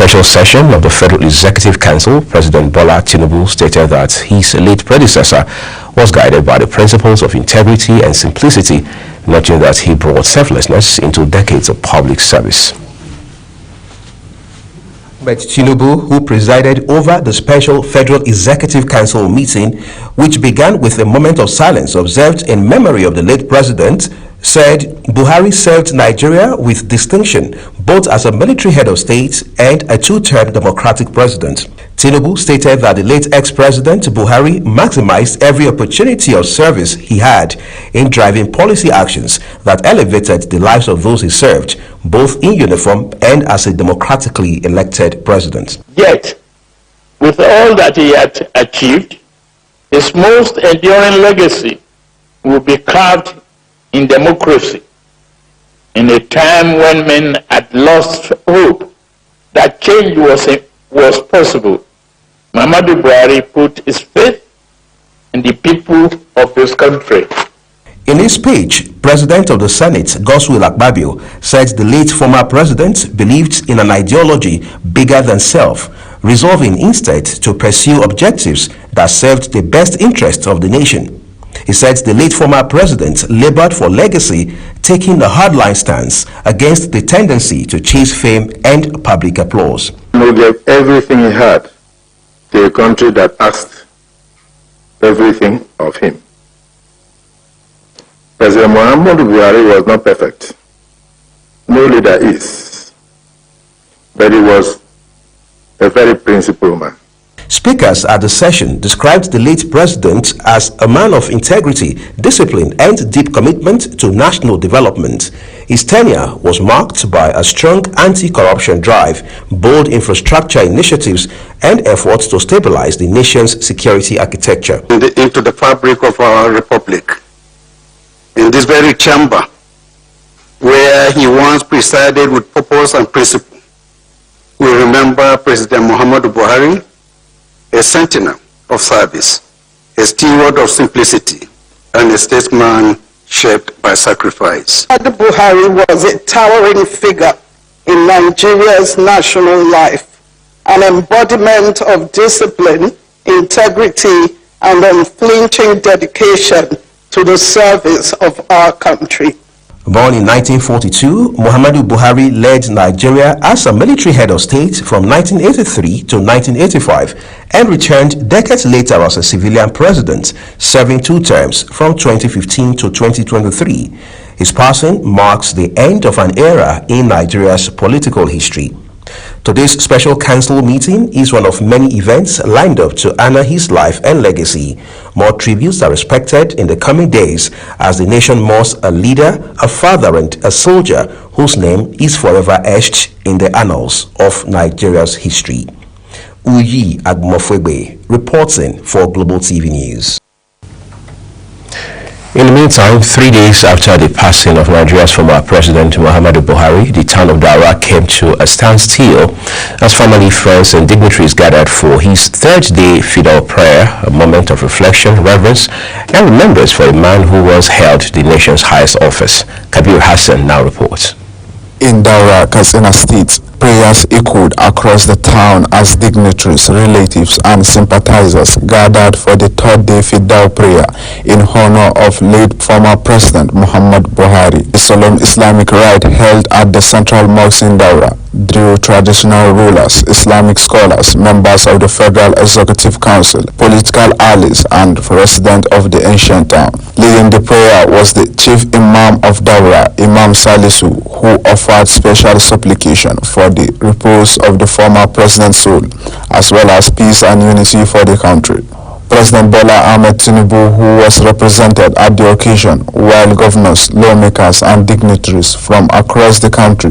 special session of the Federal Executive Council, President Bola Tinubu stated that his late predecessor was guided by the principles of integrity and simplicity, noting that he brought selflessness into decades of public service. But Tinubu, who presided over the special Federal Executive Council meeting, which began with a moment of silence observed in memory of the late president, said Buhari served Nigeria with distinction, both as a military head of state and a two-term democratic president. Tinubu stated that the late ex-president Buhari maximized every opportunity of service he had in driving policy actions that elevated the lives of those he served, both in uniform and as a democratically elected president. Yet, with all that he had achieved, his most enduring legacy will be carved in democracy, in a time when men had lost hope that change was possible. Muhammadu Buhari put his faith in the people of this country. In his speech, President of the Senate, Godswill Akpabio, said the late former president believed in an ideology bigger than self, resolving instead to pursue objectives that served the best interests of the nation. He said the late former president labored for legacy, taking a hardline stance against the tendency to chase fame and public applause. He gave everything he had to a country that asked everything of him. President Muhammadu Buhari was not perfect. No leader is. But he was a very principled man. Speakers at the session described the late president as a man of integrity, discipline, and deep commitment to national development. His tenure was marked by a strong anti-corruption drive, bold infrastructure initiatives, and efforts to stabilize the nation's security architecture. Into the fabric of our republic, in this very chamber, where he once presided with purpose and principle, we remember President Muhammadu Buhari, a sentinel of service, a steward of simplicity, and a statesman shaped by sacrifice. Muhammadu Buhari was a towering figure in Nigeria's national life, an embodiment of discipline, integrity, and unflinching dedication to the service of our country. Born in 1942, Muhammadu Buhari led Nigeria as a military head of state from 1983 to 1985 and returned decades later as a civilian president, serving 2 terms from 2015 to 2023. His passing marks the end of an era in Nigeria's political history. Today's special council meeting is one of many events lined up to honor his life and legacy. More tributes are expected in the coming days as the nation mourns a leader, a father, and a soldier whose name is forever etched in the annals of Nigeria's history. Uyi Agmofwebe reporting for Global TV News. In the meantime, 3 days after the passing of Nigeria's former President Muhammadu Buhari, the town of Daura came to a standstill as family, friends, and dignitaries gathered for his 3rd day fidal prayer, a moment of reflection, reverence, and remembrance for a man who once held the nation's highest office. Kabir Hassan now reports. In Daura, Katsina State, prayers echoed across the town as dignitaries, relatives, and sympathizers gathered for the 3rd day fidal prayer in honor of late former President Muhammad Buhari. The solemn Islamic rite held at the Central Mosque in Daura drew traditional rulers, Islamic scholars, members of the Federal Executive Council, political allies, and residents of the ancient town. Leading the prayer was the Chief Imam of Daura, Imam Salisu, who offered special supplication for the repose of the former president's soul, as well as peace and unity for the country. President Bola Ahmed Tinubu, who was represented at the occasion, while governors, lawmakers, and dignitaries from across the country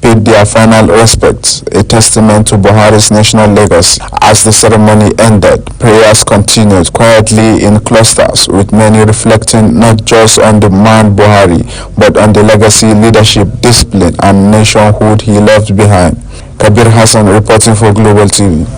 paid their final respects, a testament to Buhari's national legacy. As the ceremony ended, prayers continued quietly in clusters, with many reflecting not just on the man Buhari, but on the legacy, leadership, discipline, and nationhood he left behind. Kabir Hassan reporting for Global TV.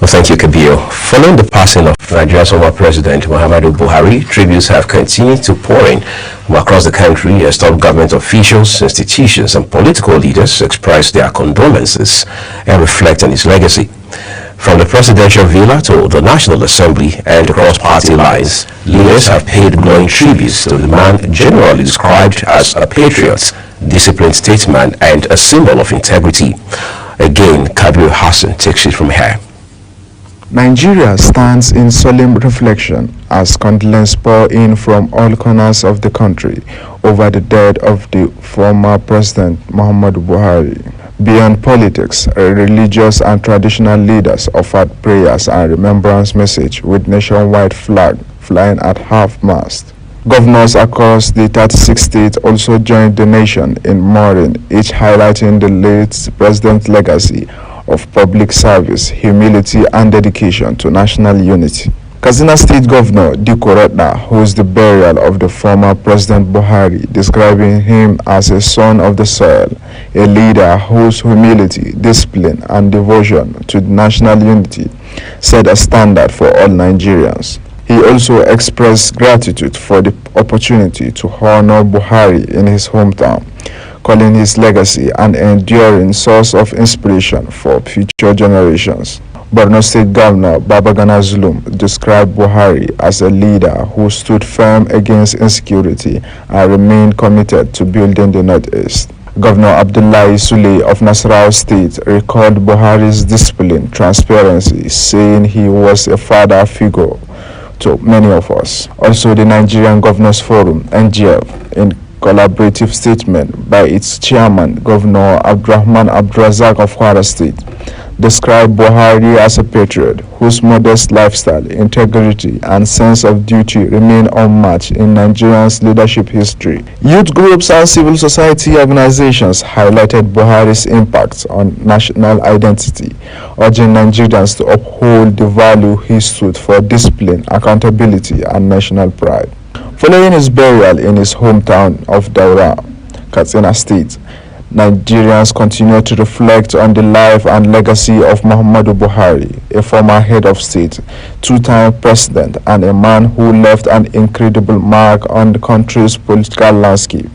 Well, thank you, Kabir. Following the passing of Nigeria's former President Muhammadu Buhari, tributes have continued to pour in from across the country as top government officials, institutions, and political leaders express their condolences and reflect on his legacy. From the presidential villa to the National Assembly and across party lines, leaders have paid glowing tributes to the man generally described as a patriot, disciplined statesman, and a symbol of integrity. Again, Kabir Hassan takes it from here. Nigeria stands in solemn reflection as condolences pour in from all corners of the country over the death of the former President Muhammadu Buhari. Beyond politics, religious and traditional leaders offered prayers and remembrance message with nationwide flag flying at half-mast. Governors across the 36 states also joined the nation in mourning, each highlighting the late president's legacy of public service, humility, and dedication to national unity. Katsina State Governor Dikko Ratna holds the burial of the former President Buhari, describing him as a son of the soil, a leader whose humility, discipline, and devotion to national unity set a standard for all Nigerians. He also expressed gratitude for the opportunity to honor Buhari in his hometown, calling his legacy an enduring source of inspiration for future generations. Borno State Governor Babagana Zulum described Buhari as a leader who stood firm against insecurity and remained committed to building the Northeast. Governor Abdullahi Sule of Nasarawa State recalled Buhari's discipline, transparency, saying he was a father figure to many of us. Also, the Nigerian Governors Forum, NGF, in collaborative statement by its chairman, Governor Abdurrahman Abdurazak of Kwara State, described Buhari as a patriot whose modest lifestyle, integrity, and sense of duty remain unmatched in Nigeria's leadership history. Youth groups and civil society organizations highlighted Buhari's impact on national identity, urging Nigerians to uphold the value he stood for: discipline, accountability, and national pride. Following his burial in his hometown of Daura, Katsina State, Nigerians continue to reflect on the life and legacy of Muhammadu Buhari, a former head of state, two-time president, and a man who left an incredible mark on the country's political landscape.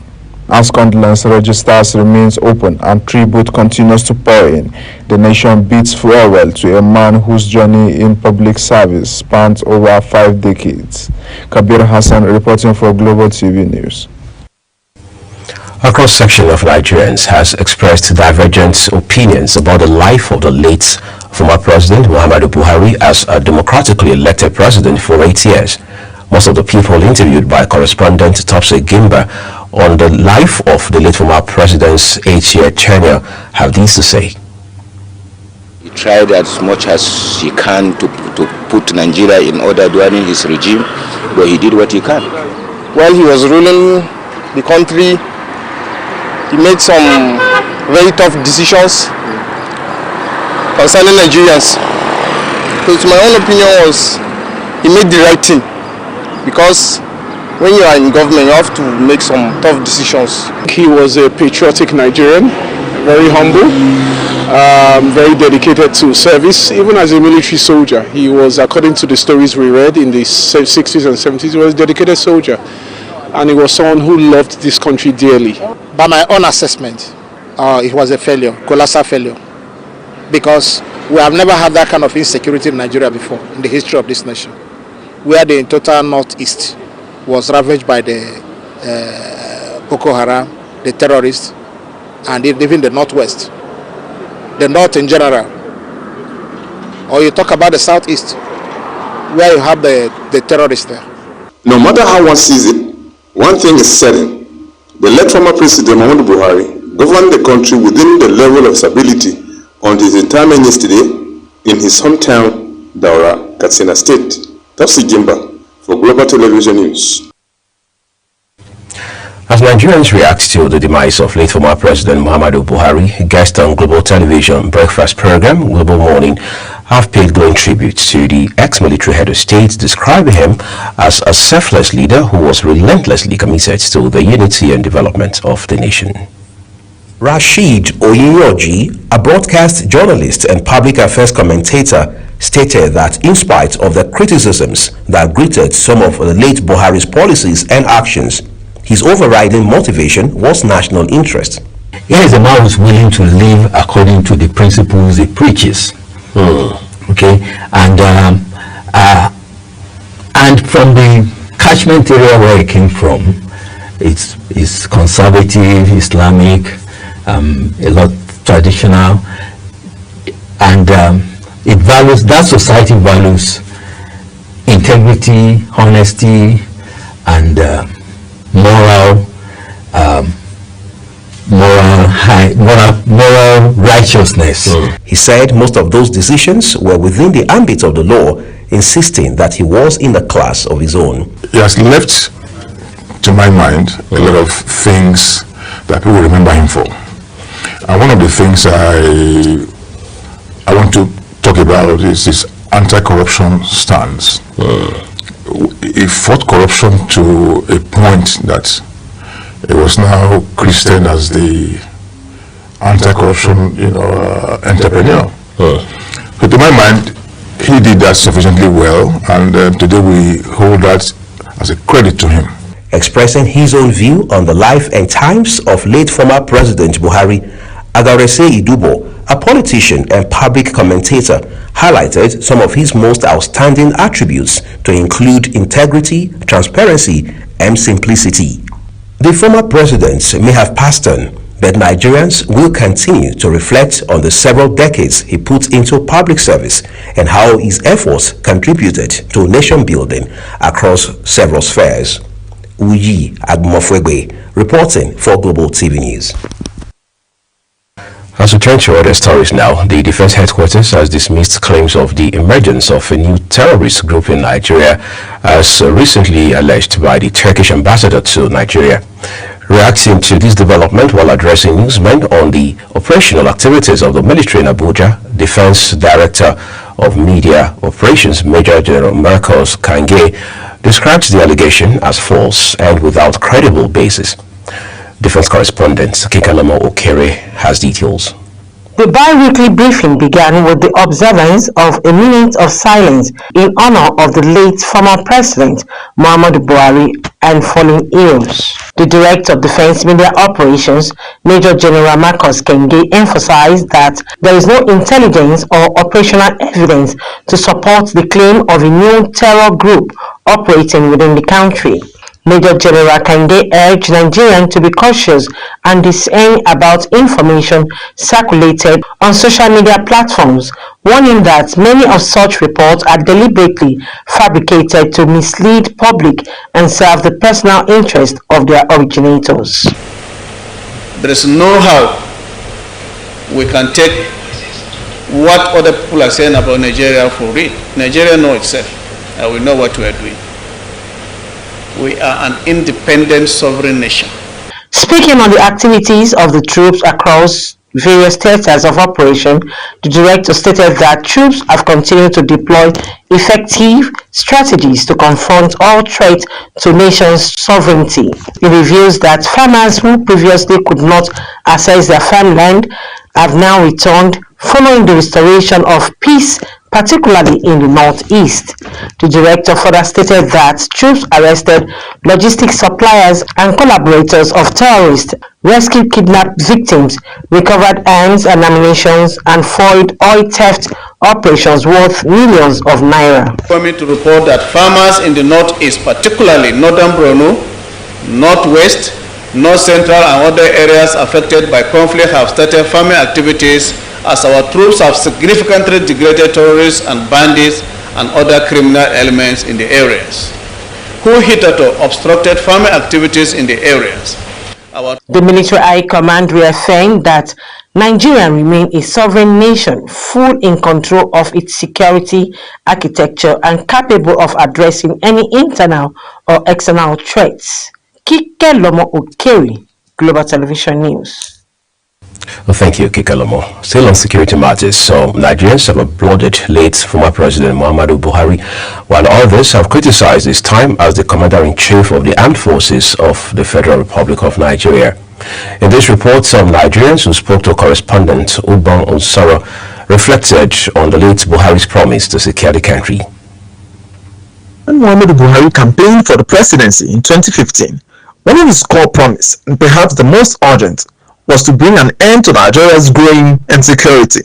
As condolence registers remains open and tribute continues to pour in, the nation bids farewell to a man whose journey in public service spans over 5 decades. Kabir Hassan reporting for Global TV News. A cross-section of Nigerians has expressed divergent opinions about the life of the late former President Muhammadu Buhari as a democratically elected president for 8 years. Most of the people interviewed by correspondent Topsy Gimba on the life of the late former president's 8-year tenure have this to say. He tried as much as he can to put Nigeria in order during his regime, but he did what he can. While he was ruling the country, he made some very tough decisions concerning Nigerians. So my own opinion was he made the right thing, because when you are in government, you have to make some tough decisions. He was a patriotic Nigerian, very humble, very dedicated to service. Even as a military soldier, he was, according to the stories we read in the 60s and 70s, he was a dedicated soldier. And he was someone who loved this country dearly. By my own assessment, it was a failure, colossal failure, because we have never had that kind of insecurity in Nigeria before in the history of this nation, where the total northeast was ravaged by the Boko Haram, the terrorists, and even the northwest, the north in general. Or you talk about the southeast, where you have the terrorists there. No matter how one sees it, one thing is certain: the late former President Muhammadu Buhari governed the country within the level of stability on his retirement yesterday in his hometown, Daura, Katsina State. Topsy Gimba for Global Television News. As Nigerians react to the demise of late former President Muhammadu Buhari, guests on Global Television breakfast program Global Morning have paid glowing tribute to the ex-military head of state, describing him as a selfless leader who was relentlessly committed to the unity and development of the nation. Rashid Oyinyoji, a broadcast journalist and public affairs commentator, stated that in spite of the criticisms that greeted some of the late Buhari's policies and actions, his overriding motivation was national interest. Here is a man who's willing to live according to the principles he preaches. Okay, and from the catchment area where he came from, it's conservative, Islamic, a lot traditional, and it values, that society values integrity, honesty, and moral righteousness. He said most of those decisions were within the ambit of the law, insisting that he was in a class of his own. He has left, to my mind, a lot of things that people remember him for. And one of the things I want to talk about is his anti-corruption stance. He fought corruption to a point that he was now christened as the anti-corruption, entrepreneur. So to my mind, he did that sufficiently well, and today we hold that as a credit to him. Expressing his own view on the life and times of late former President Buhari, Agarese Idubo, a politician and public commentator, highlighted some of his most outstanding attributes to include integrity, transparency, and simplicity. The former president may have passed on, but Nigerians will continue to reflect on the several decades he put into public service and how his efforts contributed to nation building across several spheres. Uyi Agumofwegbe, reporting for Global TV News. As we turn to other stories now, the Defense Headquarters has dismissed claims of the emergence of a new terrorist group in Nigeria, as recently alleged by the Turkish ambassador to Nigeria. Reacting to this development while addressing newsmen on the operational activities of the military in Abuja, Defense Director of Media Operations, Major General Marcos Kange, described the allegation as false and without credible basis. Defense correspondent Kikalamo Okere has details. The bi-weekly briefing began with the observance of a minute of silence in honor of the late former President Muhammadu Buhari and fallen heroes. The Director of Defense Media Operations, Major General Marcos Kange, emphasized that there is no intelligence or operational evidence to support the claim of a new terror group operating within the country. Major General Kange urged Nigerians to be cautious and discern about information circulated on social media platforms, warning that many of such reports are deliberately fabricated to mislead public and serve the personal interest of their originators. There is no how we can take what other people are saying about Nigeria for real. Nigeria knows itself, and we know what we are doing. We are an independent sovereign nation. Speaking on the activities of the troops across various theaters of operation, the director stated that troops have continued to deploy effective strategies to confront all threats to nation's sovereignty. It reveals that farmers who previously could not access their farmland have now returned following the restoration of peace, particularly in the northeast. The director further stated that troops arrested logistics suppliers and collaborators of terrorists, rescued kidnapped victims, recovered arms and ammunition, and foiled oil theft operations worth millions of naira. For me to report that farmers in the northeast, particularly northern Borno, northwest, north central and other areas affected by conflict have started farming activities as our troops have significantly degraded terrorists and bandits and other criminal elements in the areas who hitherto obstructed farming activities in the areas. The military high command reaffirmed that Nigeria remains a sovereign nation, full in control of its security architecture and capable of addressing any internal or external threats. Kikalamo Okere, Global Television News. Well, thank you, Kikalomo. Still on security matters, so Nigerians have applauded late former President Muhammadu Buhari, while others have criticized his time as the Commander-in-Chief of the Armed Forces of the Federal Republic of Nigeria. In this report, some Nigerians who spoke to correspondent Ubon Unsoro reflected on the late Buhari's promise to secure the country. When Muhammadu Buhari campaigned for the presidency in 2015, one of his core promises, and perhaps the most urgent, was to bring an end to Nigeria's growing insecurity.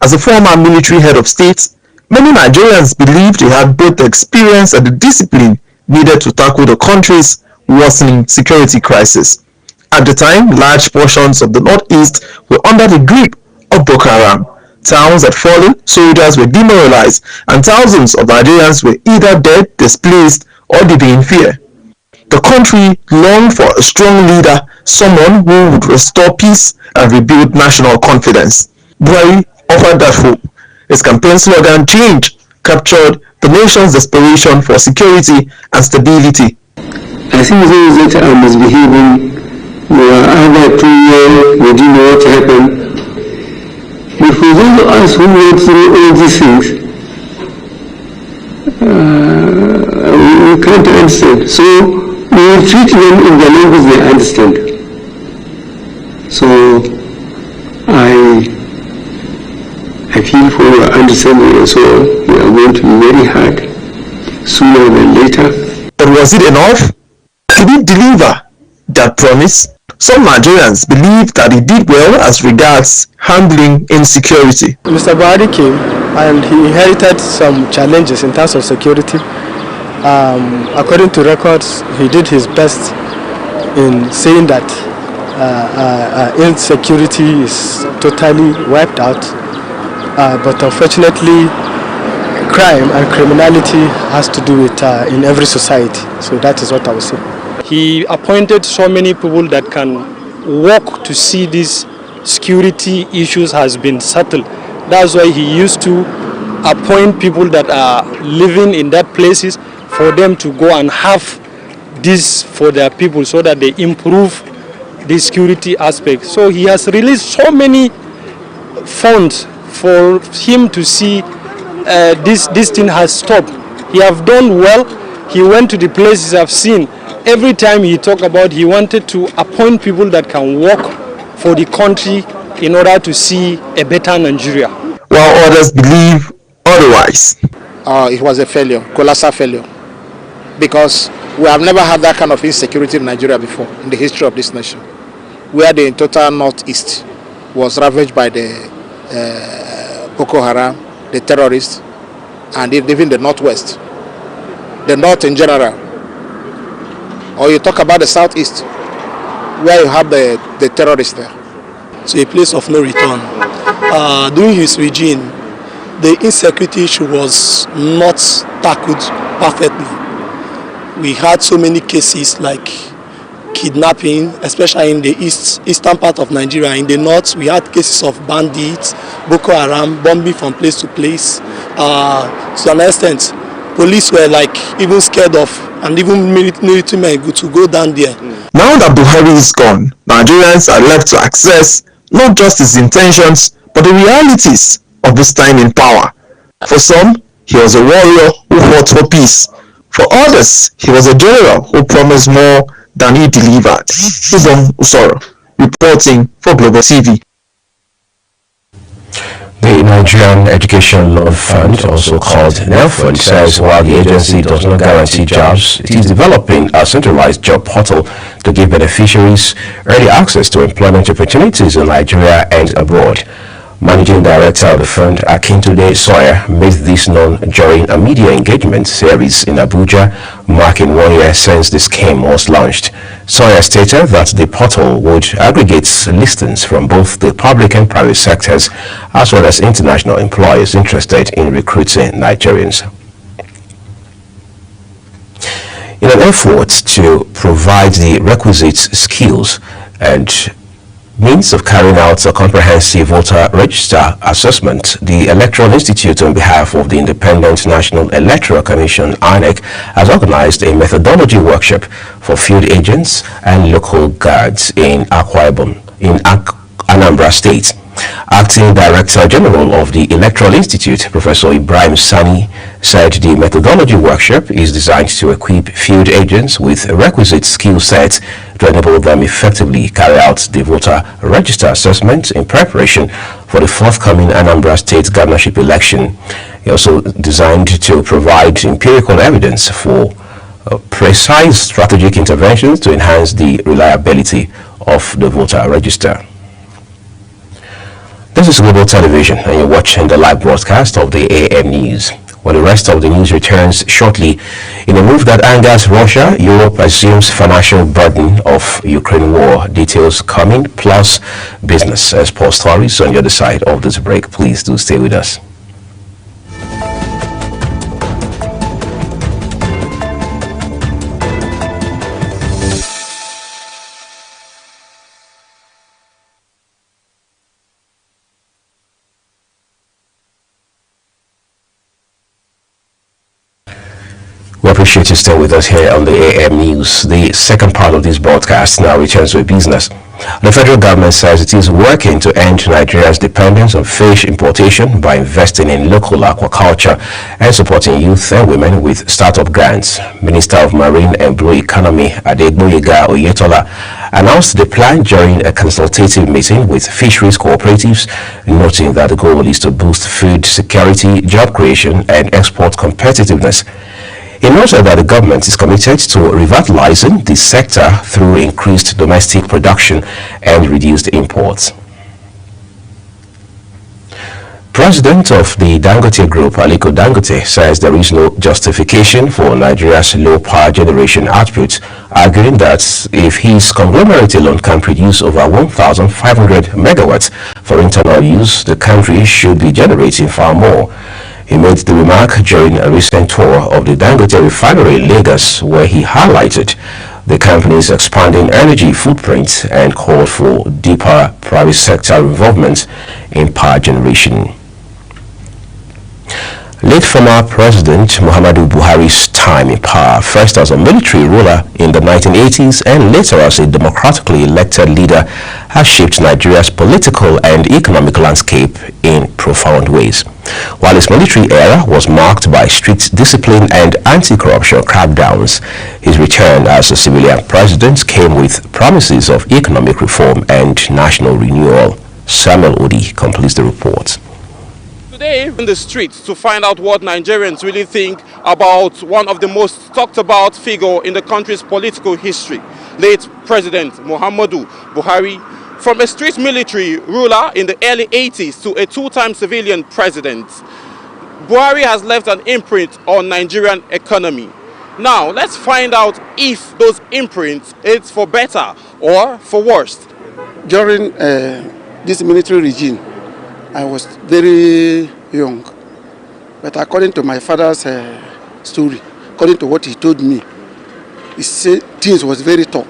As a former military head of state, many Nigerians believed he had both the experience and the discipline needed to tackle the country's worsening security crisis. At the time, large portions of the northeast were under the grip of Boko Haram. Towns had fallen, soldiers were demoralized, and thousands of Nigerians were either dead, displaced, or living in fear. The country longed for a strong leader, someone who would restore peace and rebuild national confidence. Buhari offered that hope. His campaign slogan, "Change," captured the nation's desperation for security and stability. I think those that are misbehaving were either too young, we didn't know what happened. But for those of us who went through all these things, we can't understand. So we will treat them in the language they understand. So I feel for your understanding, and so we are going to be very hard sooner than later. But was it enough? Did he deliver that promise? Some Nigerians believe that he did well as regards handling insecurity. Mr. Buhari came and he inherited some challenges in terms of security. According to records, he did his best in saying that insecurity is totally wiped out. But unfortunately, crime and criminality has to do with in every society. So that is what I would say. He appointed so many people that can work to see these security issues has been settled. That's why he used to appoint people that are living in that places for them to go and have this for their people so that they improve the security aspect. So he has released so many funds for him to see this thing has stopped. He have done well. He went to the places I've seen. Every time he talked about, he wanted to appoint people that can work for the country in order to see a better Nigeria. While others believe otherwise. It was a failure, colossal failure, because we have never had that kind of insecurity in Nigeria before in the history of this nation, where the total northeast was ravaged by the Boko Haram, the terrorists, and even the northwest, the north in general. Or you talk about the southeast, where you have the terrorists there. To a place of no return. During his regime, the insecurity issue was not tackled perfectly. We had so many cases like kidnapping, especially in the eastern part of Nigeria. In the north, we had cases of bandits, Boko Haram, bombing from place to place. To an extent, police were like even scared of, and even military men to go down there. Now that Buhari is gone, Nigerians are left to access not just his intentions, but the realities of his time in power. For some, he was a warrior who fought for peace. For others, he was a general who promised more than he delivered. Ubon Unsoro, reporting for Global TV. The Nigerian Education Loan Fund, also called NELFund, says while the agency does not guarantee jobs, it is developing a centralized job portal to give beneficiaries early access to employment opportunities in Nigeria and abroad. Managing Director of the fund, Akintunde Sawyer, made this known during a media engagement series in Abuja, marking 1 year since the scheme was launched. Sawyer stated that the portal would aggregate listings from both the public and private sectors, as well as international employers interested in recruiting Nigerians. In an effort to provide the requisite skills and means of carrying out a comprehensive voter register assessment, the Electoral Institute, on behalf of the Independent National Electoral Commission, INEC, has organized a methodology workshop for field agents and local guards in Akwa Ibom, in Anambra State. Acting Director General of the Electoral Institute, Professor Ibrahim Sani, said the methodology workshop is designed to equip field agents with requisite skill sets to enable them effectively carry out the voter register assessment in preparation for the forthcoming Anambra State governorship election. It also designed to provide empirical evidence for precise strategic interventions to enhance the reliability of the voter register. This is Global Television, and you're watching the live broadcast of the AM News. When the rest of the news returns shortly, in a move that angers Russia, Europe assumes financial burden of Ukraine war. Details coming, plus business export stories on the other side of this break. Please do stay with us. We appreciate you staying with us here on the AM News. The second part of this broadcast now returns with business. The federal government says it is working to end Nigeria's dependence on fish importation by investing in local aquaculture and supporting youth and women with startup grants. Minister of Marine and Blue Economy Adegboyega Oyetola announced the plan during a consultative meeting with fisheries cooperatives, noting that the goal is to boost food security, job creation, and export competitiveness. He noted that the government is committed to revitalizing the sector through increased domestic production and reduced imports. President of the Dangote Group, Aliko Dangote, says there is no justification for Nigeria's low power generation output, arguing that if his conglomerate alone can produce over 1,500 megawatts for internal use, the country should be generating far more. He made the remark during a recent tour of the Dangote refinery in Lagos, where he highlighted the company's expanding energy footprint and called for deeper private sector involvement in power generation. Late former President Muhammadu Buhari's time in power, first as a military ruler in the 1980s and later as a democratically elected leader, has shaped Nigeria's political and economic landscape in profound ways. While his military era was marked by strict discipline and anti-corruption crackdowns, his return as a civilian president came with promises of economic reform and national renewal. Samuel Odi completes the report. Today in the streets to find out what Nigerians really think about one of the most talked about figure in the country's political history, late President Muhammadu Buhari. From a street military ruler in the early 80s to a two-time civilian president, Buhari has left an imprint on Nigerian economy. Now, let's find out if those imprints is for better or for worse. During this military regime, I was very young, but according to my father's story, according to what he told me, he said things was very tough.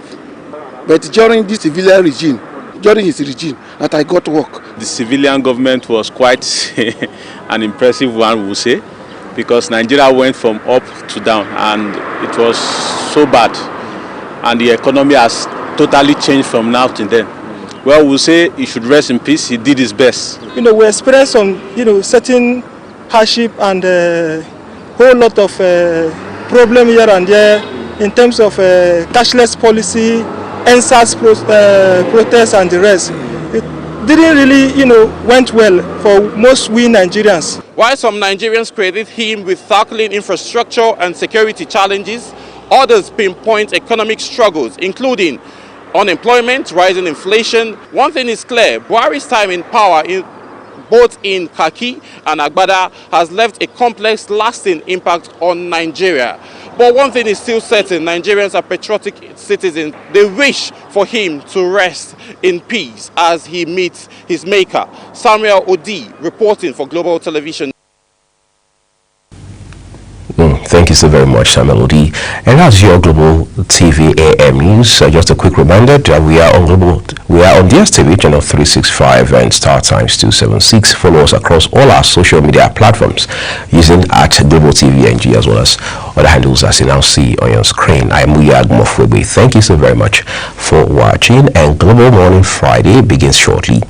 But during this civilian regime, during his regime, that I got work. The civilian government was quite an impressive one, we would say, because Nigeria went from up to down, and it was so bad, and the economy has totally changed from now to then. Well, we'll say he should rest in peace. He did his best. We experienced some, certain hardship and a whole lot of problem here and there in terms of cashless policy, NSAS protests and the rest. It didn't really, went well for most we Nigerians. While some Nigerians credit him with tackling infrastructure and security challenges, others pinpoint economic struggles, including unemployment, rising inflation. One thing is clear: Buhari's time in power, both in Kaki and Agbada, has left a complex, lasting impact on Nigeria. But one thing is still certain: Nigerians are patriotic citizens. They wish for him to rest in peace as he meets his maker. Samuel Odi reporting for Global Television. Thank you so very much, Samuel Odi. And that's your Global TV AM News. Just a quick reminder that we are on DSTV channel 365 and Star Times 276. Follow us across all our social media platforms using @Global TV NG, as well as other handles as you now see on your screen. I am Muyag Mofwebe. Thank you so very much for watching, and Global Morning Friday begins shortly.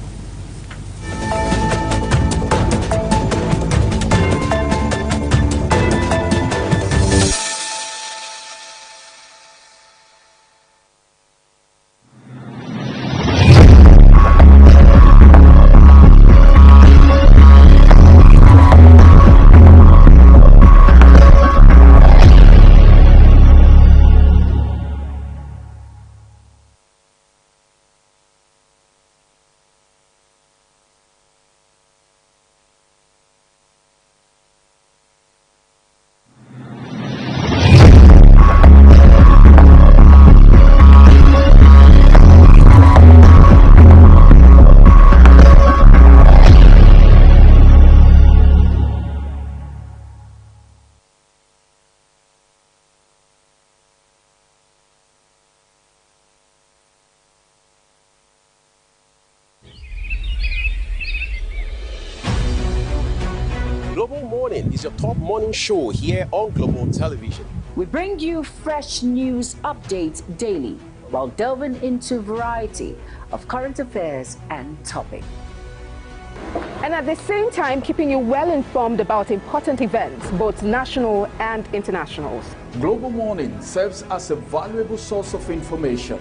Global Morning is your top morning show here on Global Television. We bring you fresh news updates daily while delving into a variety of current affairs and topics. And at the same time, keeping you well informed about important events, both national and internationals. Global Morning serves as a valuable source of information,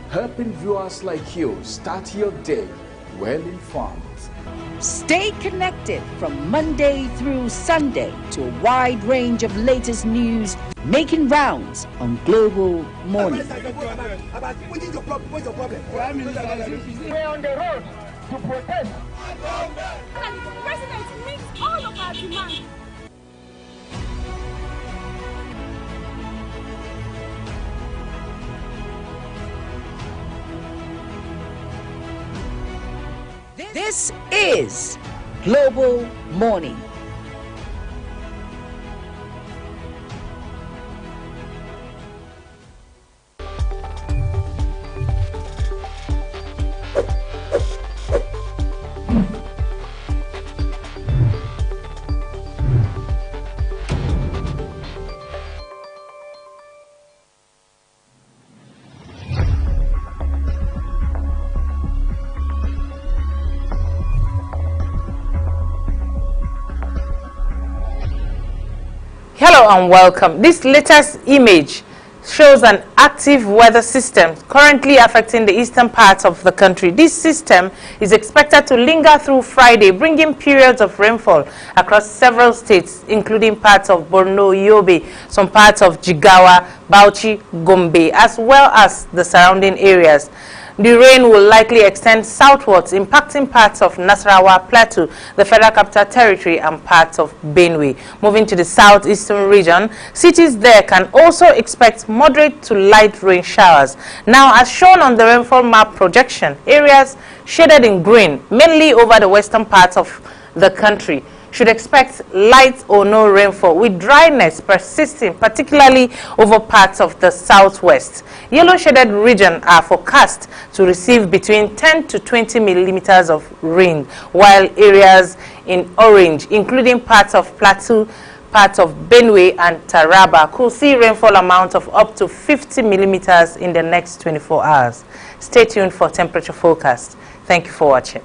helping viewers like you start your day well informed. Stay connected from Monday through Sunday to a wide range of latest news making rounds on Global Morning. We're on the road to protest. And the president meets all of our demands. This is Global Morning. Hello and welcome. This latest image shows an active weather system currently affecting the eastern parts of the country. This system is expected to linger through Friday, bringing periods of rainfall across several states, including parts of Borno, Yobe, some parts of Jigawa, Bauchi, Gombe, as well as the surrounding areas. The rain will likely extend southwards, impacting parts of Nasarawa Plateau, the Federal Capital Territory, and parts of Benue. Moving to the southeastern region, cities there can also expect moderate to light rain showers. Now, as shown on the rainfall map projection, areas shaded in green, mainly over the western parts of the country, should expect light or no rainfall, with dryness persisting, particularly over parts of the southwest. Yellow shaded regions are forecast to receive between 10 to 20 millimeters of rain, while areas in orange, including parts of Plateau, parts of Benue and Taraba, could see rainfall amount of up to 50 millimeters in the next 24 hours. Stay tuned for temperature forecast. Thank you for watching.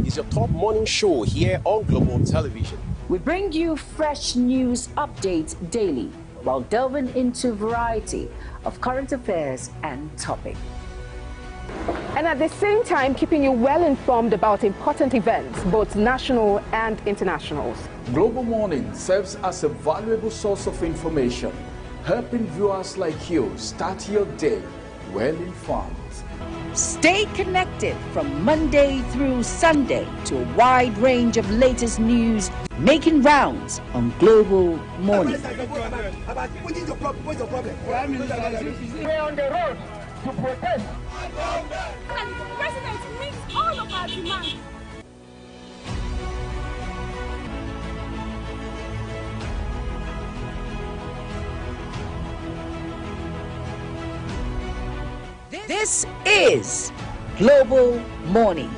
Morning is your top morning show here on Global Television. We bring you fresh news updates daily while delving into a variety of current affairs and topics. And at the same time, keeping you well informed about important events, both national and international. Global Morning serves as a valuable source of information, helping viewers like you start your day well informed. Stay connected from Monday through Sunday to a wide range of latest news making rounds on Global Morning. We're on the road to protest. And the president meets all of our demands. This is Global Morning.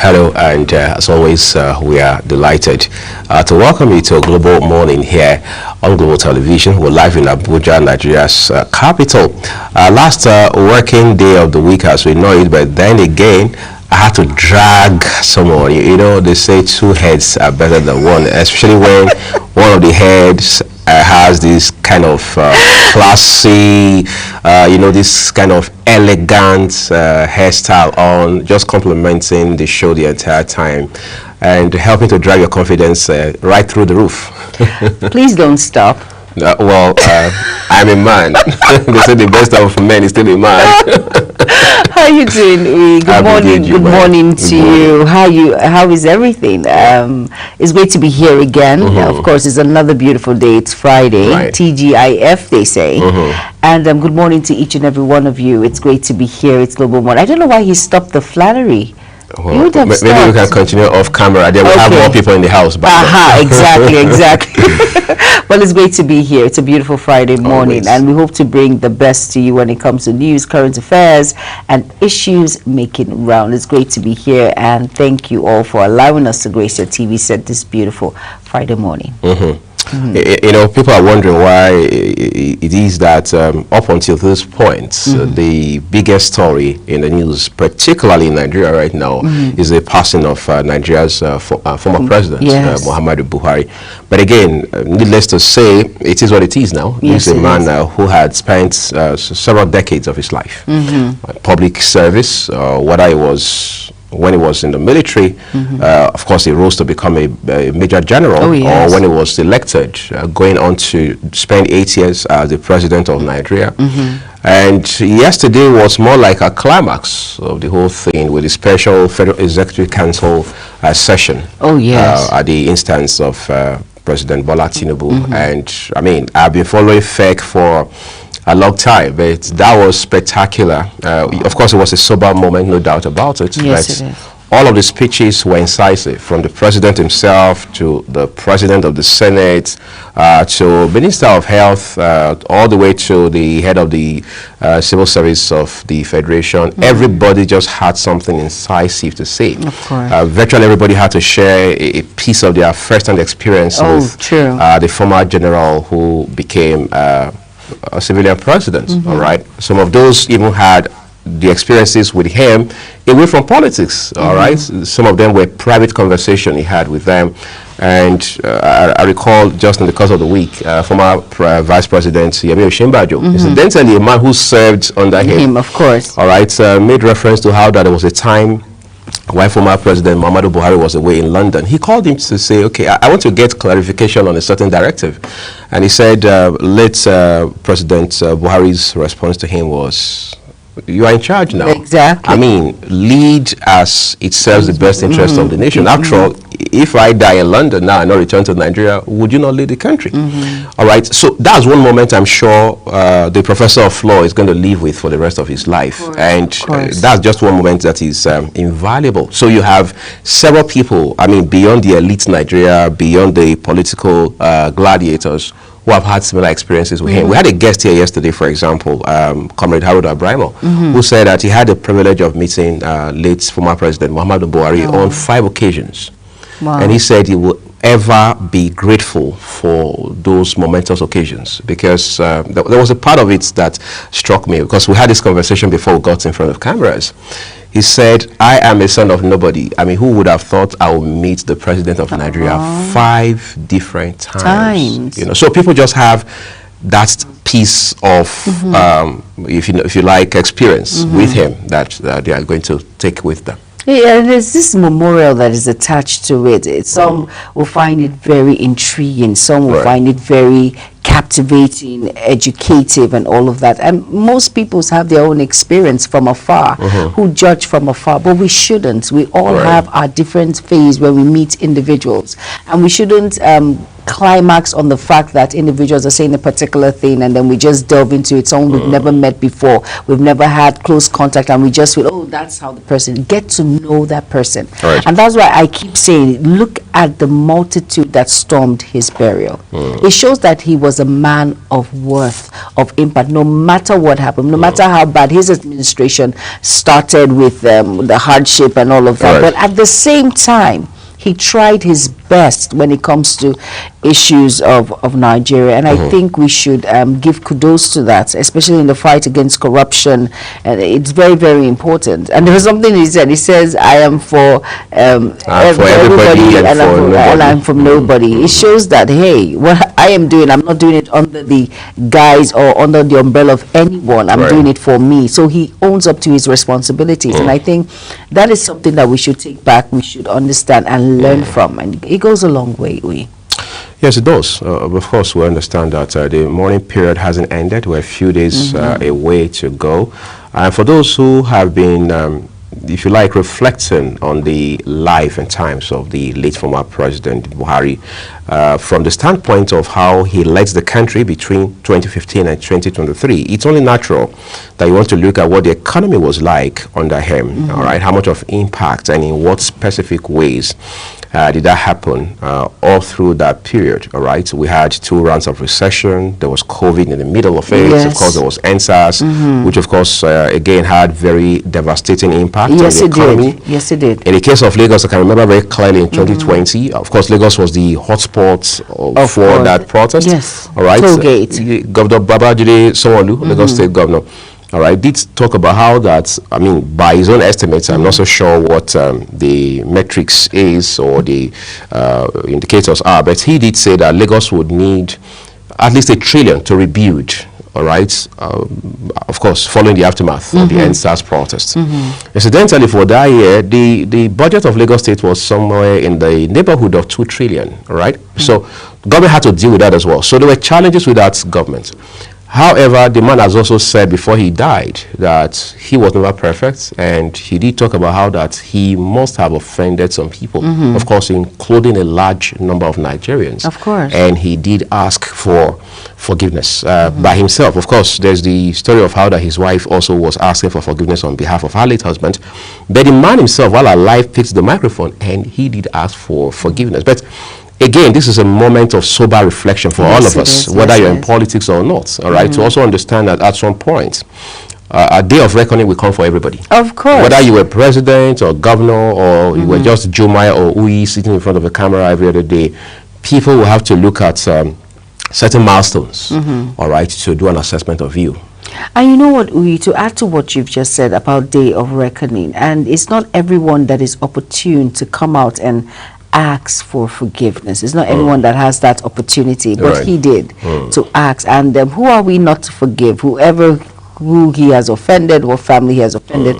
Hello, and as always, we are delighted to welcome you to Global Morning here on Global Television. We're live in Abuja, Nigeria's capital. Last working day of the week as we know it, but then again, I had to drag someone. You know, they say two heads are better than one, especially when one of the heads has this kind of classy, you know, this kind of elegant hairstyle on, just complimenting the show the entire time and helping to drive your confidence right through the roof. Please don't stop. Well, I'm a man. They say the best of men is still a man. How are you doing? Good morning. Good morning to you. How is everything? It's great to be here again. Of course, it's another beautiful day. It's Friday, right. TGIF, they say. And good morning to each and every one of you. It's great to be here. It's Global Morning. I don't know why he stopped the flattery. Well, maybe we can continue off camera. Then we'll have more people in the house. Exactly. Well, it's great to be here. It's a beautiful Friday morning, and we hope to bring the best to you when it comes to news, current affairs, and issues making round. It's great to be here, and thank you all for allowing us to grace your TV set this beautiful Friday morning. You know, people are wondering why it is that up until this point, the biggest story in the news, particularly in Nigeria right now, is the passing of Nigeria's former president, Muhammadu Buhari. But again, needless to say, it is what it is now. He's a man who had spent several decades of his life public service, whether it was when he was in the military, of course, he rose to become a major general, or when he was elected, going on to spend 8 years as the president of Nigeria. And yesterday was more like a climax of the whole thing with the special Federal Executive Council session at the instance of President Bola Tinubu. And I mean, I've been following FEC for a long time, but that was spectacular. Of course, it was a sober moment, no doubt about it. Yes, it is. all of the speeches were incisive, from the president himself to the president of the Senate, to Minister of Health, all the way to the head of the civil service of the Federation. Everybody just had something incisive to say. Of course. Virtually everybody had to share a piece of their first-hand experience with the former general who became a civilian president. All right. Some of those even had the experiences with him away from politics. All right. Some of them were private conversation he had with them. And I recall just in the course of the week, former Vice President Yemi Osinbajo, incidentally a man who served under him, of course, all right, made reference to how that there was a time while former President Muhammadu Buhari was away in London. He called him to say, okay, I want to get clarification on a certain directive. And he said, late President Buhari's response to him was, you are in charge now. Exactly. I mean, lead as it serves the best interest of the nation. After all, if I die in London now and not return to Nigeria, would you not lead the country? All right. So that's one moment I'm sure the professor of law is going to live with for the rest of his life. And that's just one moment that is invaluable. So you have several people, I mean, beyond the elite Nigeria, beyond the political gladiators, who have had similar experiences with him. We had a guest here yesterday, for example, Comrade Harold Abraimo, who said that he had the privilege of meeting late former President Muhammadu Buhari on 5 occasions. And he said he will ever be grateful for those momentous occasions, because there was a part of it that struck me, because we had this conversation before we got in front of cameras. He said, I am a son of nobody. I mean, who would have thought I would meet the president of Nigeria 5 different times? You know, so people just have that piece of, if you like, experience with him that they are going to take with them. Yeah, there's this memorial that is attached to it. Some will find it very intriguing. Some will find it very captivating, educative, and all of that. And most people have their own experience from afar, who judge from afar. But we shouldn't. We all have our different phase where we meet individuals. And we shouldn't climax on the fact that individuals are saying a particular thing and then we just delve into it. Someone we've never met before, we've never had close contact, and we just feel, oh, that's how the person, get to know that person. And that's why I keep saying, look at the multitude that stormed his burial. It shows that he was a man of worth, of impact, no matter what happened, no matter how bad his administration started with the hardship and all of that. But at the same time, he tried his best when it comes to issues of Nigeria, and I think we should give kudos to that, especially in the fight against corruption. And it's very, very important. And there was something he said. He says, "I am for everybody, and I'm from nobody." It shows that, hey, what I am doing, I'm not doing it under the guise or under the umbrella of anyone. I'm doing it for me. So he owns up to his responsibilities, and I think that is something that we should take back. We should understand and learn from, and it goes a long way. Yes, it does. Of course, we understand that the mourning period hasn't ended. We're a few days away to go. And for those who have been, if you like, reflecting on the life and times of the late former President Buhari, from the standpoint of how he led the country between 2015 and 2023, it's only natural that you want to look at what the economy was like under him, all right? How much of impact and in what specific ways did that happen all through that period, all right? We had 2 rounds of recession. There was COVID in the middle of it. Of course, there was NSAS, which, of course, again, had very devastating impact on the economy. Yes, it did. In the case of Lagos, I can remember very clearly in 2020, of course, Lagos was the hotspot for that protest. Yes, all right. Tollgate. Governor Babajide Sanwo-Olu, Lagos State Governor, all right, did talk about how that, I mean, by his own estimates, I'm not so sure what the metrics is or the indicators are, but he did say that Lagos would need at least $1 trillion to rebuild, all right, of course, following the aftermath of the NSAS protests. Incidentally, for that year, the budget of Lagos State was somewhere in the neighborhood of $2 trillion, all right? So the government had to deal with that as well. So there were challenges with that government. However, the man has also said before he died that he was never perfect, and he did talk about how that he must have offended some people, of course, including a large number of Nigerians. Of course. And he did ask for forgiveness by himself. Of course, there's the story of how that his wife also was asking for forgiveness on behalf of her late husband. But the man himself, while alive, picked the microphone and he did ask for forgiveness. But again, this is a moment of sober reflection for all of us, whether you're in politics or not, all right? To also understand that at some point, a day of reckoning will come for everybody. Of course. Whether you were president or governor or you were just Jumaya or Uyi sitting in front of a camera every other day, people will have to look at certain milestones, all right, to do an assessment of you. And you know what, Uyi, to add to what you've just said about Day of Reckoning, and it's not everyone that is opportune to come out and ask for forgiveness. It's not everyone that has that opportunity, but he did to ask. And who are we not to forgive? Who he has offended, what family he has offended.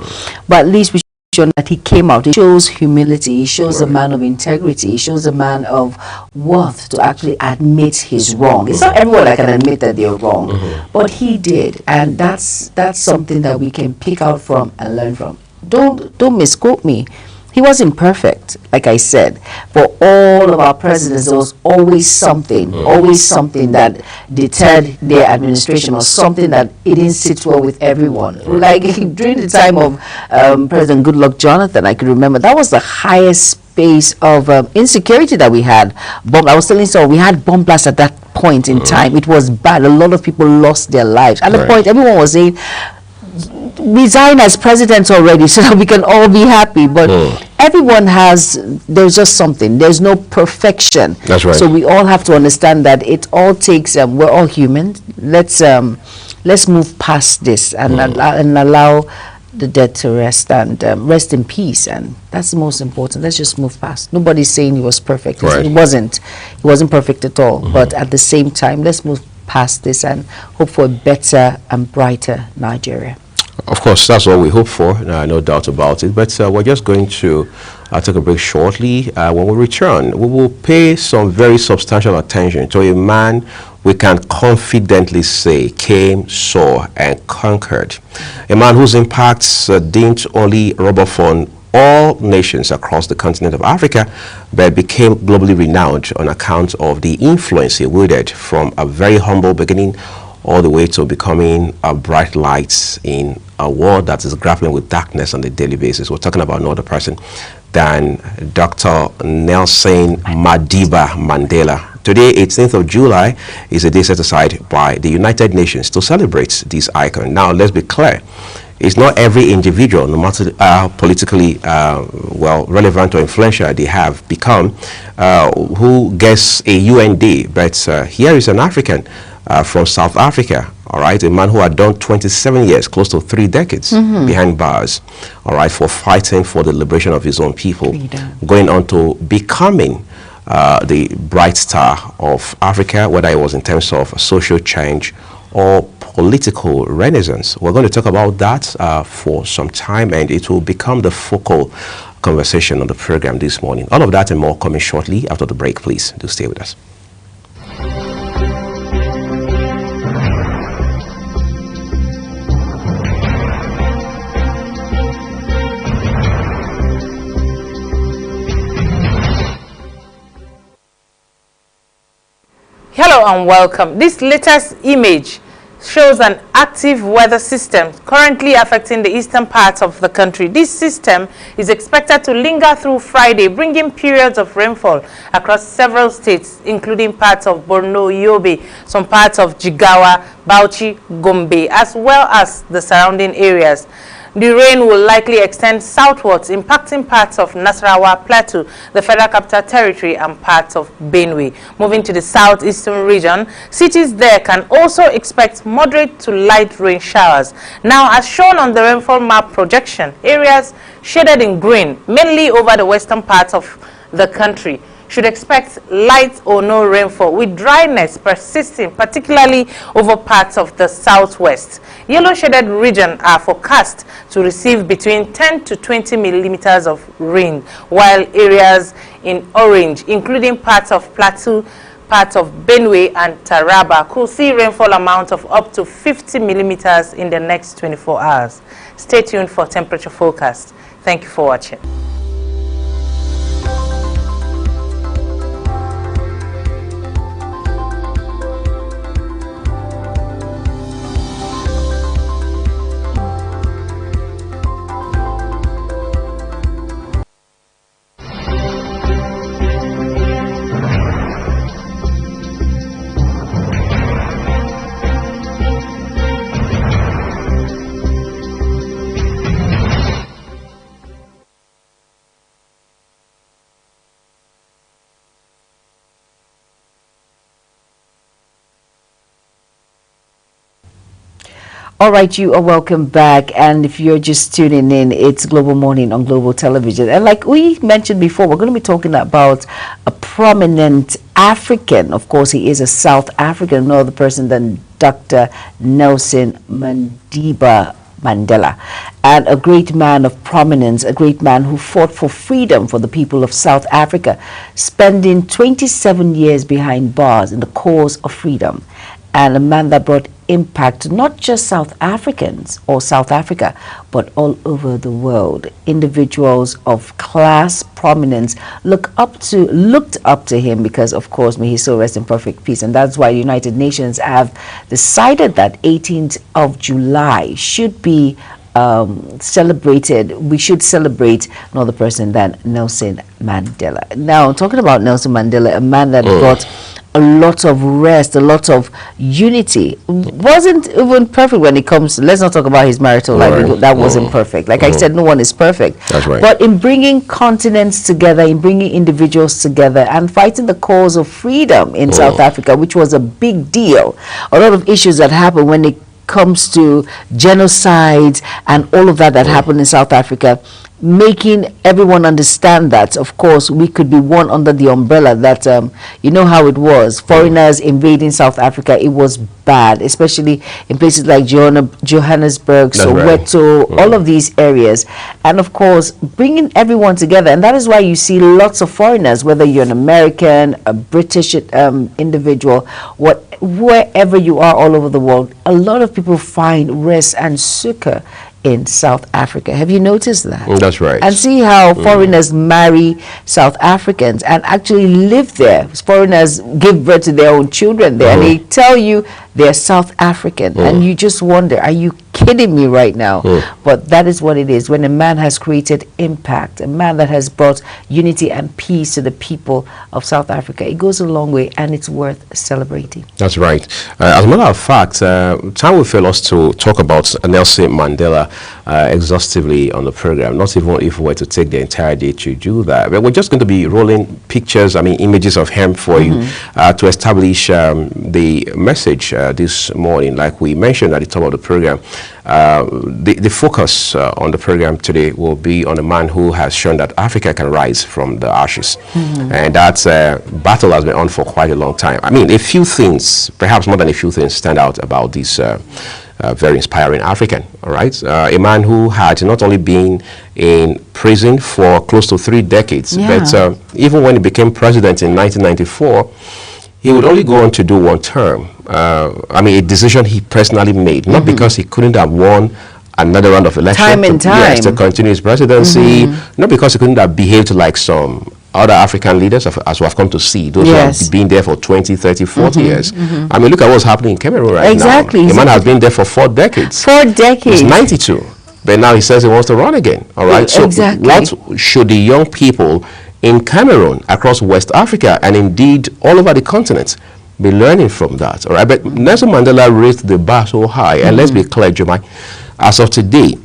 But at least we show that he came out. It shows humility. He shows a man of integrity. He shows a man of worth to actually admit his wrong. It's not everyone that can admit that they're wrong, but he did, and that's something that we can pick out from and learn from. Don't misquote me. He wasn't perfect, like I said. For all of our presidents, there was always something that deterred their administration, or something that it didn't sit well with everyone. Like during the time of President Goodluck Jonathan, I can remember that was the highest space of insecurity that we had. I was telling you, we had bomb blasts at that point in time. It was bad. A lot of people lost their lives. At the point, everyone was saying, resign as president already so that we can all be happy. But everyone there's just something. There's no perfection. That's right. So we all have to understand that it all takes, we're all human. Let's move past this and allow the dead to rest and rest in peace. And that's the most important. Let's just move past. Nobody's saying he was perfect. Right. He wasn't perfect at all. But at the same time, let's move past this and hope for a better and brighter Nigeria. Of course, that's what we hope for, no doubt about it. But we're just going to take a break shortly. When we return, we will pay some very substantial attention to a man we can confidently say came, saw, and conquered. A man whose impacts didn't only rub off on all nations across the continent of Africa, but became globally renowned on account of the influence he wielded from a very humble beginning all the way to becoming a bright light in a world that is grappling with darkness on a daily basis. We're talking about no other person than Dr. Nelson Madiba Mandela. Today, 18th of July, is a day set aside by the United Nations to celebrate this icon. Now, let's be clear. It's not every individual, no matter how politically relevant or influential they have become, who gets a UN Day. But here is an African from South Africa, all right, a man who had done 27 years, close to 3 decades behind bars, all right, for fighting for the liberation of his own people, going on to becoming the bright star of Africa, whether it was in terms of social change or political renaissance. We're going to talk about that for some time, and it will become the focal conversation on the program this morning. All of that and more coming shortly after the break. Please do stay with us. Hello and welcome. This latest image shows an active weather system currently affecting the eastern parts of the country. This system is expected to linger through Friday, bringing periods of rainfall across several states, including parts of Borno, Yobe, some parts of Jigawa, Bauchi, Gombe, as well as the surrounding areas. The rain will likely extend southwards, impacting parts of Nasarawa Plateau, the Federal Capital Territory, and parts of Benue. Moving to the southeastern region, cities there can also expect moderate to light rain showers. Now, as shown on the rainfall map projection, areas shaded in green, mainly over the western parts of the country, should expect light or no rainfall, with dryness persisting, particularly over parts of the southwest. Yellow shaded regions are forecast to receive between 10 to 20 millimeters of rain, while areas in orange, including parts of Plateau, parts of Benue and Taraba could see rainfall amount of up to 50 millimeters in the next 24 hours. Stay tuned for temperature forecast. Thank you for watching. All right, you are welcome back. And if you're just tuning in, it's Global Morning on Global Television. And like we mentioned before, we're going to be talking about a prominent African. Of course, he is a South African, no other person than Dr. Nelson Madiba Mandela, and a great man of prominence, a great man who fought for freedom for the people of South Africa, spending 27 years behind bars in the cause of freedom, and a man that brought impact to not just South Africans or South Africa, but all over the world. Individuals of class, prominence looked up to him because, of course, may he still rest in perfect peace. And that's why the United Nations have decided that 18th of July should be celebrated. We should celebrate no other person than Nelson Mandela. Now, talking about Nelson Mandela, a man that brought a lot of rest, a lot of unity. Wasn't even perfect when it comes to, let's not talk about his marital life. That wasn't perfect. Like I said, no one is perfect. That's right. But in bringing continents together, in bringing individuals together and fighting the cause of freedom in South Africa, which was a big deal. A lot of issues that happened when it comes to genocide and all of that happened in South Africa, making everyone understand that, of course, we could be one under the umbrella that, you know how it was, foreigners invading South Africa, it was bad, especially in places like Johannesburg, Soweto, all of these areas. And of course, bringing everyone together. And that is why you see lots of foreigners, whether you're an American, a British individual, wherever you are all over the world, a lot of people find rest and succor in South Africa. Have you noticed that? That's right. And see how foreigners marry South Africans and actually live there. Foreigners give birth to their own children there, and they tell you they're South African, and you just wonder, are you kidding me right now? But that is what it is. When a man has created impact, a man that has brought unity and peace to the people of South Africa, it goes a long way, and it's worth celebrating. That's right. As a matter of fact, time will fail us to talk about Nelson Mandela exhaustively on the program, not even if we were to take the entire day to do that. But we're just going to be rolling pictures, images of him for you to establish the message this morning. Like we mentioned at the top of the program, the focus on the program today will be on a man who has shown that Africa can rise from the ashes. And that battle has been on for quite a long time. A few things, perhaps more than a few things, stand out about this very inspiring African, all right? A man who had not only been in prison for close to 3 decades, but even when he became president in 1994, he would only go on to do one term. A decision he personally made, not because he couldn't have won another round of election to continue his presidency, not because he couldn't have behaved like some other African leaders, as we have come to see, those who have been there for 20, 30, 40 years. Look at what's happening in Cameroon right now. The man has been there for 4 decades. 4 decades. He's 92. But now he says he wants to run again. All right. So what should the young people in Cameroon, across West Africa, and indeed all over the continent be learning from that? All right. But Nelson Mandela raised the bar so high. And let's be clear, Jemai, as of today,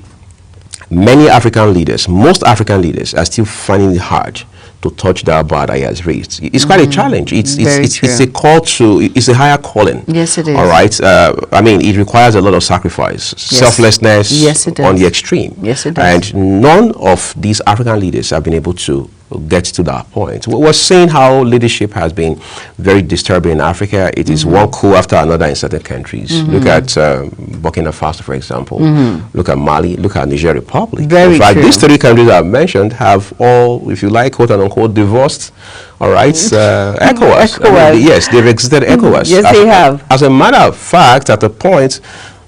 many African leaders, most African leaders, are still finding it hard to touch that bar that he has raised. It's quite a challenge. It's a call to, it's a higher calling. Yes, it is. All right. It requires a lot of sacrifice, selflessness it does. on the extreme. Yes, it does. And none of these African leaders have been able to get to that point. We're seeing how leadership has been very disturbing in Africa. It is one coup after another in certain countries. Look at Burkina Faso, for example. Look at Mali. Look at Niger Republic. In fact, these 3 countries I've mentioned have all, if you like, quote unquote, divorced. All right, ECOWAS. I mean, yes, they've exited ECOWAS. Yes, they have. As a matter of fact, at the point,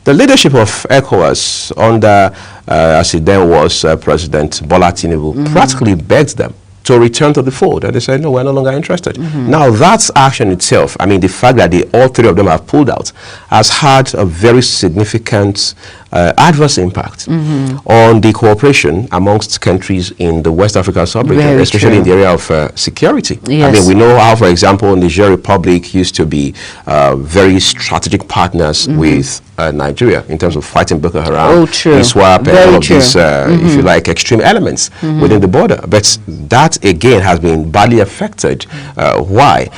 the leadership of ECOWAS under, as it then was, President Bola Tinubu, practically begged them to return to the fold, and they said, no, we're no longer interested. Now, that action itself, I mean, the fact that all 3 of them have pulled out, has had a very significant adverse impact on the cooperation amongst countries in the West African sub-region, especially in the area of security. I mean, we know how, for example, Niger Republic used to be very strategic partners with Nigeria in terms of fighting Boko Haram, ISWAP, and all of these, if you like, extreme elements within the border. But that, again, has been badly affected. Why?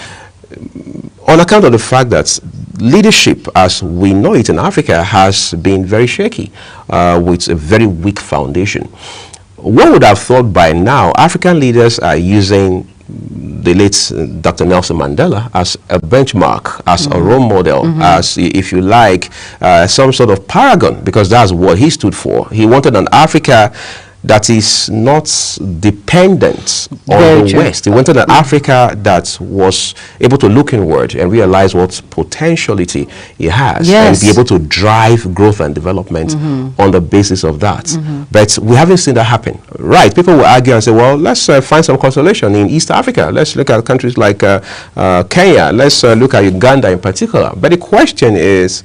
On account of the fact that leadership, as we know it in Africa, has been very shaky, with a very weak foundation. One would have thought by now African leaders are using the late Dr. Nelson Mandela as a benchmark, as a role model, as, if you like, some sort of paragon, because that's what he stood for. He wanted an Africa that is not dependent on the West. He wanted an Africa that was able to look inward and realize what potentiality it has, and be able to drive growth and development on the basis of that. But we haven't seen that happen. Right, people will argue and say, well, let's find some consolation in East Africa. Let's look at countries like Kenya. Let's look at Uganda in particular. But the question is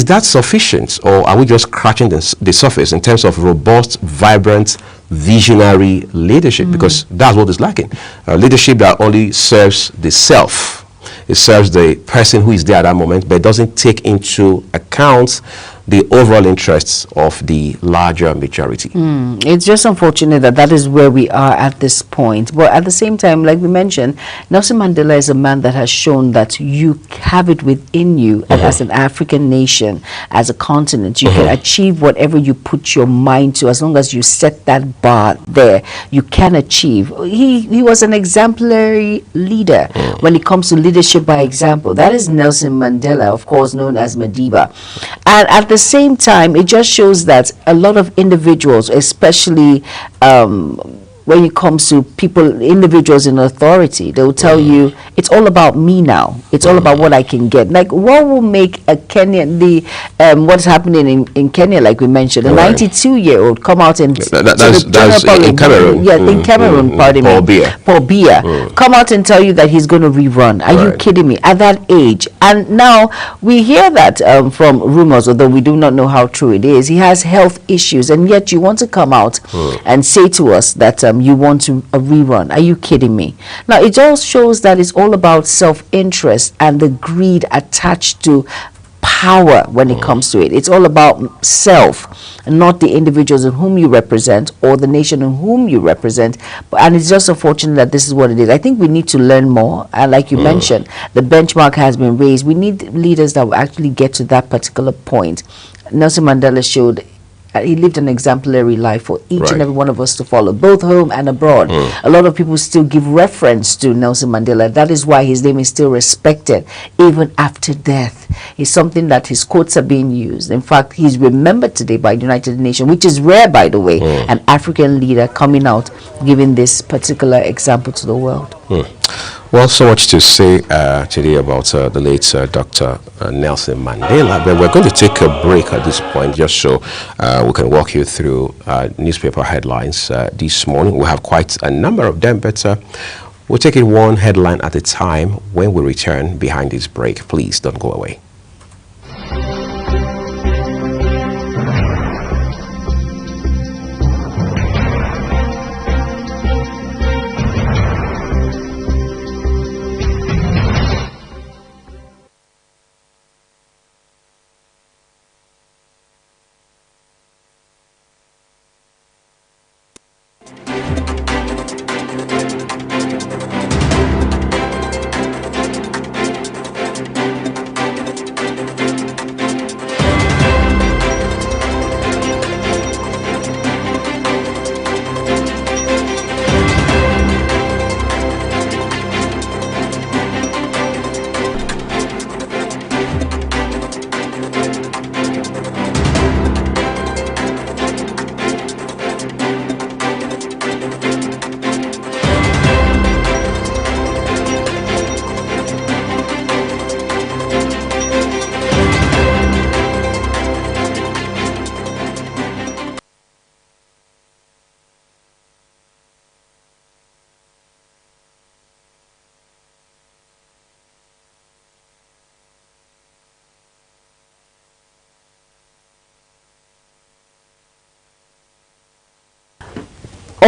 that sufficient, or are we just scratching the surface in terms of robust, vibrant, visionary leadership? Because that's what is lacking. Leadership that only serves the self. It serves the person who is there at that moment, but doesn't take into account the overall interests of the larger majority. It's just unfortunate that that is where we are at this point. But at the same time, like we mentioned, Nelson Mandela is a man that has shown that you have it within you, and as an African nation, as a continent, you can achieve whatever you put your mind to. As long as you set that bar there, you can achieve. He was an exemplary leader when it comes to leadership by example. That is Nelson Mandela, of course known as Madiba. And at the same time, it just shows that a lot of individuals, especially when it comes to individuals in authority, they will tell you, it's all about me now. It's all about what I can get. Like, what will make a Kenyan, what's happening in Kenya, like we mentioned, a 92-year-old come out and... That's in Cameroon. Yeah, in Cameroon, pardon me. Paul Biya. Come out and tell you that he's going to rerun. Are you kidding me? At that age. And now, we hear that from rumors, although we do not know how true it is. He has health issues, and yet you want to come out and say to us that you want to rerun. Are you kidding me? Now, it just shows that it's all about self-interest and the greed attached to power when it comes to it. It's all about self, not the individuals in whom you represent or the nation in whom you represent. And it's just unfortunate that this is what it is. I think we need to learn more. And like you mentioned, the benchmark has been raised. We need leaders that will actually get to that particular point. Nelson Mandela showed he lived an exemplary life for each and every one of us to follow, both home and abroad. A lot of people still give reference to Nelson Mandela. That is why his name is still respected, even after death. It's something that his quotes are being used. In fact, he's remembered today by the United Nations, which is rare, by the way, an African leader coming out, giving this particular example to the world. Well, so much to say today about the late Dr. Nelson Mandela, but we're going to take a break at this point just so we can walk you through newspaper headlines this morning. We have quite a number of them, but we'll take it one headline at a time when we return behind this break. Please don't go away.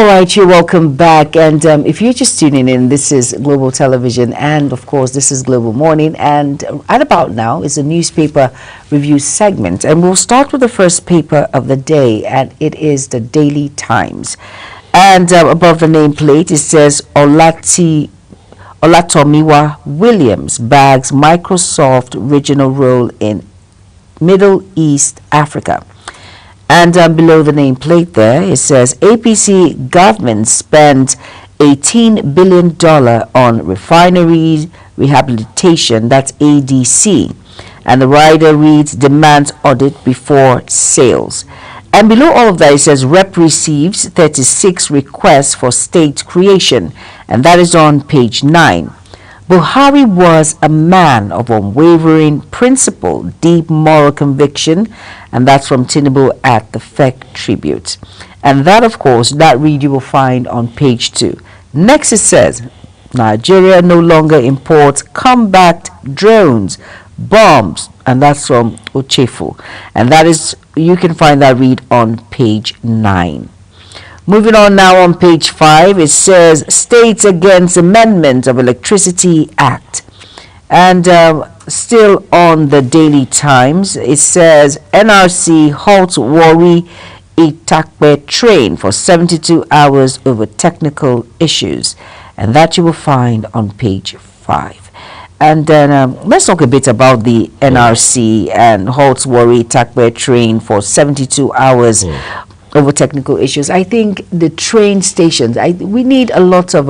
right, you're welcome back. And if you're just tuning in, this is Global Television, and of course, this is Global Morning. And right about now is a newspaper review segment, and we'll start with the first paper of the day, and it is the Daily Times. And above the nameplate, it says Olatomiwa Williams bags Microsoft regional role in Middle East Africa. And below the nameplate there, it says APC government spent $18 billion on refinery rehabilitation, that's ADC. And the rider reads, demands audit before sales. And below all of that, it says Rep receives 36 requests for state creation. And that is on page 9. Buhari was a man of unwavering principle, deep moral conviction, and that's from Tinubu at the FEC Tribute. And that, of course, that read you will find on page 2. Next it says, Nigeria no longer imports combat drones, bombs, and that's from Ochefu. And that is, you can find that read on page 9. Moving on now on page 5, it says States Against Amendment of Electricity Act. And still on the Daily Times, it says NRC halts Warri Itakpe train for 72 hours over technical issues. And that you will find on page 5. And then let's talk a bit about the NRC and halts Warri Itakpe train for 72 hours over technical issues. I think the train stations, we need a lot of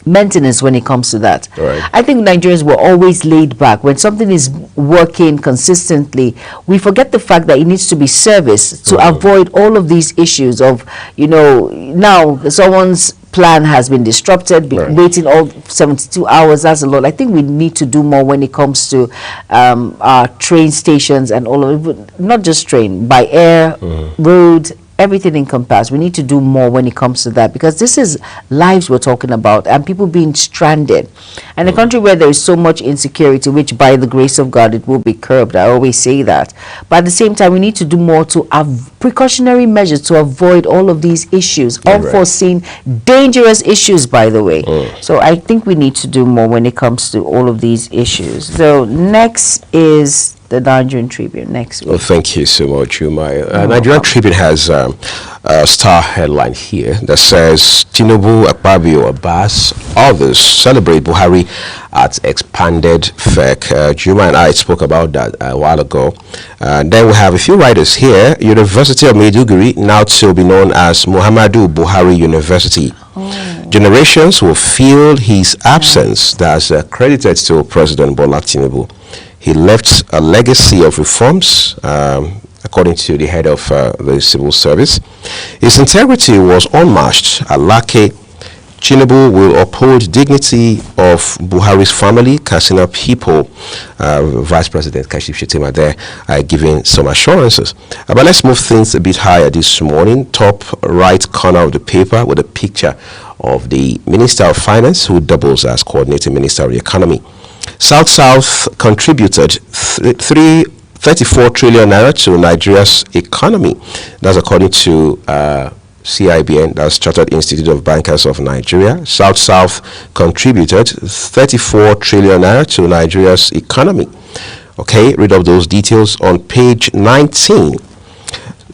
maintenance when it comes to that. Right. I think Nigerians were always laid back. When something is working consistently, we forget the fact that it needs to be serviced to avoid all of these issues of, now someone's plan has been disrupted, waiting all 72 hours, that's a lot. I think we need to do more when it comes to our train stations and all of it, not just train, by air, road, everything encompassed. We need to do more when it comes to that, because this is lives we're talking about and people being stranded. And a country where there is so much insecurity, which by the grace of God, it will be curbed. I always say that. But at the same time, we need to do more to have precautionary measures to avoid all of these issues, unforeseen, dangerous issues, by the way. So I think we need to do more when it comes to all of these issues. So next is the Nigerian Tribune next week. Well, thank you so much, Umai. Nigerian Tribune has a star headline here that says Tinubu, Akpabio, Abbas, others celebrate Buhari at expanded FEC. Juma and I spoke about that a while ago. Then we have a few writers here. University of Maiduguri, now to be known as Muhammadu Buhari University. Generations will feel his absence. That's credited to President Bola Tinubu. He left a legacy of reforms, according to the head of the civil service. His integrity was unmatched. Alake Tinubu will uphold dignity of Buhari's family, Katsina people. Vice President Kashif Shettima there giving some assurances. But let's move things a bit higher this morning. Top right corner of the paper with a picture of the Minister of Finance, who doubles as Coordinating Minister of the Economy. South contributed 34 trillion naira to Nigeria's economy. That's according to CIBN, that's Chartered Institute of Bankers of Nigeria. South contributed 34 trillion naira to Nigeria's economy. Okay, read up those details on page 19.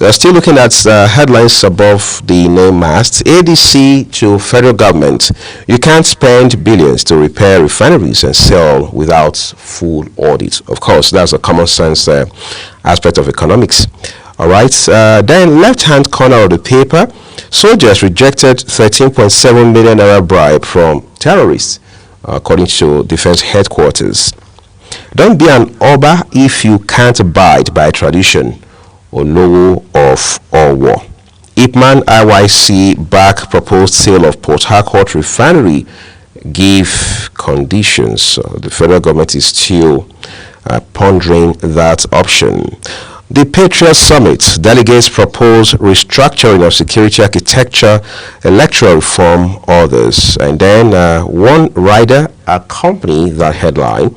Still looking at headlines above the name mast. ADC to federal government. You can't spend billions to repair refineries and sell without full audit. Of course, that's a common sense aspect of economics. All right. Then left-hand corner of the paper. Soldiers rejected 13.7 million naira bribe from terrorists, according to Defense Headquarters. Don't be an Oba if you can't abide by tradition. Olowo of Owo. Ipman IYC back proposed sale of Port Harcourt refinery give conditions. The federal government is still pondering that option. The Patriot Summit delegates propose restructuring of security architecture, electoral reform, others. And then one rider accompany that headline.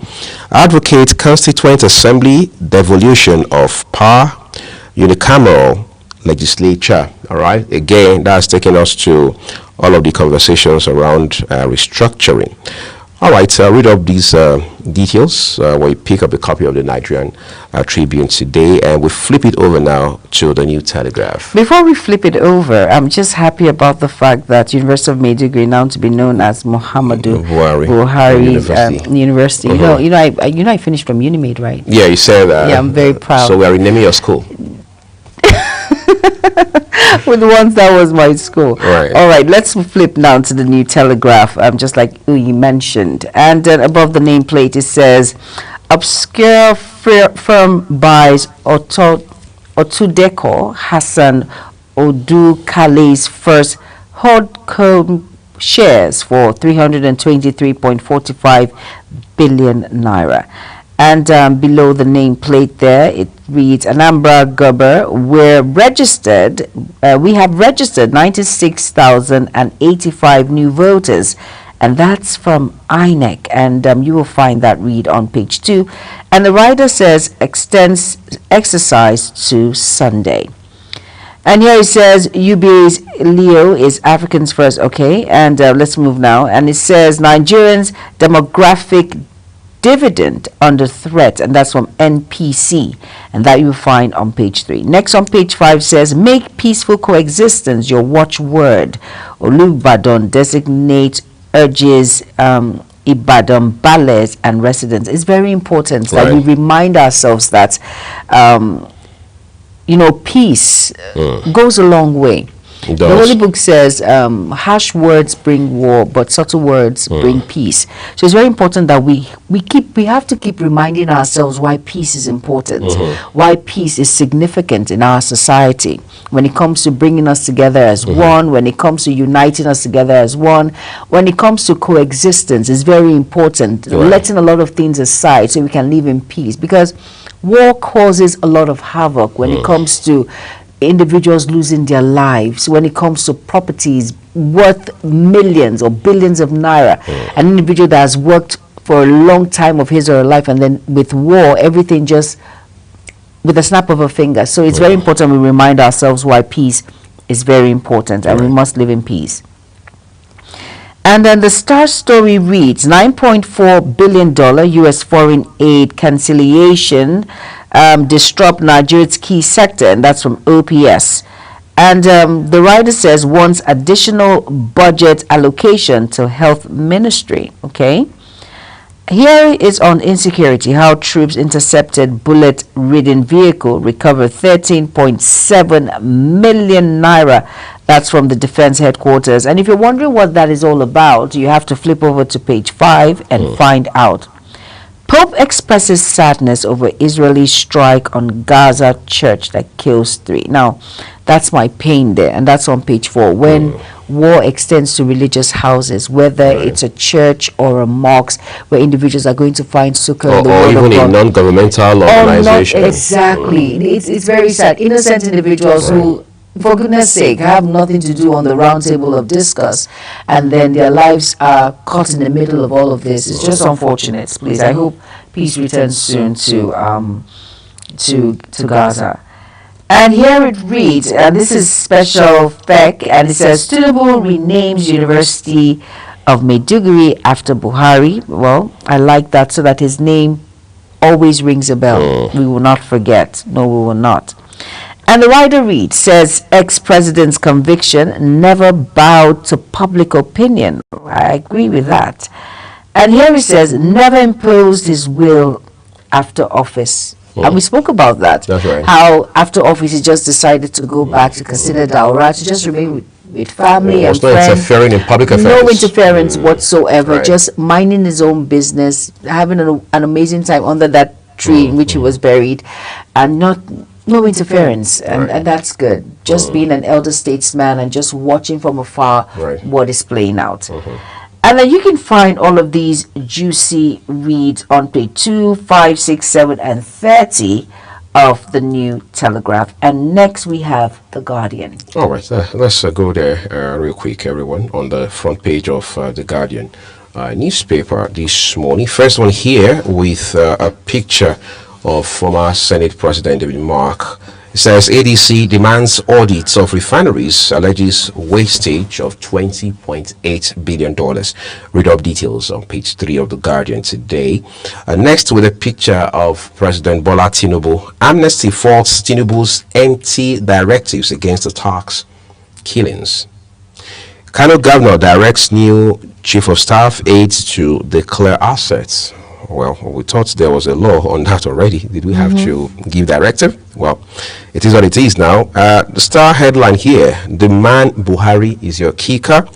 Advocate Constituent Assembly devolution of power. Unicameral legislature. All right. Again, that's taking us to all of the conversations around restructuring. All right, read up these details when you pick up a copy of the Nigerian Tribune today, and we flip it over now to the New Telegraph. Before we flip it over, I'm just happy about the fact that University of Maiduguri, now to be known as Muhammadu Buhari University. I finished from Unimaid, right? Yeah, you said that. Yeah, I'm very proud. So we are renaming your school. With the ones that was my school. Right. All right, let's flip now to the New Telegraph, just like Uyi mentioned. And then above the nameplate it says, obscure firm buys Otudeco Hassan Odukale's first Holdco shares for 323.45 billion naira. And below the nameplate there, it reads, Anambra Gubber, we have registered 96,085 new voters. And that's from INEC. And you will find that read on page 2. And the writer says, extends exercise to Sunday. And here it says, UBA's Leo is Africans first. Okay, and let's move now. And it says, Nigerians' demographic dividend under threat, and that's from NPC, and that you'll find on page 3. Next on page 5 says, make peaceful coexistence your watchword. Olubadan urges Ibadan ballers and residents. It's very important that we remind ourselves that peace goes a long way. The Holy Book says harsh words bring war, but subtle words bring peace. So it's very important that we have to keep reminding ourselves why peace is important, why peace is significant in our society when it comes to bringing us together as one, when it comes to uniting us together as one, when it comes to coexistence. It's very important, letting a lot of things aside so we can live in peace, because war causes a lot of havoc when it comes to individuals losing their lives, when it comes to properties worth millions or billions of naira. An individual that has worked for a long time of his or her life, and then with war, everything just with a snap of a finger. So it's very important we remind ourselves why peace is very important, and we must live in peace. And then the Star story reads, $9.4 billion U.S. foreign aid cancellation disrupt Nigeria's key sector, and that's from OPS. And the writer says wants additional budget allocation to health ministry. Okay, here is on insecurity, how troops intercepted bullet-ridden vehicle, recovered 13.7 million naira. That's from the defense headquarters. And if you're wondering what that is all about, you have to flip over to page 5 and find out. Pope expresses sadness over Israeli strike on Gaza church that kills 3. Now, that's my pain there, and that's on page 4. When war extends to religious houses, whether it's a church or a mosque, where individuals are going to find succor in the word even of God. a non-governmental organization. Exactly. It's very sad. Innocent individuals who, for goodness sake, have nothing to do on the round table of discuss, and then their lives are caught in the middle of all of this. It's just unfortunate. Please, I hope peace returns soon to Gaza. And here it reads, and this is special FEC, and it says, Tinubu renames University of Maiduguri after Buhari. Well, I like that, so that his name always rings a bell. We will not forget. No, we will not. And the writer reads, says, ex-president's conviction never bowed to public opinion. I agree with that. And here it says, never imposed his will after office. And we spoke about that. That's right. How after office he just decided to go back to consider Daura, to just remain with family and friends. No interfering in public affairs. No interference whatsoever. Just minding his own business, having an amazing time under that tree in which he was buried, and no interference, and that's good. Just being an elder statesman and just watching from afar what is playing out. And then you can find all of these juicy reads on page 2, 5, 6, 7, and 30 of the New Telegraph. And next we have The Guardian. All right, let's go there real quick, everyone, on the front page of The Guardian newspaper this morning. First one here with a picture of former Senate President David Mark It says ADC demands audits of refineries, alleges wastage of $20.8 billion. Read up details on page 3 of The Guardian today. Next, with a picture of President Bola Tinubu. Amnesty faults Tinubu's empty directives against the tax killings. Kano governor directs new chief of staff aides to declare assets. Well, we thought there was a law on that already. Did we have to give directive? Well, it is what it is now. The Star headline here: the man Buhari is your kicker.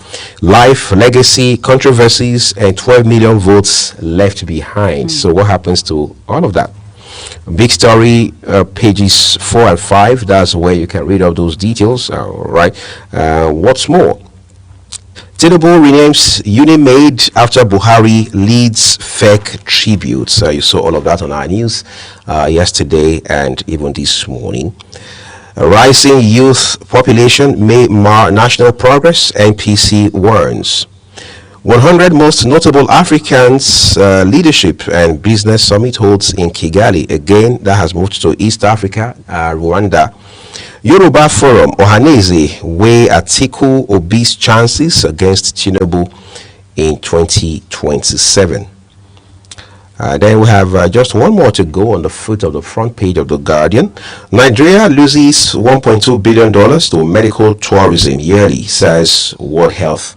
Life, legacy, controversies, and 12 million votes left behind. So what happens to all of that? Big story, pages 4 and 5. That's where you can read all those details. All right. What's more? Tinubu renames Unimaid after Buhari leads fake tributes. You saw all of that on our news yesterday and even this morning. A rising youth population may mar national progress, NPC warns. 100 most notable Africans leadership and business summit holds in Kigali. Again, that has moved to East Africa, Rwanda. Yoruba Forum, Ohaneze weigh Atiku Obi's chances against Tinubu in 2027. Then we have just one more to go on the foot of the front page of The Guardian. Nigeria loses $1.2 billion to medical tourism yearly, says World Health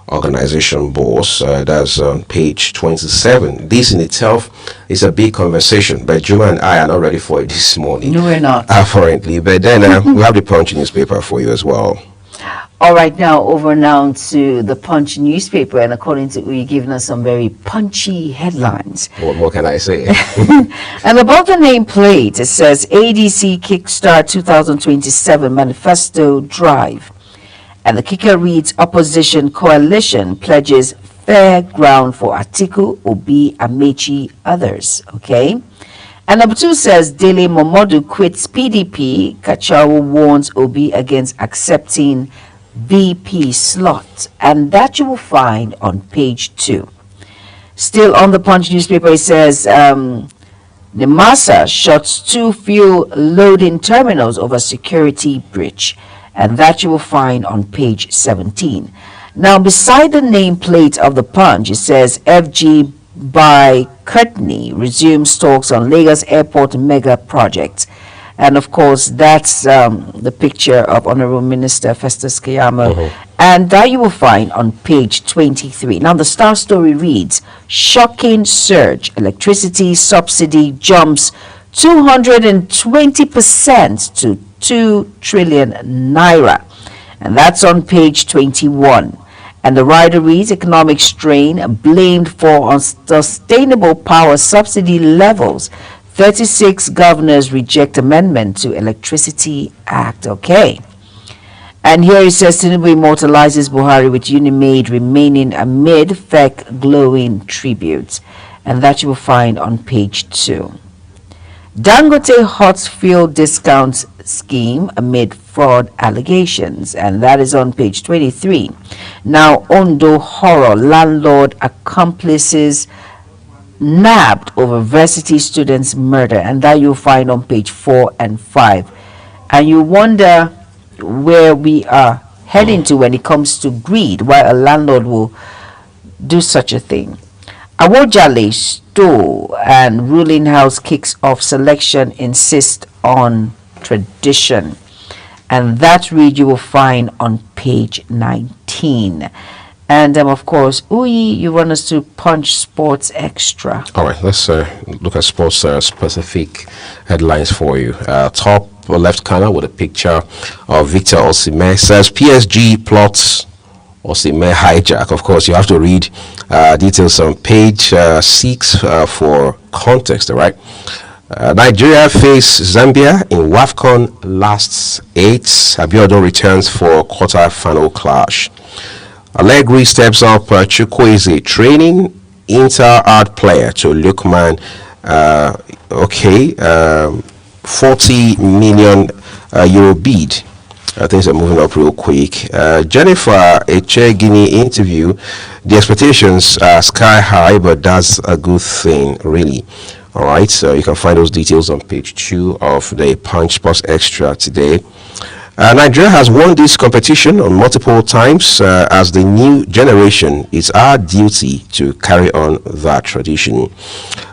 Organization boss. That's on page 27. This in itself is a big conversation, but Juma and I are not ready for it this morning. No, we're not. Apparently. But then we have the Punch newspaper for you as well. All right, now over now to the Punch newspaper, and according to you, giving us some very punchy headlines. What more can I say? And above the nameplate, it says ADC Kickstart 2027 Manifesto Drive. And the kicker reads, Opposition Coalition pledges fair ground for Atiku, Obi, Amechi, others. Okay. And number 2 says, Dele Momodu quits PDP. Kachawu warns Obi against accepting VP slot. And that you will find on page 2. Still on the Punch newspaper, it says, Nemasa shuts 2 fuel loading terminals over security breach. And that you will find on page 17. Now, beside the nameplate of the Punch, it says FG by Courtney resumes talks on Lagos Airport mega project. And of course, that's the picture of Honorable Minister Festus Keyamo. And that you will find on page 23. Now, the Star story reads, shocking surge, electricity subsidy jumps 220% to 2 trillion naira, and that's on page 21. And the rider reads, economic strain blamed for unsustainable power subsidy levels. 36 governors reject amendment to Electricity Act. Okay. And here it says Tinubu immortalizes Buhari with Unimaid remaining amid fake glowing tributes, and that you will find on page 2. Dangote Hot Fuel Discounts Scheme amid fraud allegations, and that is on page 23. Now, Ondo horror, landlord accomplices nabbed over varsity students' murder, and that you'll find on page 4 and 5. And you wonder where we are heading to when it comes to greed, why a landlord will do such a thing. Awojale Stowe and ruling house kicks off selection, insist on tradition. And that read you will find on page 19. And of course, Uyi, you want us to Punch Sports Extra. All right, let's look at sports specific headlines for you. Top left corner with a picture of Victor Osimhen says PSG plots Osimhen hijack. Of course, you have to read details on page 6 for context, all right? Nigeria face Zambia in WAFCON last 8. Abiodun returns for quarter-final clash. Allegri steps up Chukwueze training. Inter art player to Lukman. 40 million euro bid. Things are moving up real quick. Jennifer Echegini interview. The expectations are sky high, but that's a good thing, really. All right, so you can find those details on page 2 of the Punch Sports Extra today. Nigeria has won this competition on multiple times. As the new generation, it's our duty to carry on that tradition.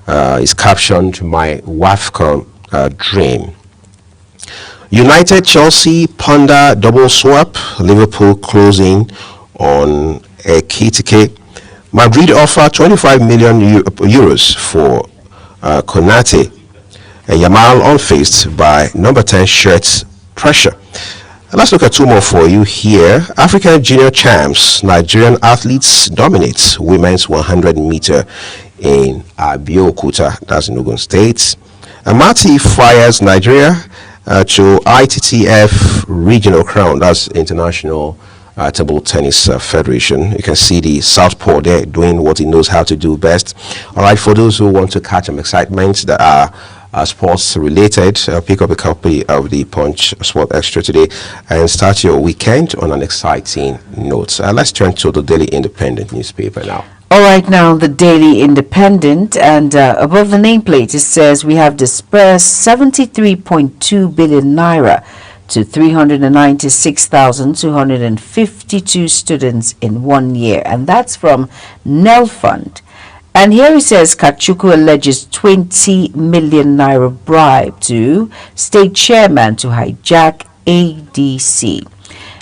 It's captioned "My WAFCON Dream." United Chelsea ponder double swap. Liverpool closing on Ekitike. Madrid offer 25 million euros for Konate. And Yamal unfazed by number 10 shirts pressure. Let's look at 2 more for you here. African junior champs, Nigerian athletes dominate women's 100 meter in Abeokuta, that's in Ogun State. Amati fires Nigeria to ITTF regional crown, that's International Table Tennis Federation. You can see the southpaw there doing what he knows how to do best. All right, for those who want to catch some excitement that are sports related, pick up a copy of the Punch Sport Extra today and start your weekend on an exciting note. Let's turn to the Daily Independent newspaper now. All right, now the Daily Independent, and above the nameplate it says we have dispersed 73.2 billion naira to 396,252 students in 1 year, and that's from NEL Fund. And here it says Kachuku alleges 20 million naira bribe to state chairman to hijack ADC.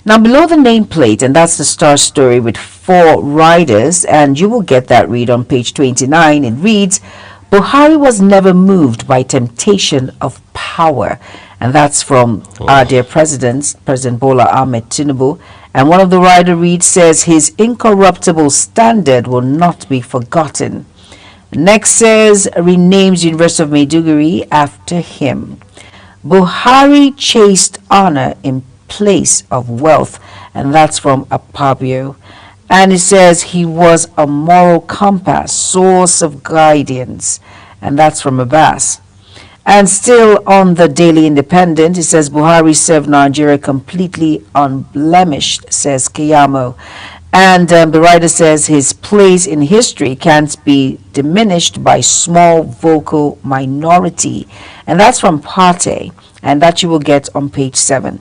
Now below the nameplate, and that's the star story with 4 riders, and you will get that read on page 29. It reads, Buhari was never moved by temptation of power. And that's from our dear President Bola Ahmed Tinubu. And one of the rider reads says his incorruptible standard will not be forgotten. Next says renames University of Maiduguri after him. Buhari chased honor in place of wealth, and that's from Apabio. And it says he was a moral compass, source of guidance, and that's from Abbas. And still on the Daily Independent, it says Buhari served Nigeria completely unblemished, says Kiyamo. And the writer says his place in history can't be diminished by small vocal minority. And that's from Parte, and that you will get on page 7.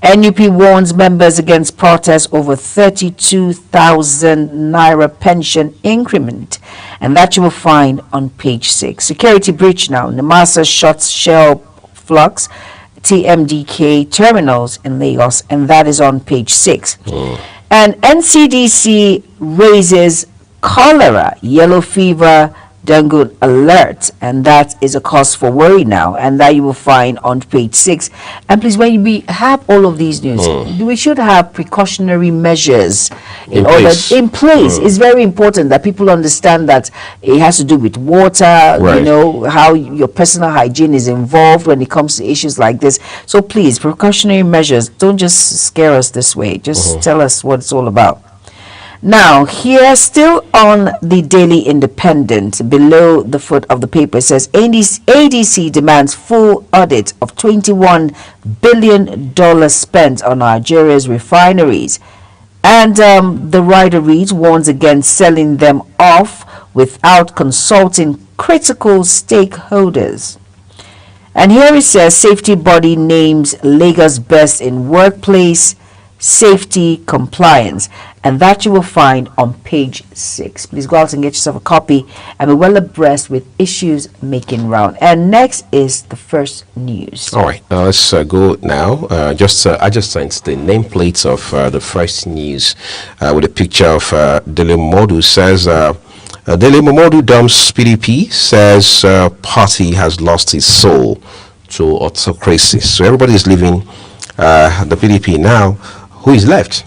NUP warns members against protests over 32,000 naira pension increment, and that you will find on page 6. Security breach now. Nemasa shuts Shell Flux TMDK terminals in Lagos, and that is on page 6. And NCDC raises cholera, yellow fever, dengue alert, and that is a cause for worry now, and that you will find on page 6. And please, when we have all of these news, we should have precautionary measures in place. It's very important that people understand that it has to do with water, you know, how your personal hygiene is involved when it comes to issues like this. So please, precautionary measures, don't just scare us this way, just tell us what it's all about. Now, here, still on the Daily Independent, below the foot of the paper, it says ADC demands full audit of $21 billion spent on Nigeria's refineries. And the writer reads, warns against selling them off without consulting critical stakeholders. And here it says safety body names Lagos best in workplace safety compliance, and that you will find on page 6. Please go out and get yourself a copy and be well abreast with issues making round. And next is the first news. All right, let's go now. I just sent the nameplates of the first news with a picture of Dele Momodu. Says Dele Momodu dumps PDP, says party has lost its soul to autocracy. So everybody is leaving the PDP now. Who is left?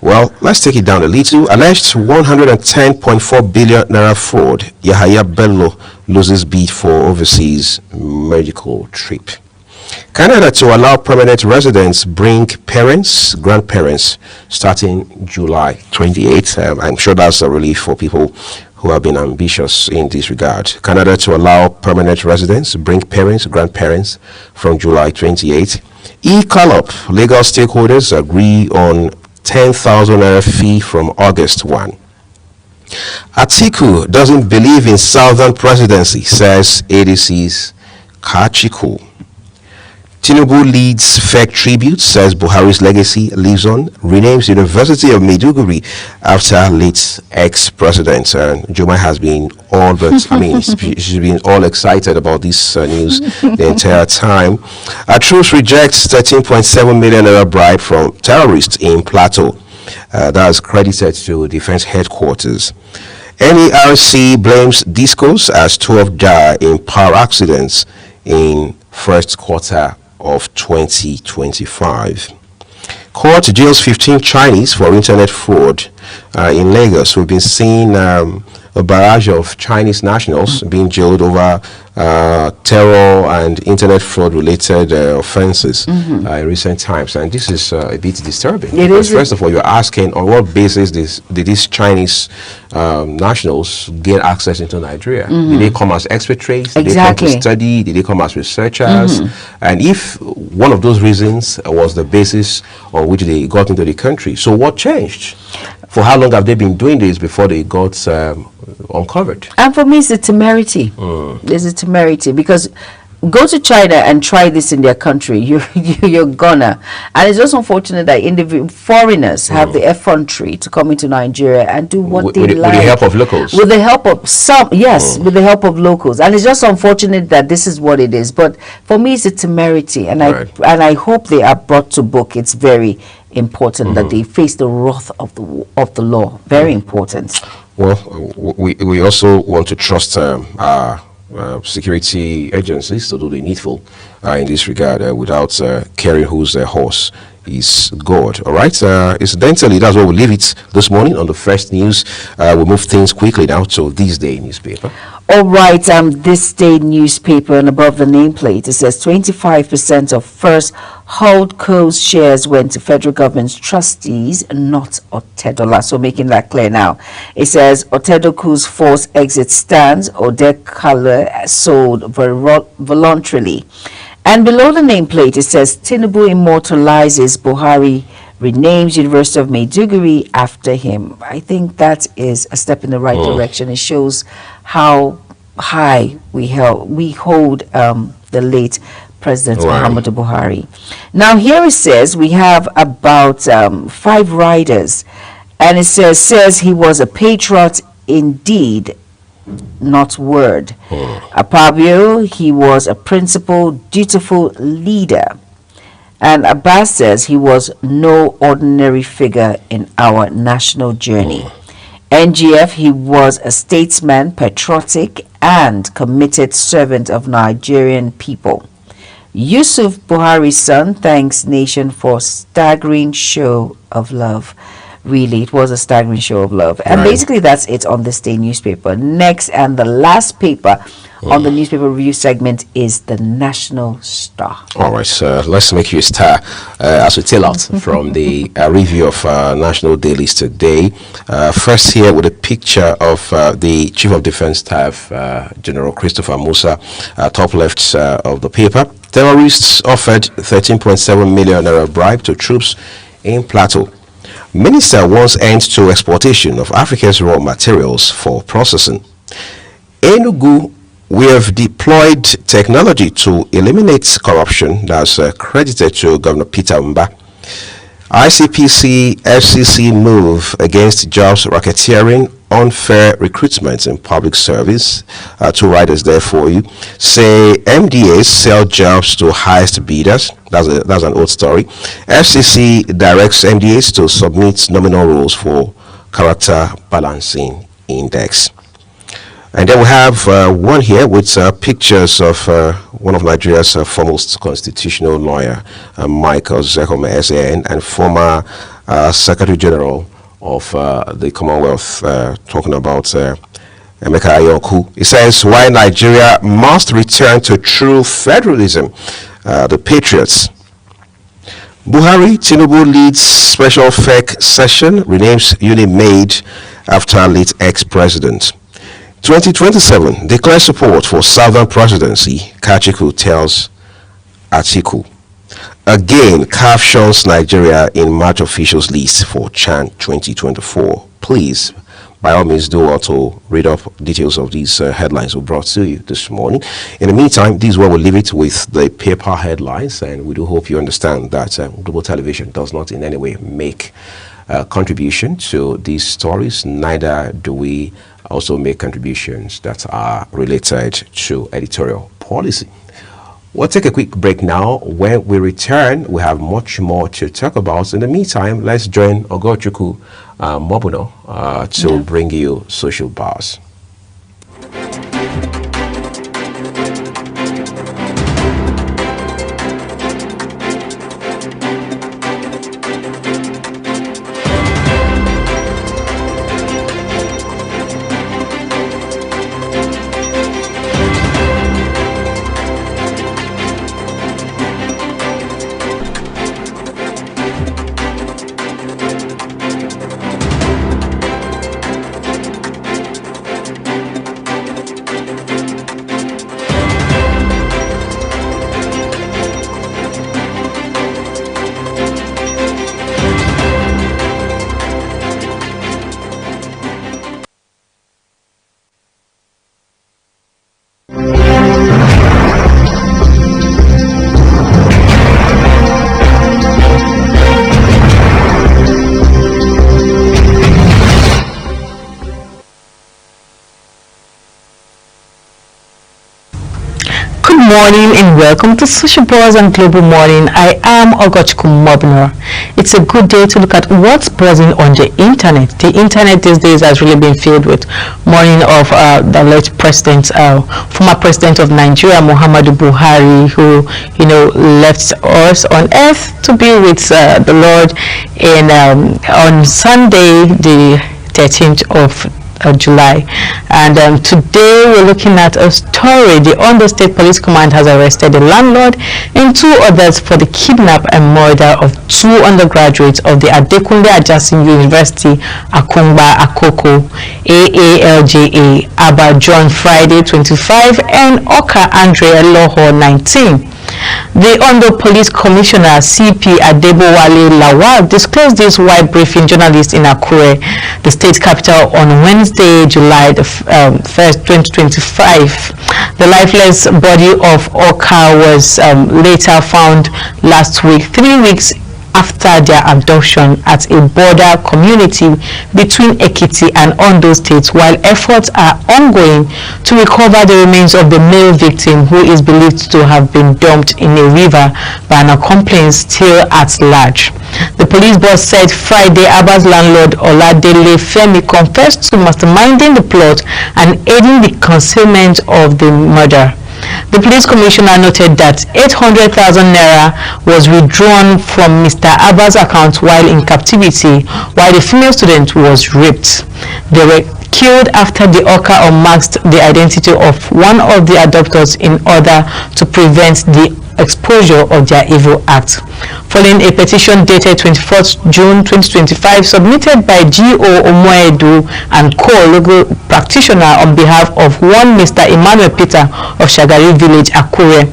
Well, let's take it down a little. Alleged 110.4 billion naira fraud. Yahaya Bello loses bid for overseas medical trip. Canada to allow permanent residents bring parents, grandparents starting July 28th. I'm sure that's a relief for people who have been ambitious in this regard. Canada to allow permanent residents bring parents, grandparents from July 28th. E-Collop, Lagos stakeholders agree on 10,000 naira fee from August 1. Atiku doesn't believe in Southern presidency, says ADC's Kachiko. Tinubu leads fake tribute, says Buhari's legacy lives on. Renames University of Maiduguri after late ex-president. Juma has been all but, she's been all excited about this news the entire time. Troops rejects 13.7 million naira bribe from terrorists in Plateau. That is credited to Defense Headquarters. NERC blames Discos as 12 die in power accidents in first quarter of 2025. Court jails 15 Chinese for internet fraud in Lagos. We've been seeing a barrage of Chinese nationals being jailed over terror and internet fraud related offenses in recent times, and this is a bit disturbing. It is. First of all, you're asking on what basis did these Chinese nationals gain access into Nigeria? Did they come as expatriates? Did they come to study? Did they come as researchers? And if one of those reasons was the basis on which they got into the country, so what changed? For how long have they been doing this before they got uncovered? And for me, it's a temerity. There's a temerity because go to China and try this in their country, you're gonna. And it's just unfortunate that foreigners have the effrontery to come into Nigeria and do what they like. With the help of locals? With the help of some, yes, with the help of locals. And it's just unfortunate that this is what it is. But for me, it's a temerity. And I hope they are brought to book. It's very important that they face the wrath of the law. Very important. Well, we also want to trust our security agencies to do the needful in this regard without caring whose horse is God. All right. Incidentally, that's where we leave it this morning on the First News. We'll move things quickly now to This Day newspaper. All right, This Day newspaper, and above the nameplate, it says 25% of First Holdco's shares went to federal government's trustees, not Otedola. So making that clear now. It says Otedoku's forced exit stands, Odekale sold voluntarily. And below the nameplate, it says Tinubu immortalizes Buhari, renames University of Maiduguri after him. I think that is a step in the right direction. It shows how high we hold the late President Muhammadu Buhari. Now here it says we have about 5 riders, and it says he was a patriot indeed, not word. Apabio, he was a principled, dutiful leader. And Abbas says he was no ordinary figure in our national journey. NGF, he was a statesman, patriotic and committed servant of Nigerian people. Yusuf Buhari's son thanks nation for staggering show of love. Really, it was a staggering show of love. And basically that's it on This Day newspaper. Next and the last paper on the newspaper review segment is the National Star. All right, so let's make you a star as we tail out from the review of national dailies today. First here with a picture of the Chief of Defense Staff, General Christopher Musa, top left of the paper. Terrorists offered 13.7 million naira bribe to troops in Plateau. Minister wants end to exportation of Africa's raw materials for processing. Enugu, we have deployed technology to eliminate corruption. That's credited to Governor Peter Mba. ICPC, FCC move against jobs racketeering, unfair recruitment in public service. 2 writers there for you. Say MDAs sell jobs to highest bidders. That's an old story. FCC directs MDAs to submit nominal rules for character balancing index. And then we have one here with pictures of one of Nigeria's foremost constitutional lawyer, Michael Zekome SAN, and former Secretary General of the Commonwealth, talking about Emeka Ayonku. It says, why Nigeria must return to true federalism, the Patriots. Buhari, Tinubu leads special FEC session, renames UNIMAID after late ex-president. 2027, declare support for Southern presidency, Kachiku tells Atiku. Again, CAF shows Nigeria in March officials list for Chan 2024. Please by all means do also read up details of these headlines we brought to you this morning. In the meantime, this is where we'll leave it with the paper headlines, and we do hope you understand that Global Television does not in any way make contribution to these stories, neither do we also make contributions that are related to editorial policy. We'll take a quick break now. When we return, we have much more to talk about. In the meantime, let's join Ogochukwu Mobuno to bring you Social Bars. Morning and welcome to Social Buzz and Global Morning. I am Ogochukwu Mobuno. It's a good day to look at what's buzzing on the internet. The internet these days has really been filled with morning of the late president, former president of Nigeria, Muhammadu Buhari, who left us on earth to be with the Lord on Sunday, the 13th of July. And today we're looking at a story. The Ondo State Police Command has arrested a landlord and 2 others for the kidnap and murder of 2 undergraduates of the Adekunle Ajasin University, Akungba Akoko, AALJA, Abba John Friday 25 and Oka Andre Eloho 19. The Ondo Police Commissioner CP Adebowale Lawal disclosed this while briefing journalists in Akure, the state capital, on Wednesday, July the 1st, 2025. The lifeless body of Oka was later found last week, 3 weeks after their abduction at a border community between Ekiti and Ondo states, while efforts are ongoing to recover the remains of the male victim, who is believed to have been dumped in a river by an accomplice still at large. The police boss said Friday Abba's landlord Oladele Femi confessed to masterminding the plot and aiding the concealment of the murder. The police commissioner noted that 800,000 naira was withdrawn from Mr. Abba's account while in captivity, while the female student was raped. They were killed after the Oka unmasked the identity of one of the adopters in order to prevent the exposure of their evil act. Following a petition dated 24th June 2025 submitted by G.O. Omoedu and co-legal practitioner on behalf of one Mr. Emmanuel Peter of Shagari Village, Akure,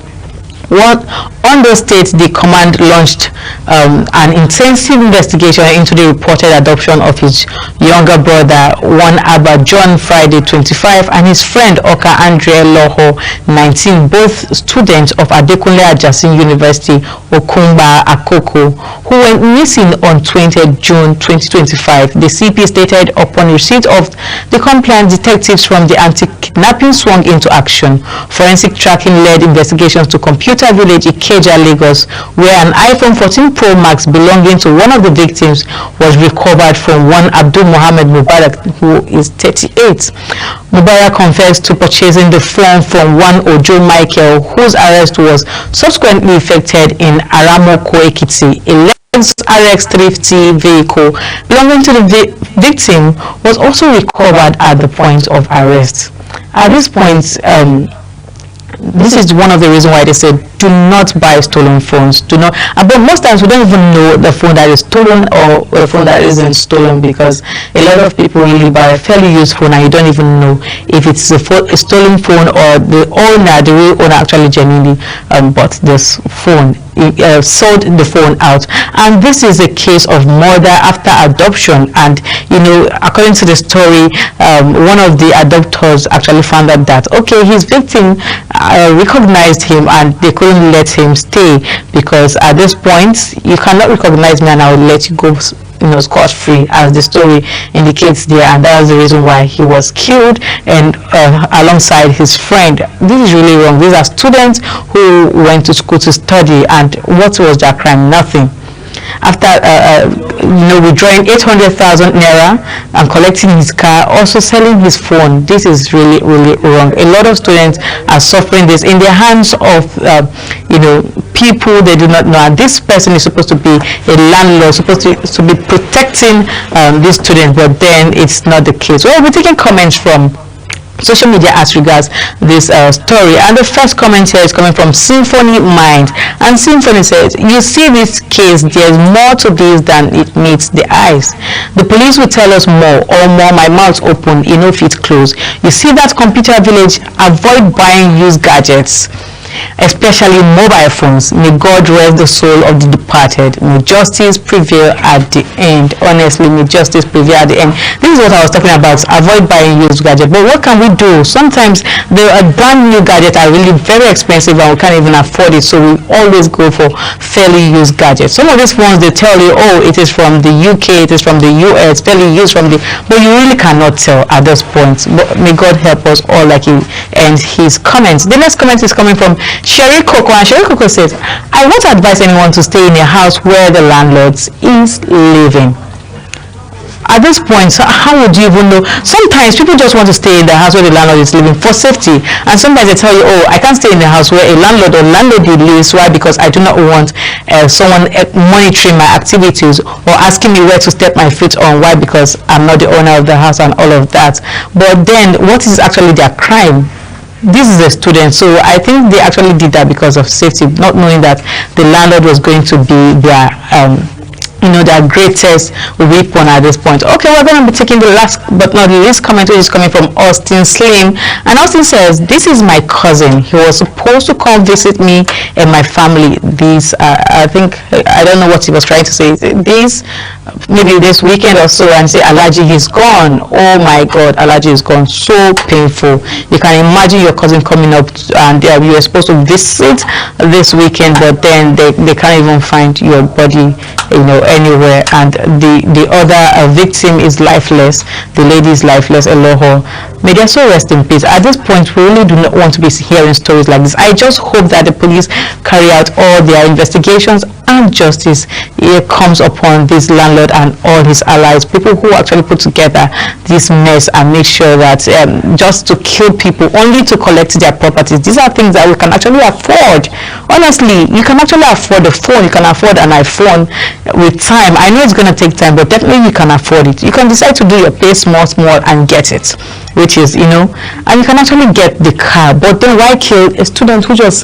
Ondo State, the command launched an intensive investigation into the reported adoption of his younger brother, one Abba John Friday 25, and his friend Oka Andre Loho 19, both students of Adekunle Ajasin University, Akungba Akoko, who went missing on 20th June 2025. The CP stated upon receipt of the complaint, detectives from the anti-kidnapping swung into action. Forensic tracking led investigations to Computer Village, Ikeja, Lagos, where an iPhone 14 Pro Max belonging to one of the victims was recovered from one Abdul Muhammad Mubarak, who is 38. Mubarak confessed to purchasing the phone from one Ojo Michael, whose arrest was subsequently effected in Aramoko, Ekiti. A RX-350 vehicle belonging to the victim was also recovered at the point of arrest. At this point, This is one of the reasons why they said do not buy stolen phones. Do not. But most times we don't even know the phone that is stolen or the phone that isn't stolen, because a lot of people really buy a fairly used phone and you don't even know if it's a stolen phone or the real owner actually genuinely bought this phone. Sold the phone out. And this is a case of murder after adoption. And according to the story, one of the adopters actually found out that his victim recognized him and they couldn't let him stay, because at this point you cannot recognize me and I will let you go scot-free, as the story indicates there, and that was the reason why he was killed and alongside his friend. This is really wrong. These are students who went to school to study, and what was their crime? Nothing. After withdrawing 800,000 naira and collecting his car, also selling his phone. This is really, really wrong. A lot of students are suffering this in the hands of people they do not know, and this person is supposed to be a landlord, supposed to be protecting this student, but then it's not the case. Well, we're taking comments from social media as regards this story, and the first comment here is coming from Symphony Mind, and Symphony says, you see this case, there's more to this than it meets the eyes. The police will tell us more or more. My mouth open, enough it closed. You see that computer village, avoid buying used gadgets, especially mobile phones. May God rest the soul of the departed. May justice prevail at the end. Honestly, may justice prevail at the end. This is what I was talking about. Avoid buying used gadgets. But what can we do? Sometimes the brand new gadgets are really very expensive and we can't even afford it. So we always go for fairly used gadgets. Some of these phones, they tell you, oh, it is from the UK, it is from the US, fairly used from the... But you really cannot tell at this point. But may God help us all, like he ends his comments. The next comment is coming from Sherry Coco, and Sherry Coco says, I won't advise anyone to stay in a house where the landlord is living. At this point, how would you even know? Sometimes people just want to stay in the house where the landlord is living for safety, and sometimes they tell you, oh, I can't stay in the house where a landlord or landlady lives. Why? Because I do not want someone monitoring my activities or asking me where to step my foot on. Why? Because I'm not the owner of the house and all of that. But then what is actually their crime? This is a student, so I think they actually did that because of safety, not knowing that the landlord was going to be their their greatest weapon at this point. Okay, we're going to be taking the last but not least comment, which is coming from Austin Slim, and Austin says, this is my cousin. He was supposed to come visit me and my family. I don't know what he was trying to say. Maybe this weekend or so, and say Alaji is gone. Oh my God, Alaji is gone. So painful. You can imagine your cousin coming up and you were supposed to visit this weekend, but then they can't even find your body anywhere, and the other victim is lifeless. The lady is lifeless. Eloho, may their soul rest in peace. At this point, we really do not want to be hearing stories like this. I just hope that the police carry out all their investigations and justice comes upon this landlord and all his allies, people who actually put together this mess and make sure that just to kill people only to collect their properties. These are things that we can actually afford. Honestly, you can actually afford a phone, you can afford an iPhone with time. I know it's going to take time, but definitely you can afford it. You can decide to do your pay small and get it, which is, and you can actually get the car. But then why kill a student whose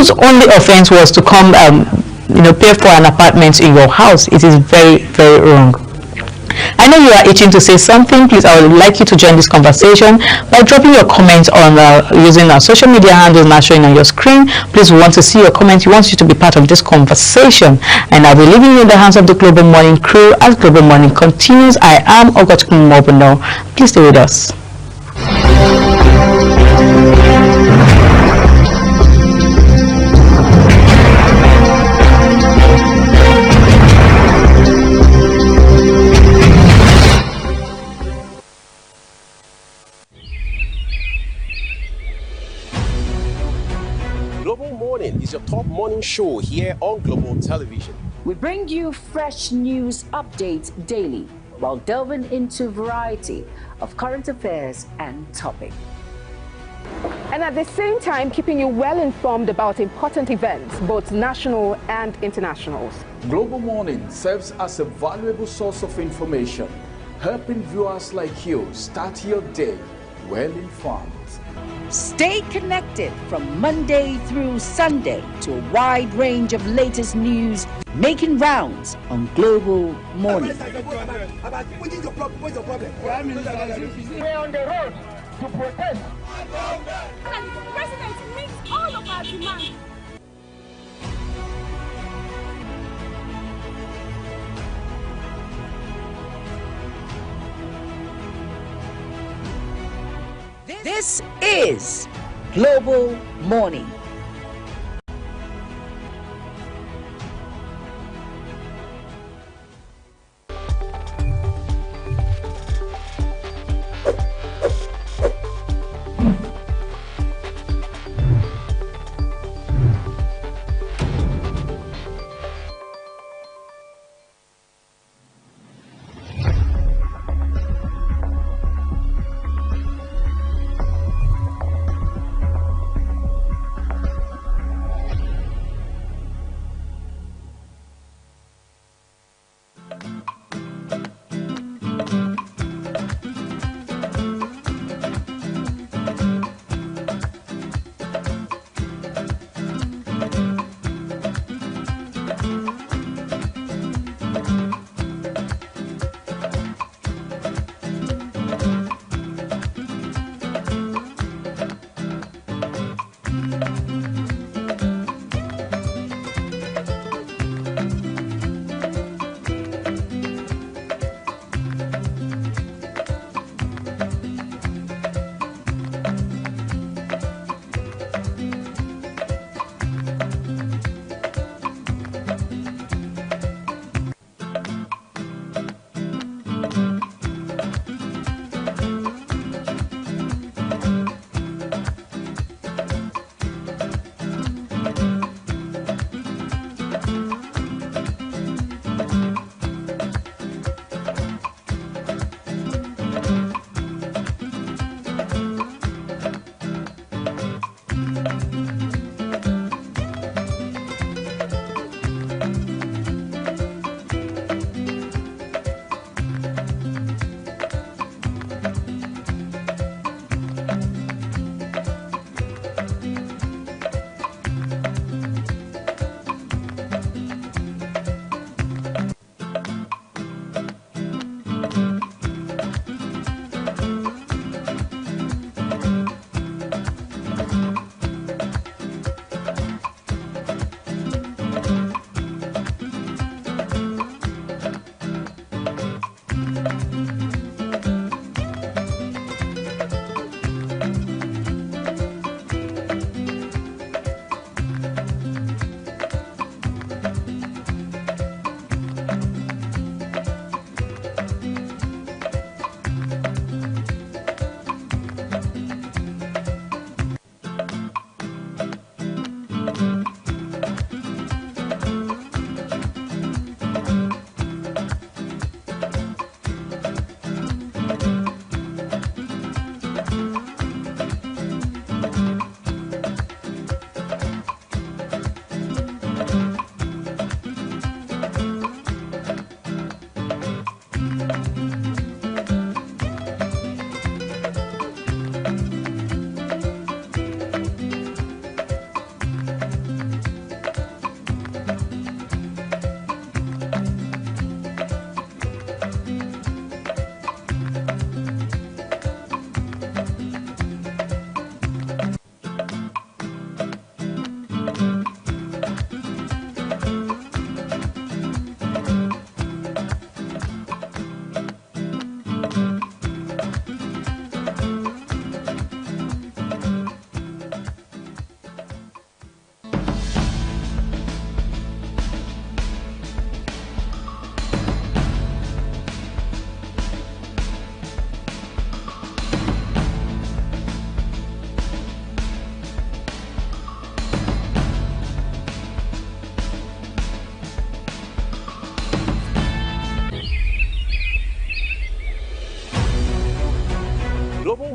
only offense was to come pay for an apartment in your house? It is very, very wrong. I know you are itching to say something. Please, I would like you to join this conversation by dropping your comments on using our social media handles now showing on your screen. Please, we want to see your comments. We want you to be part of this conversation, and I'll be leaving you in the hands of the Global Morning crew as Global Morning continues. I am Ogochukwu Mobuno. Please stay with us. Is your top morning show here on Global Television. We bring you fresh news updates daily while delving into a variety of current affairs and topics. And at the same time, keeping you well informed about important events, both national and international. Global Morning serves as a valuable source of information, helping viewers like you start your day well informed. rounds. Stay connected from Monday through Sunday to a wide range of latest news making rounds on Global Morning. We're on the road to protest. The president meets all of our demands. This is Global Morning.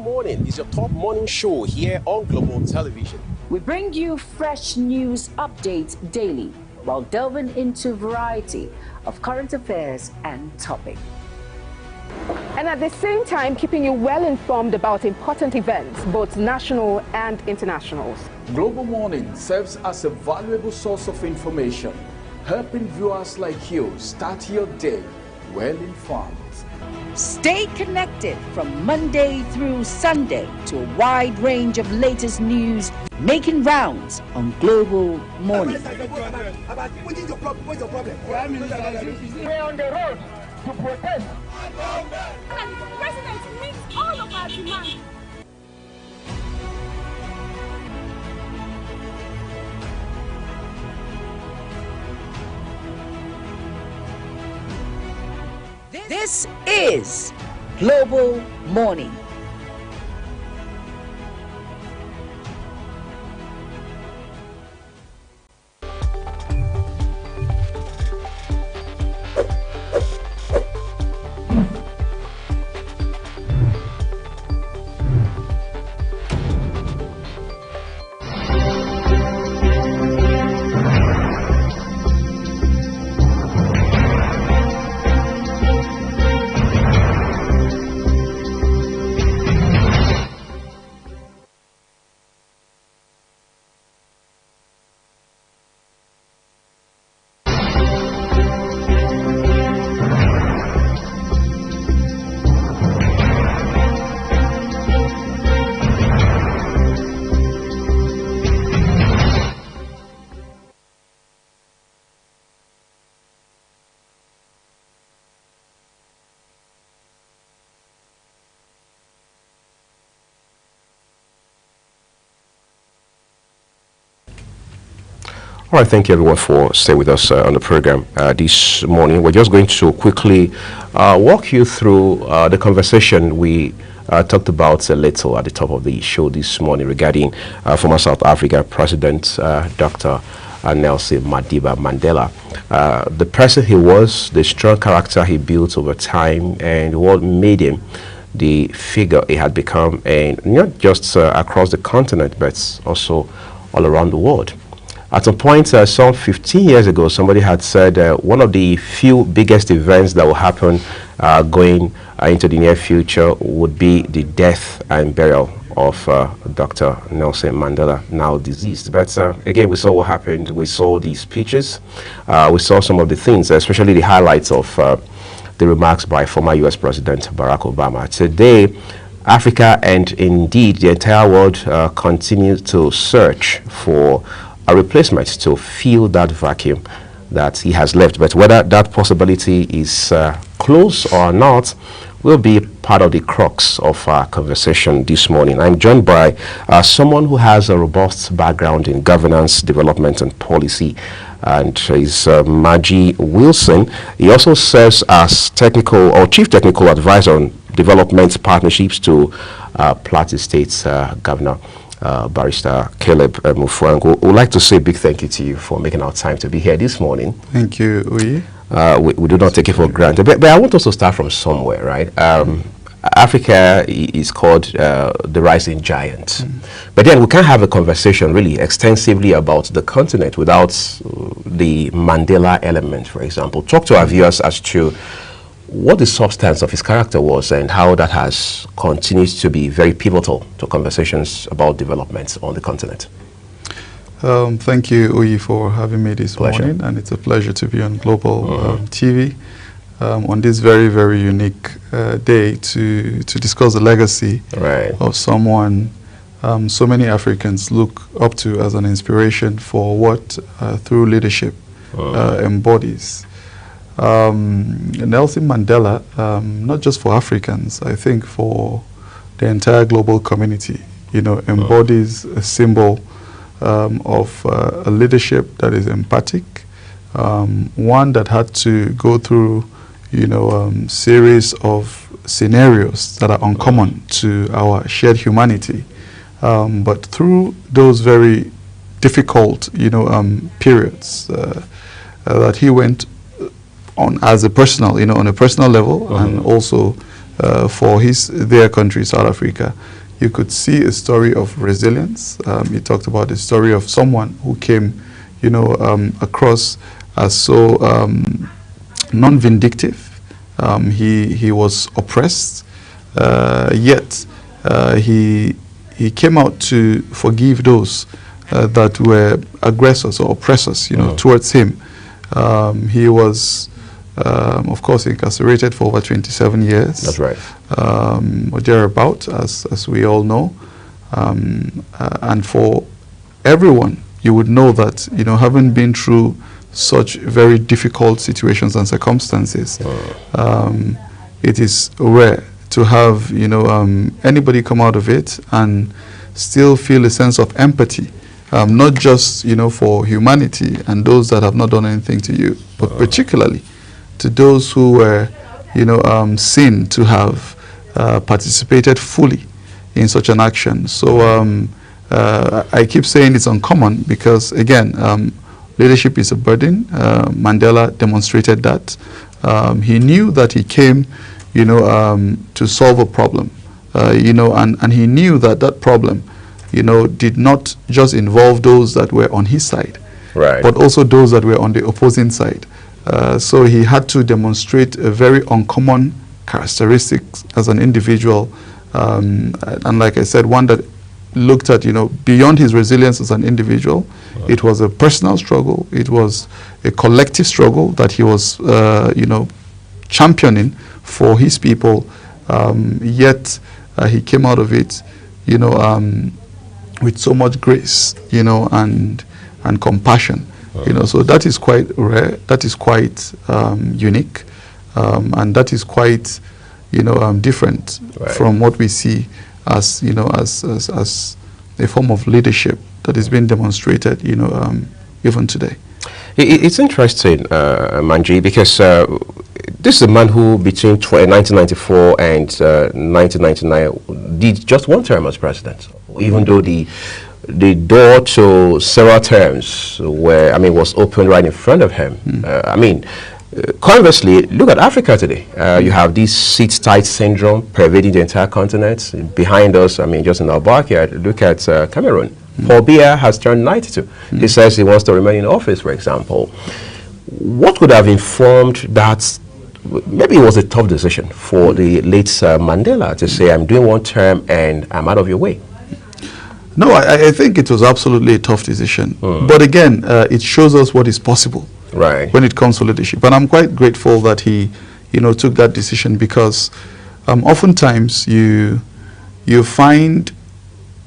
Morning is your top morning show here on Global Television. We bring you fresh news updates daily while delving into a variety of current affairs and topics. And at the same time, keeping you well informed about important events, both national and international. Global Morning serves as a valuable source of information, helping viewers like you start your day well informed. Stay connected from Monday through Sunday to a wide range of latest news making rounds on Global Morning. What is your problem? What's your problem? We're on the road to protest. And the president meets all of our demands. This is Global Morning. All right, thank you everyone for staying with us on the program this morning. We're just going to quickly walk you through the conversation we talked about a little at the top of the show this morning regarding former South African President Dr. Nelson Madiba Mandela. The person he was, the strong character he built over time, and what made him the figure he had become, and not just across the continent, but also all around the world. At some point, some 15 years ago, somebody had said one of the few biggest events that will happen going into the near future would be the death and burial of Dr. Nelson Mandela, now deceased. But again, we saw what happened. We saw the speeches. We saw some of the things, especially the highlights of the remarks by former U.S. President Barack Obama. Today, Africa and indeed the entire world continue to search for a replacement to fill that vacuum that he has left. But whether that possibility is close or not will be part of the crux of our conversation this morning. I'm joined by someone who has a robust background in governance, development, and policy, and is Maggie Wilson. He also serves as technical or chief technical advisor on development partnerships to Plateau State's Governor. Barrister Caleb Mufwang. We'd like to say a big thank you to you for making our time to be here this morning. Thank you, Uyi. We do not take it for granted. But I want us to start from somewhere, right? Africa is called the rising giant. But then we can't have a conversation really extensively about the continent without the Mandela element, for example. Talk to our viewers as to what the substance of his character was and how that has continued to be very pivotal to conversations about developments on the continent. Thank you, Uyi, for having me this morning, and it's a pleasure to be on Global TV on this very, very unique day to discuss the legacy of someone so many Africans look up to as an inspiration for what through leadership embodies. Nelson Mandela, not just for Africans, I think for the entire global community, embodies a symbol of a leadership that is empathic, one that had to go through, series of scenarios that are uncommon to our shared humanity. But through those very difficult, periods that he went on as a personal, on a personal level, and also for their country, South Africa, you could see a story of resilience. He talked about the story of someone who came, across as so non-vindictive, He was oppressed, yet he came out to forgive those that were aggressors or oppressors, towards him. He was, of course, incarcerated for over 27 years. That's right. Or thereabout, as we all know. And for everyone, you would know that, having been through such very difficult situations and circumstances, it is rare to have, anybody come out of it and still feel a sense of empathy. Not just, for humanity and those that have not done anything to you, but particularly to those who were, seen to have participated fully in such an action. So I keep saying it's uncommon because, again, leadership is a burden. Mandela demonstrated that. He knew that he came, to solve a problem, and he knew that problem, did not just involve those that were on his side, right, but also those that were on the opposing side. So he had to demonstrate a very uncommon characteristics as an individual, and like I said, one that looked at, beyond his resilience as an individual. It was a personal struggle. It was a collective struggle that he was, championing for his people. Yet he came out of it, with so much grace, and compassion, so that is quite rare. That is quite unique, and that is quite, different from what we see as, as a form of leadership that is being demonstrated, even today. It's interesting, Manji, because this is a man who between 1994 and 1999 did just one term as president, even though the door to several terms was open right in front of him. Conversely, look at Africa today. You have this sit-tight syndrome pervading the entire continent. Behind us, just in our backyard, look at Cameroon. Paul Biya has turned 92. He says he wants to remain in office, for example. What could have informed that? Maybe it was a tough decision for the late Mandela to say, I'm doing one term and I'm out of your way. No, I think it was absolutely a tough decision. But again, it shows us what is possible, right, when it comes to leadership. And I'm quite grateful that he, took that decision, because oftentimes you find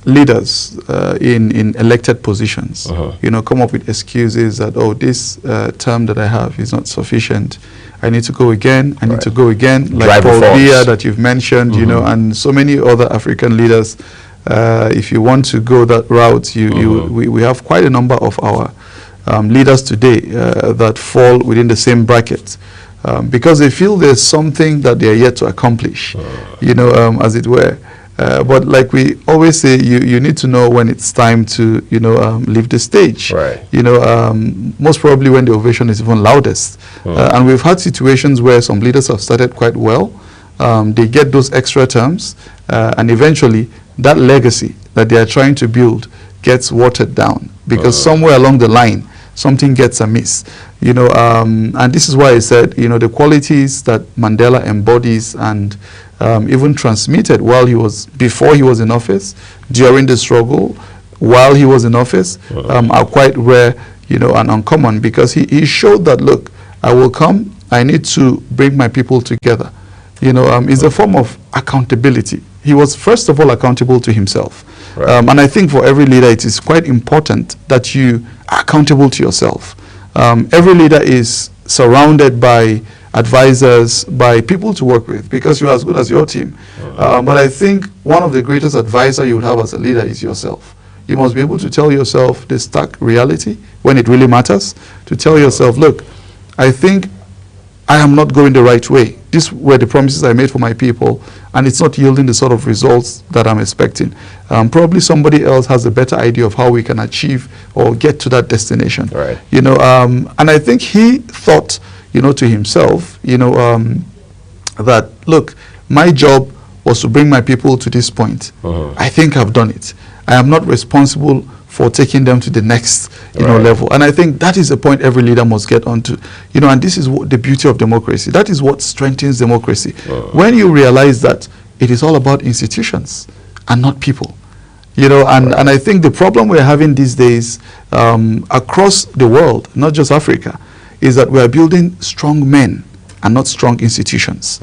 leaders in elected positions, come up with excuses that, this term that I have is not sufficient. I need to go again. I need to go again. Like Paul Biya that you've mentioned, and so many other African leaders. If you want to go that route, we have quite a number of our leaders today that fall within the same bracket, because they feel there's something that they are yet to accomplish, as it were. But like we always say, you need to know when it's time to, leave the stage. Right. Most probably when the ovation is even loudest. And we've had situations where some leaders have started quite well. They get those extra terms, and eventually that legacy that they are trying to build gets watered down, because somewhere along the line something gets amiss. And this is why I said, the qualities that Mandela embodies and even transmitted before he was in office, during the struggle, while he was in office, are quite rare, and uncommon, because he showed that, look, I will come, I need to bring my people together. It's a form of accountability. He was first of all accountable to himself. Right. And I think for every leader it is quite important that you are accountable to yourself. Every leader is surrounded by advisors, by people to work with, because you're as good as your team. But I think one of the greatest advisors you would have as a leader is yourself. You must be able to tell yourself the stark reality when it really matters, to tell yourself, look, I think I am not going the right way. These were the promises I made for my people, and it's not yielding the sort of results that I'm expecting. Probably somebody else has a better idea of how we can achieve or get to that destination. Right. And I think he thought, to himself, that, look, my job was to bring my people to this point. I think I've done it. I am not responsible for taking them to the next, level. And I think that is the point every leader must get onto, and this is the beauty of democracy. That is what strengthens democracy. When you realize that it is all about institutions and not people, and I think the problem we're having these days across the world, not just Africa, is that we're building strong men and not strong institutions.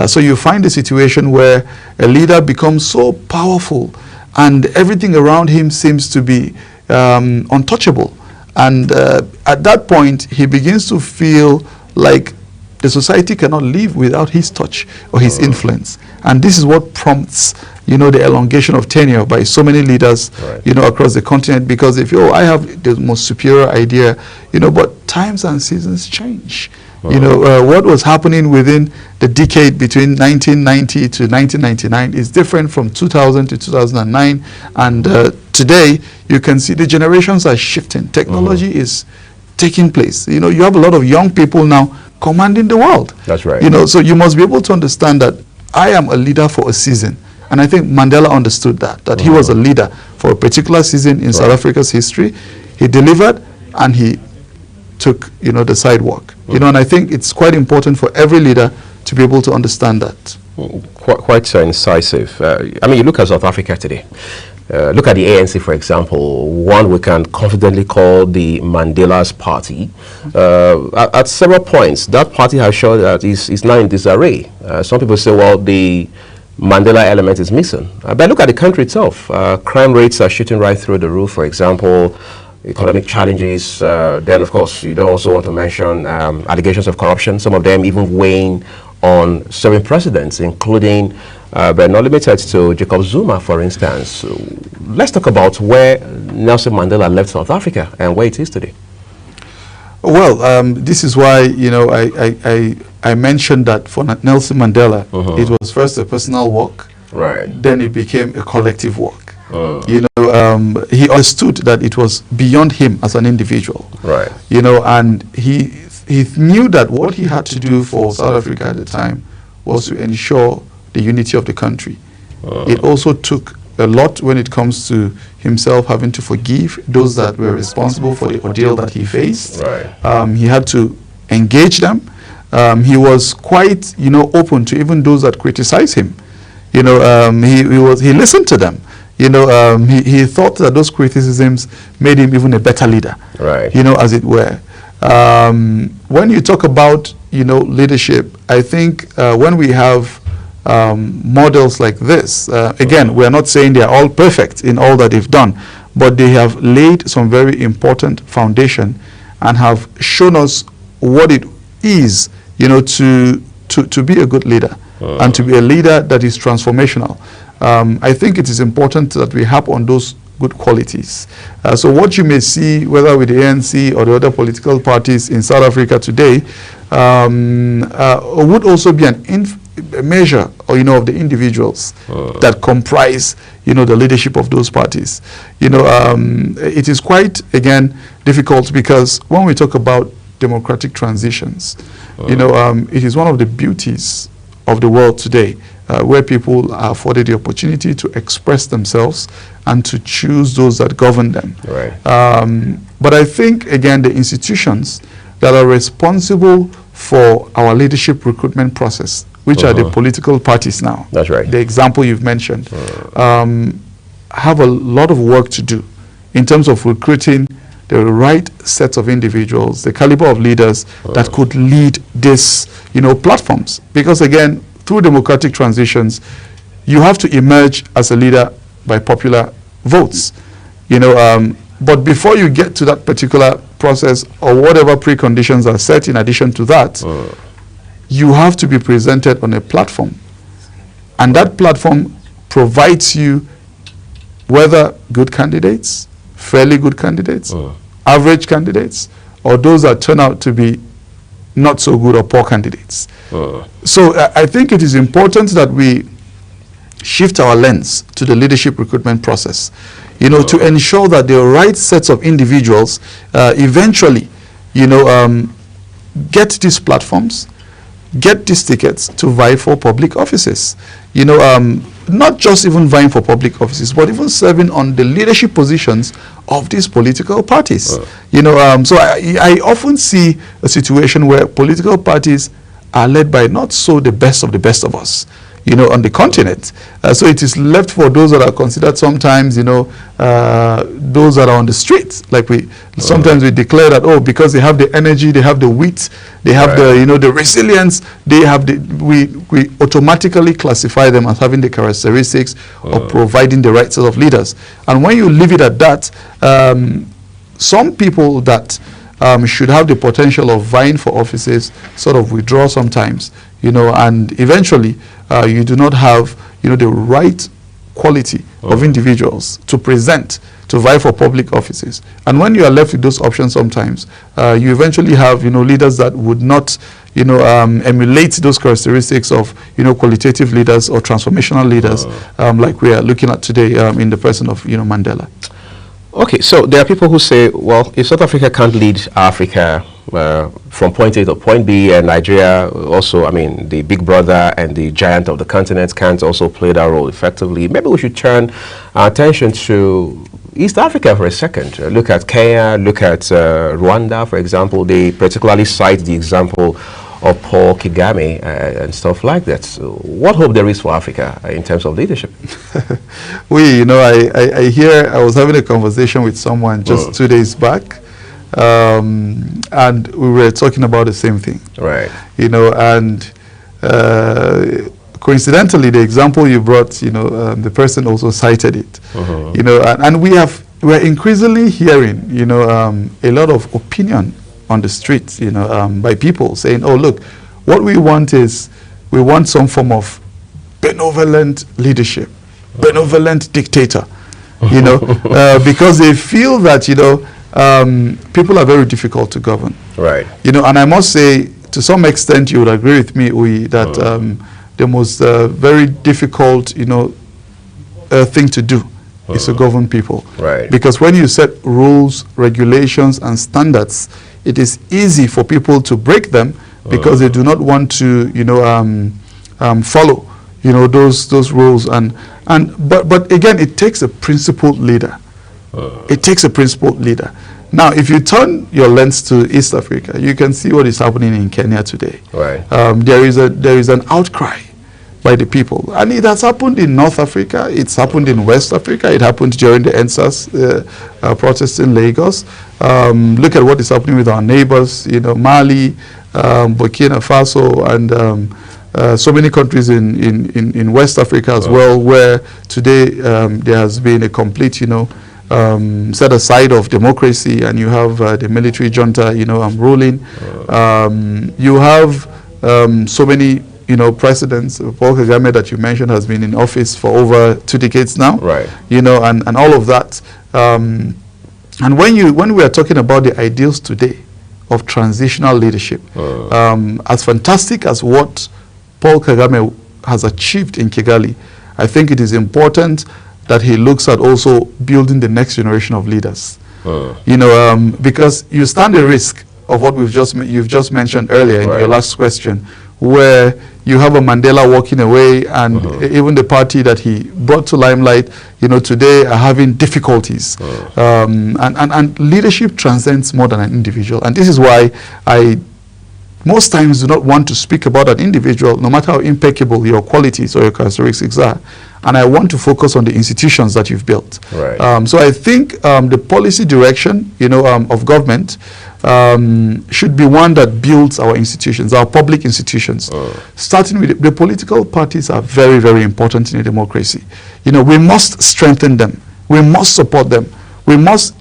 So you find a situation where a leader becomes so powerful and everything around him seems to be untouchable. And at that point, he begins to feel like the society cannot live without his touch or his influence. And this is what prompts, the elongation of tenure by so many leaders, across the continent, because they feel, I have the most superior idea, but times and seasons change. What was happening within the decade between 1990 to 1999 is different from 2000 to 2009. And today, you can see the generations are shifting. Technology is taking place. You have a lot of young people now commanding the world. That's right. So you must be able to understand that I am a leader for a season. And I think Mandela understood that he was a leader for a particular season in South Africa's history. He delivered and he took, the sidewalk. And I think it's quite important for every leader to be able to understand that. Quite incisive. You look at South Africa today. Look at the ANC, for example, one we can confidently call the Mandela's party. At several points, that party has shown that it's now in disarray. Some people say, well, the Mandela element is missing. But look at the country itself. Crime rates are shooting right through the roof, for example. Economic challenges. Then, of course, you don't also want to mention allegations of corruption, some of them even weighing on serving presidents, including, but not limited to Jacob Zuma, for instance. So let's talk about where Nelson Mandela left South Africa and where it is today. Well, this is why, I mentioned that for Nelson Mandela, it was first a personal walk, then it became a collective walk. He understood that it was beyond him as an individual. And he knew that what he had to do for South Africa at the time was to ensure the unity of the country. It also took a lot when it comes to himself having to forgive those that were responsible for the ordeal that he faced. He had to engage them. He was quite, open to even those that criticize him. He listened to them. He thought that those criticisms made him even a better leader, as it were. When you talk about, leadership, I think when we have models like this, again, we're not saying they're all perfect in all that they've done, but they have laid some very important foundation and have shown us what it is, to be a good leader and to be a leader that is transformational. I think it is important that we harp on those good qualities. So what you may see, whether with the ANC or the other political parties in South Africa today, would also be a measure, of the individuals that comprise, the leadership of those parties. It is quite, again, difficult because when we talk about democratic transitions, it is one of the beauties of the world today, where people are afforded the opportunity to express themselves and to choose those that govern them. But I think, again, the institutions that are responsible for our leadership recruitment process, which are the political parties now, the example you've mentioned, have a lot of work to do in terms of recruiting the right sets of individuals, the caliber of leaders that could lead this, platforms. Because again, through democratic transitions, you have to emerge as a leader by popular votes. But before you get to that particular process or whatever preconditions are set in addition to that, you have to be presented on a platform. And that platform provides you whether good candidates, fairly good candidates, average candidates, or those that turn out to be not so good or poor candidates. So I think it is important that we shift our lens to the leadership recruitment process, to ensure that the right sets of individuals eventually, get these platforms, get these tickets to vie for public offices. You know, not just even vying for public offices, but even serving on the leadership positions of these political parties. You know, so I often see a situation where political parties are led by not so the best of us, you know, on the continent. So it is left for those that are considered sometimes, you know, those that are on the streets. Like sometimes we declare that, oh, because they have the energy, they have the wit, they have the, you know, the resilience, they have the, we automatically classify them as having the characteristics of providing the right set of leaders. And when you leave it at that, some people that should have the potential of vying for offices sort of withdraw sometimes, you know, and eventually you do not have, you know, the right quality of individuals to present to vie for public offices. And when you are left with those options sometimes, you eventually have, you know, leaders that would not, you know, emulate those characteristics of, you know, qualitative leaders or transformational leaders like we are looking at today in the person of, you know, Mandela. Okay, so there are people who say, well, if South Africa can't lead Africa from point A to point B, and Nigeria also, I mean, the big brother and the giant of the continent can't also play that role effectively, maybe we should turn our attention to East Africa for a second. Look at Kenya, look at Rwanda, for example. They particularly cite the example of Paul Kagame and stuff like that. So what hope there is for Africa in terms of leadership? You know, I was having a conversation with someone just 2 days back, and we were talking about the same thing. Right. You know, and coincidentally, the example you brought, you know, the person also cited it. You know, and we're increasingly hearing, you know, a lot of opinion on the streets, you know, by people saying, oh, look, what we want is, we want some form of benevolent leadership, benevolent dictator, you know, because they feel that, you know, people are very difficult to govern. Right. You know, and I must say, to some extent, you would agree with me, Uyi, that the most very difficult, you know, thing to do is to govern people. Right. Because when you set rules, regulations, and standards, it is easy for people to break them because they do not want to, you know, follow, you know, those rules. But again, it takes a principled leader. It takes a principled leader. Now, if you turn your lens to East Africa, you can see what is happening in Kenya today. Right. There is an outcry by the people, and it has happened in North Africa. It's happened in West Africa. It happened during the EndSARS protests in Lagos. Look at what is happening with our neighbors, you know, Mali, Burkina Faso, and so many countries in West Africa as well, where today there has been a complete, you know, set aside of democracy, and you have the military junta, you know, ruling. You have so many, you know, presidents. Paul Kagame that you mentioned has been in office for over 2 decades now. Right. You know, and all of that. And when we are talking about the ideals today of transitional leadership, as fantastic as what Paul Kagame has achieved in Kigali, I think it is important that he looks at also building the next generation of leaders. You know, because you stand a risk of what you've just mentioned earlier in your last question, where you have a Mandela walking away, and even the party that he brought to limelight, you know, today are having difficulties. And leadership transcends more than an individual. And this is why I most times do not want to speak about an individual, no matter how impeccable your qualities or your characteristics are. And I want to focus on the institutions that you've built. Right. So I think the policy direction, you know, of government should be one that builds our institutions, our public institutions. Starting with the political parties are very, very important in a democracy. You know, we must strengthen them. We must support them. We must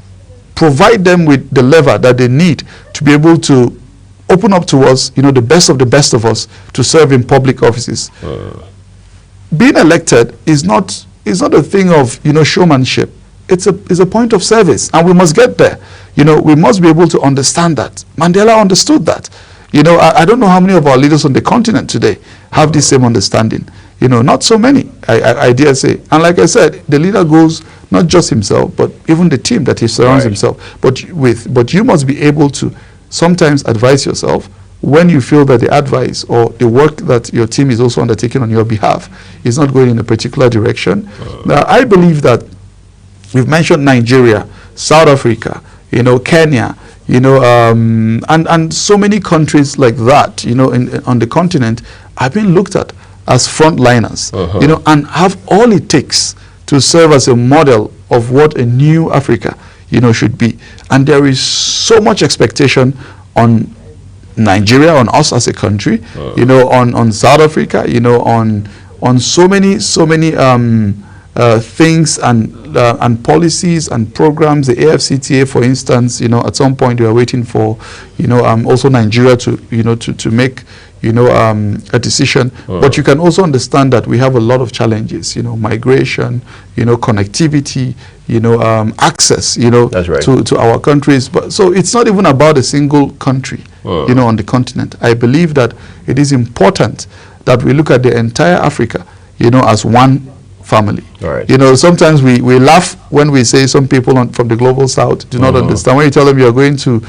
provide them with the lever that they need to be able to open up to us, you know, the best of us to serve in public offices. Being elected is not a thing of, you know, showmanship. It's a point of service, and we must get there. You know, we must be able to understand that. Mandela understood that. You know, I don't know how many of our leaders on the continent today have the same understanding. You know, not so many, I dare say. And like I said, the leader goes not just himself, but even the team that he surrounds himself. But you must be able to sometimes advise yourself, when you feel that the advice or the work that your team is also undertaking on your behalf is not going in a particular direction. Now, I believe that we've mentioned Nigeria, South Africa, Kenya, and so many countries like that, on the continent have been looked at as frontliners, and have all it takes to serve as a model of what a new Africa, should be. And there is so much expectation on Nigeria, on us as a country, on South Africa, on so many things and policies and programs. The AFCTA, for instance, at some point we are waiting for, also Nigeria to make, a decision. But you can also understand that we have a lot of challenges, migration, connectivity, access, That's right. to our countries. But so it's not even about a single country, on the continent. I believe that it is important that we look at the entire Africa, as one family. Right. Sometimes we laugh when we say some people from the global south do not understand. When you tell them you're going to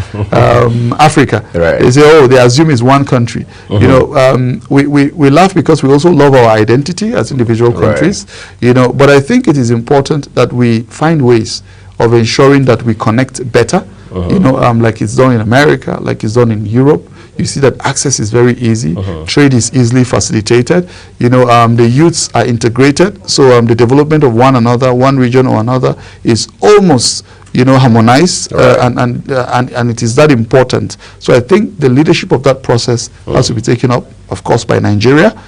Africa, right, they say, oh, they assume it's one country. We laugh because we also love our identity as individual countries, but I think it is important that we find ways of ensuring that we connect better, like it's done in America, like it's done in Europe. You see that access is very easy. Trade is easily facilitated. The youths are integrated. So the development of one another, one region or another, is almost, harmonized. And it is that important. So I think the leadership of that process has to be taken up, of course, by Nigeria,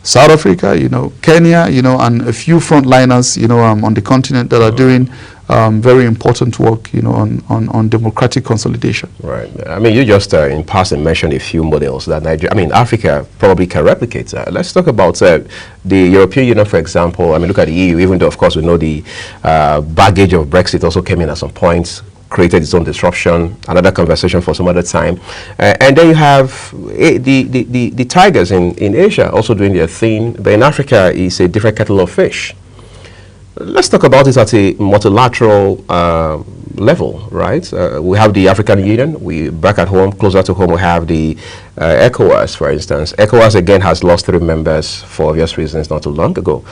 South Africa, Kenya, and a few frontliners, on the continent that are doing very important work, on democratic consolidation. Right. I mean, you just in passing mentioned a few models that Africa probably can replicate. Let's talk about the European Union, for example. I mean, look at the EU, even though, of course, we know the baggage of Brexit also came in at some points, created its own disruption, another conversation for some other time. And then you have the tigers in Asia also doing their thing, but in Africa it's a different kettle of fish. Let's talk about it at a multilateral level, right? We have the African Union. We back at home, closer to home, we have the ECOWAS, for instance. ECOWAS again has lost 3 members for obvious reasons not too long ago.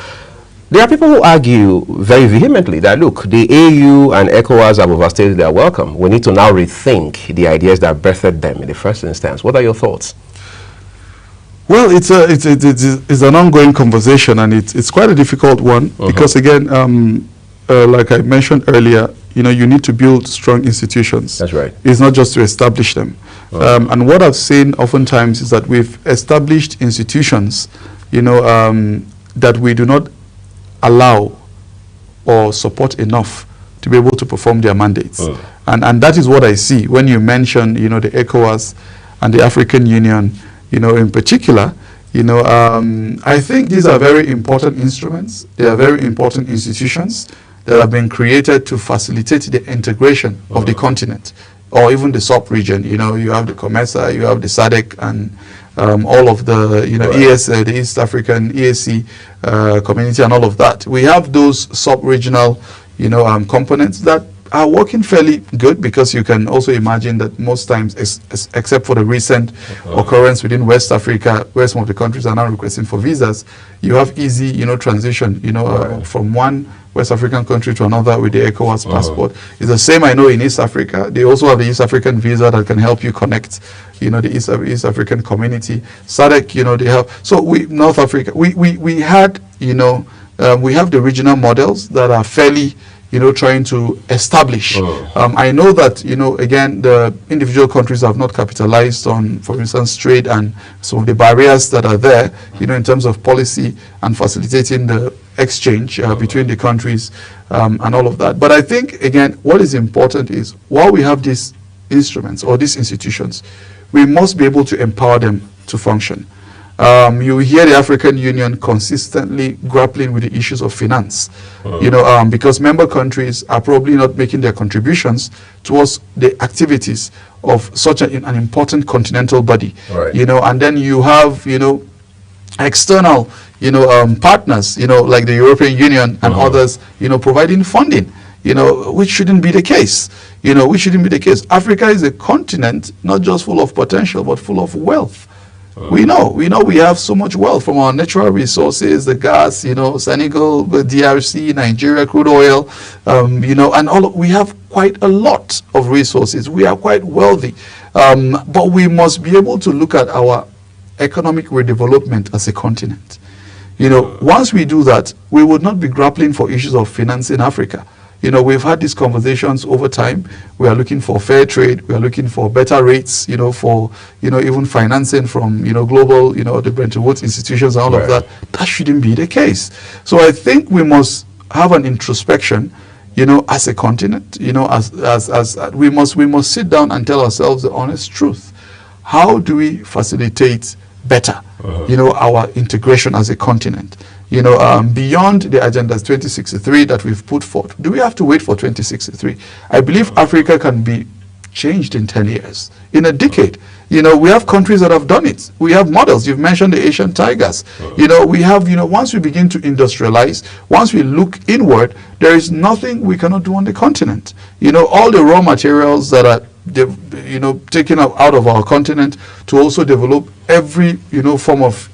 There are people who argue very vehemently that, look, the AU and ECOWAS have overstayed their welcome. We need to now rethink the ideas that birthed them in the first instance. What are your thoughts? Well, it's an ongoing conversation, and it's quite a difficult one because, again, like I mentioned earlier, you need to build strong institutions. That's right. It's not just to establish them. And what I've seen oftentimes is that we've established institutions, that we do not allow or support enough to be able to perform their mandates. And that is what I see when you mention, the ECOWAS and the African Union, in particular. I think these are very important instruments. They are very important institutions that have been created to facilitate the integration of the continent, or even the sub-region. You have the COMESA, you have the SADC, and all of the, ES, the East African EAC community, and all of that. We have those sub-regional, components that are working fairly good, because you can also imagine that most times, except for the recent occurrence within West Africa, where some of the countries are now requesting for visas, you have easy, transition, from one West African country to another with the ECOWAS passport. It's the same, I know, in East Africa. They also have the East African visa that can help you connect, the East African community. SADC, they have. So North Africa, we had, we have the regional models that are fairly, trying to establish. I know that, again, the individual countries have not capitalized on, for instance, trade and some of the barriers that are there, in terms of policy and facilitating the exchange between the countries and all of that. But I think, again, what is important is, while we have these instruments or these institutions, we must be able to empower them to function. You hear the African Union consistently grappling with the issues of finance, because member countries are probably not making their contributions towards the activities of such an important continental body, and then you have, external, partners, like the European Union and others, providing funding, which shouldn't be the case. Which shouldn't be the case. Africa is a continent not just full of potential, but full of wealth. We know we have so much wealth from our natural resources, the gas, Senegal, DRC, Nigeria, crude oil, and we have quite a lot of resources. We are quite wealthy, but we must be able to look at our economic redevelopment as a continent. Once we do that, we would not be grappling for issues of finance in Africa. We've had these conversations over time. We are looking for fair trade. We are looking for better rates, for, even financing from, global, the Bretton Woods institutions and all of that. That shouldn't be the case. So I think we must have an introspection, as a continent, as we must sit down and tell ourselves the honest truth. How do we facilitate better, our integration as a continent? Beyond the agendas 2063 that we've put forth. Do we have to wait for 2063? I believe Africa can be changed in 10 years, in a decade. We have countries that have done it. We have models. You've mentioned the Asian tigers. We have, once we begin to industrialize, once we look inward, there is nothing we cannot do on the continent. All the raw materials that are taken out of our continent to also develop every, form of,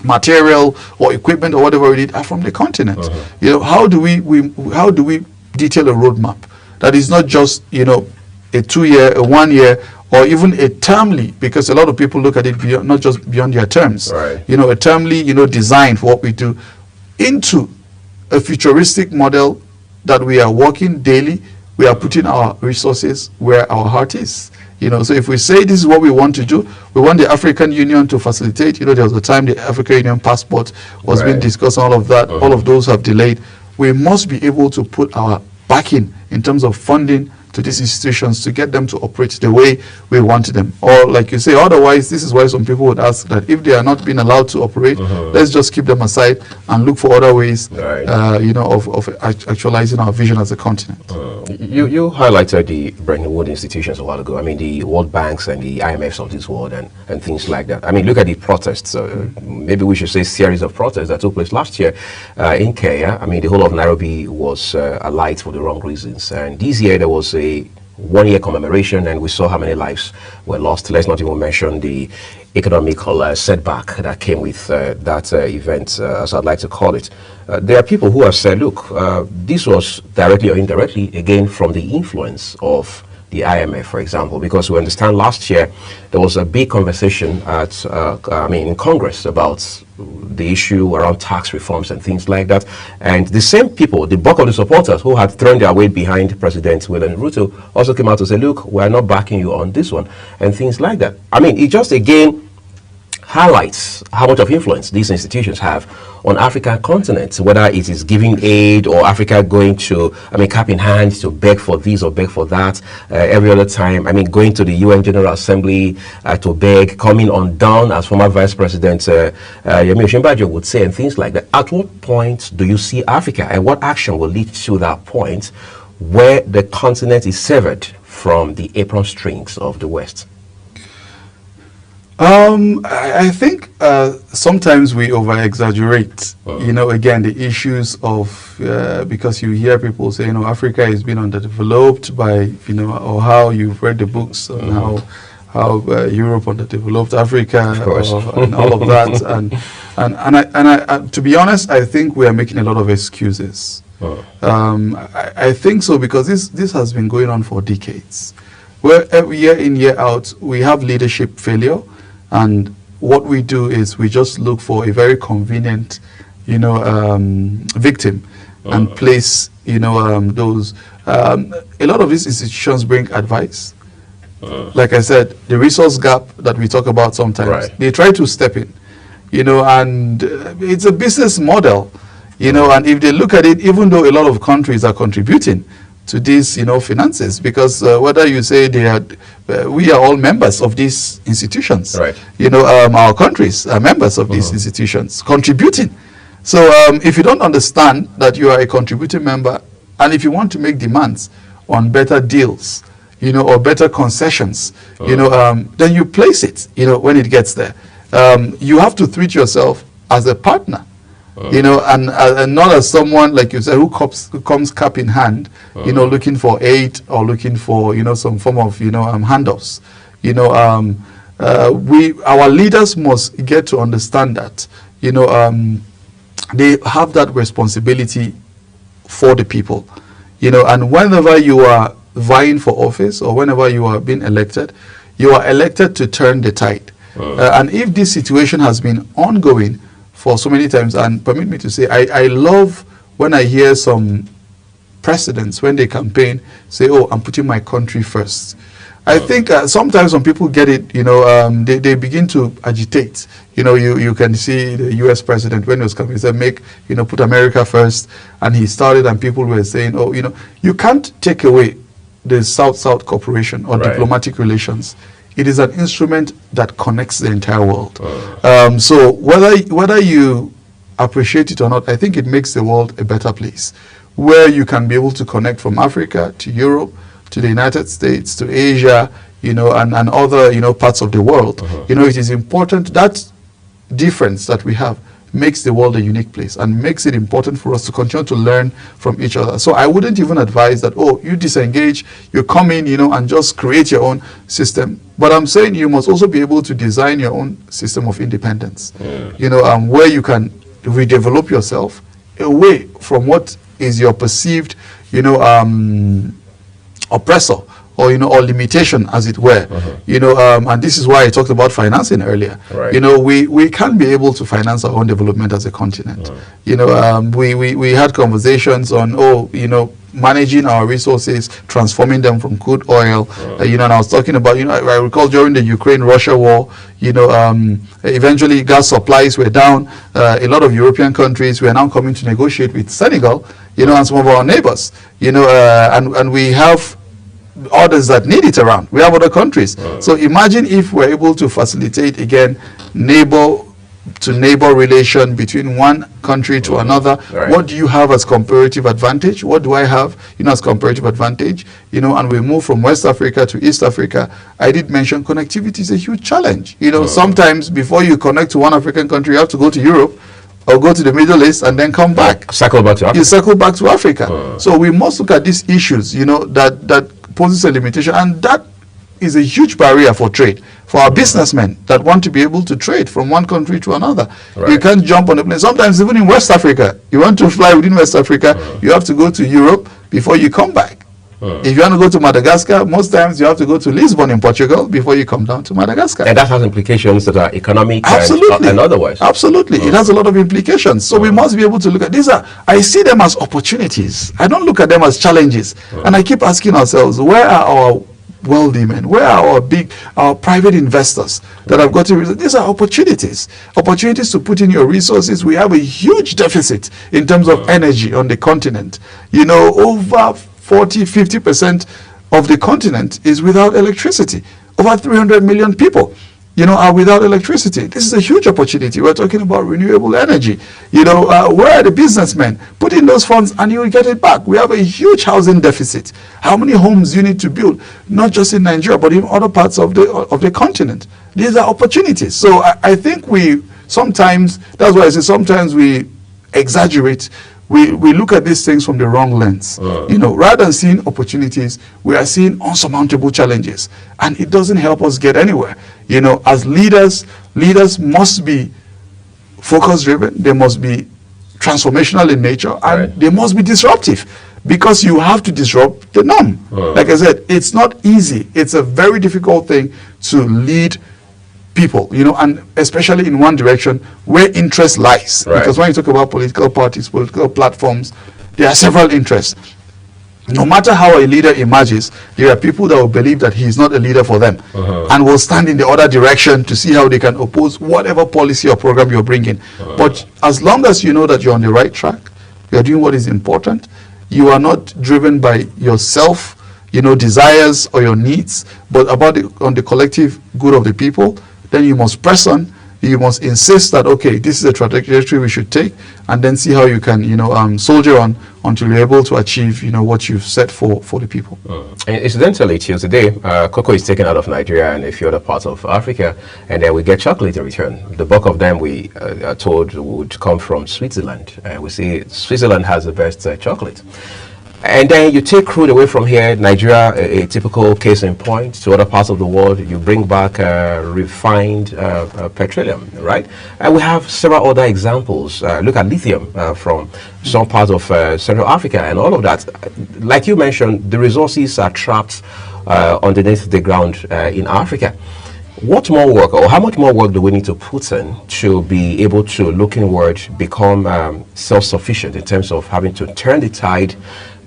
material or equipment or whatever we need are from the continent. How do we detail a roadmap that is not just a 2-year, a 1 year, or even a termly, because a lot of people look at it beyond, not just beyond their terms. A termly design for what we do, into a futuristic model that we are working daily. We are putting our resources where our heart is. So if we say this is what we want to do, we want the African Union to facilitate. There was a time the African Union passport was being discussed, all of that, all of those have delayed. We must be able to put our backing in terms of funding to these institutions to get them to operate the way we want them. Or like you say, otherwise, this is why some people would ask that if they are not being allowed to operate, let's just keep them aside and look for other ways, of actualizing our vision as a continent. You highlighted the Bretton Woods institutions a while ago. I mean, the World Banks and the IMFs of this world and things like that. I mean, look at the protests. Maybe we should say series of protests that took place last year in Kenya. I mean, the whole of Nairobi was alight for the wrong reasons. And this year there was a 1-year commemoration, and we saw how many lives were lost. Let's not even mention the economical setback that came with that event, as I'd like to call it. There are people who have said, look, this was directly or indirectly, again, from the influence of the IMF, for example, because we understand last year there was a big conversation at, in Congress about the issue around tax reforms and things like that. And the same people, the bulk of the supporters who had thrown their weight behind President William Ruto, also came out to say, look, we're not backing you on this one, and things like that. I mean, it just again highlights how much of influence these institutions have on African continent, whether it is giving aid or Africa going to, cap in hand to beg for this or beg for that every other time. I mean, going to the UN General Assembly to beg, coming on down, as former Vice President Yemi Osinbajo would say, and things like that. At what point do you see Africa, and what action will lead to that point where the continent is severed from the apron strings of the West? I think sometimes we over-exaggerate, again, the issues of, because you hear people say, Africa has been underdeveloped by, or how you've read the books on how Europe underdeveloped Africa, and all of that. And to be honest, I think we are making a lot of excuses. I think so, because this has been going on for decades. Where every year in, year out, we have leadership failure. And what we do is we just look for a very convenient, victim and place, those. A lot of these institutions bring advice. Like I said, the resource gap that we talk about sometimes, they try to step in, and it's a business model, and if they look at it, even though a lot of countries are contributing to these, finances, because whether you say they are, we are all members of these institutions. Our countries are members of these institutions, contributing. So if you don't understand that you are a contributing member, and if you want to make demands on better deals, or better concessions, then you place it, when it gets there. You have to treat yourself as a partner, You know, and not as someone, like you said, who comes cap in hand, you know, looking for aid or looking for, you know, some form of, you know, handouts. You know, our leaders must get to understand that, you know, they have that responsibility for the people, you know, and whenever you are vying for office or whenever you are being elected, you are elected to turn the tide. And if this situation has been ongoing for so many times, and permit me to say, I love when I hear some presidents, when they campaign, say, oh, I'm putting my country first. I think sometimes when people get it, you know, they begin to agitate. You know, you can see the U.S. president, when he was coming, he said, put America first. And he started, and people were saying, oh, you know, you can't take away the South-South cooperation or diplomatic relations. It is an instrument that connects the entire world. So whether you appreciate it or not, I think it makes the world a better place, where you can be able to connect from Africa to Europe, to the United States, to Asia, you know, and other, you know, parts of the world. You know, it is important. That difference that we have makes the world a unique place and makes it important for us to continue to learn from each other. So I wouldn't even advise that, oh, you disengage, you come in, you know, and just create your own system. But I'm saying you must also be able to design your own system of independence, you know, where you can redevelop yourself away from what is your perceived, you know, oppressor, or, you know, or limitation, as it were. You know, and this is why I talked about financing earlier. You know, we can be able to finance our own development as a continent. You know, we had conversations on, oh, you know, managing our resources, transforming them from crude oil. You know, and I was talking about, you know, I recall during the Ukraine-Russia war, you know, eventually gas supplies were down. A lot of European countries were now coming to negotiate with Senegal, you know, and some of our neighbors, you know, and we have others that need it around. We have other countries. So imagine if we're able to facilitate, again, neighbor to neighbor relation between one country to another. What do you have as comparative advantage? What do I have, you know, as comparative advantage? You know, and we move from West Africa to East Africa. I did mention connectivity is a huge challenge. You know, sometimes before you connect to one African country, you have to go to Europe or go to the Middle East and then come back. Circle back to Africa. You circle back to Africa. So we must look at these issues, you know, that poses a limitation, and that is a huge barrier for trade, for our businessmen that want to be able to trade from one country to another. You can't jump on a plane. Sometimes even in West Africa, you want to fly within West Africa, you have to go to Europe before you come back. If you want to go to Madagascar, most times you have to go to Lisbon in Portugal before you come down to Madagascar. And that has implications that are economic and otherwise. Absolutely. It has a lot of implications. So we must be able to look at these. I see them as opportunities. I don't look at them as challenges. And I keep asking ourselves, where are our wealthy men? Where are our private investors that have got to? These are opportunities to put in your resources. We have a huge deficit in terms of energy on the continent. You know, over 40-50% of the continent is without electricity. Over 300 million people, you know, are without electricity. This is a huge opportunity. We're talking about renewable energy. You know, where are the businessmen? Put in those funds and you will get it back. We have a huge housing deficit. How many homes you need to build, not just in Nigeria, but in other parts of the continent? These are opportunities. So I think sometimes, that's why I say sometimes we exaggerate. We look at these things from the wrong lens. You know, rather than seeing opportunities, we are seeing unsurmountable challenges, and it doesn't help us get anywhere. You know, as leaders must be focus-driven. They must be transformational in nature, and they must be disruptive, because you have to disrupt the norm. Like I said, it's not easy. It's a very difficult thing to lead people, you know, and especially in one direction where interest lies. Because when you talk about political parties, political platforms, there are several interests. No matter how a leader emerges, there are people that will believe that he is not a leader for them and will stand in the other direction to see how they can oppose whatever policy or program you're bringing. But as long as you know that you're on the right track, you're doing what is important, you are not driven by yourself, you know, desires or your needs, but on the collective good of the people, then you must press on, You must insist that, okay, this is a trajectory we should take, and then see how you can, soldier on until you're able to achieve, what you've set for the people. And incidentally, till today, cocoa is taken out of Nigeria and a few other parts of Africa, and then we get chocolate in return. The bulk of them we are told would come from Switzerland. We see Switzerland has the best chocolate. And then you take crude away from here, Nigeria, a typical case in point, to other parts of the world. You bring back refined petroleum, right? And we have several other examples. Look at lithium from some parts of Central Africa and all of that. Like you mentioned, the resources are trapped underneath the ground in Africa. What more work, or how much more work do we need to put in to be able to, look inward, become self-sufficient in terms of having to turn the tide,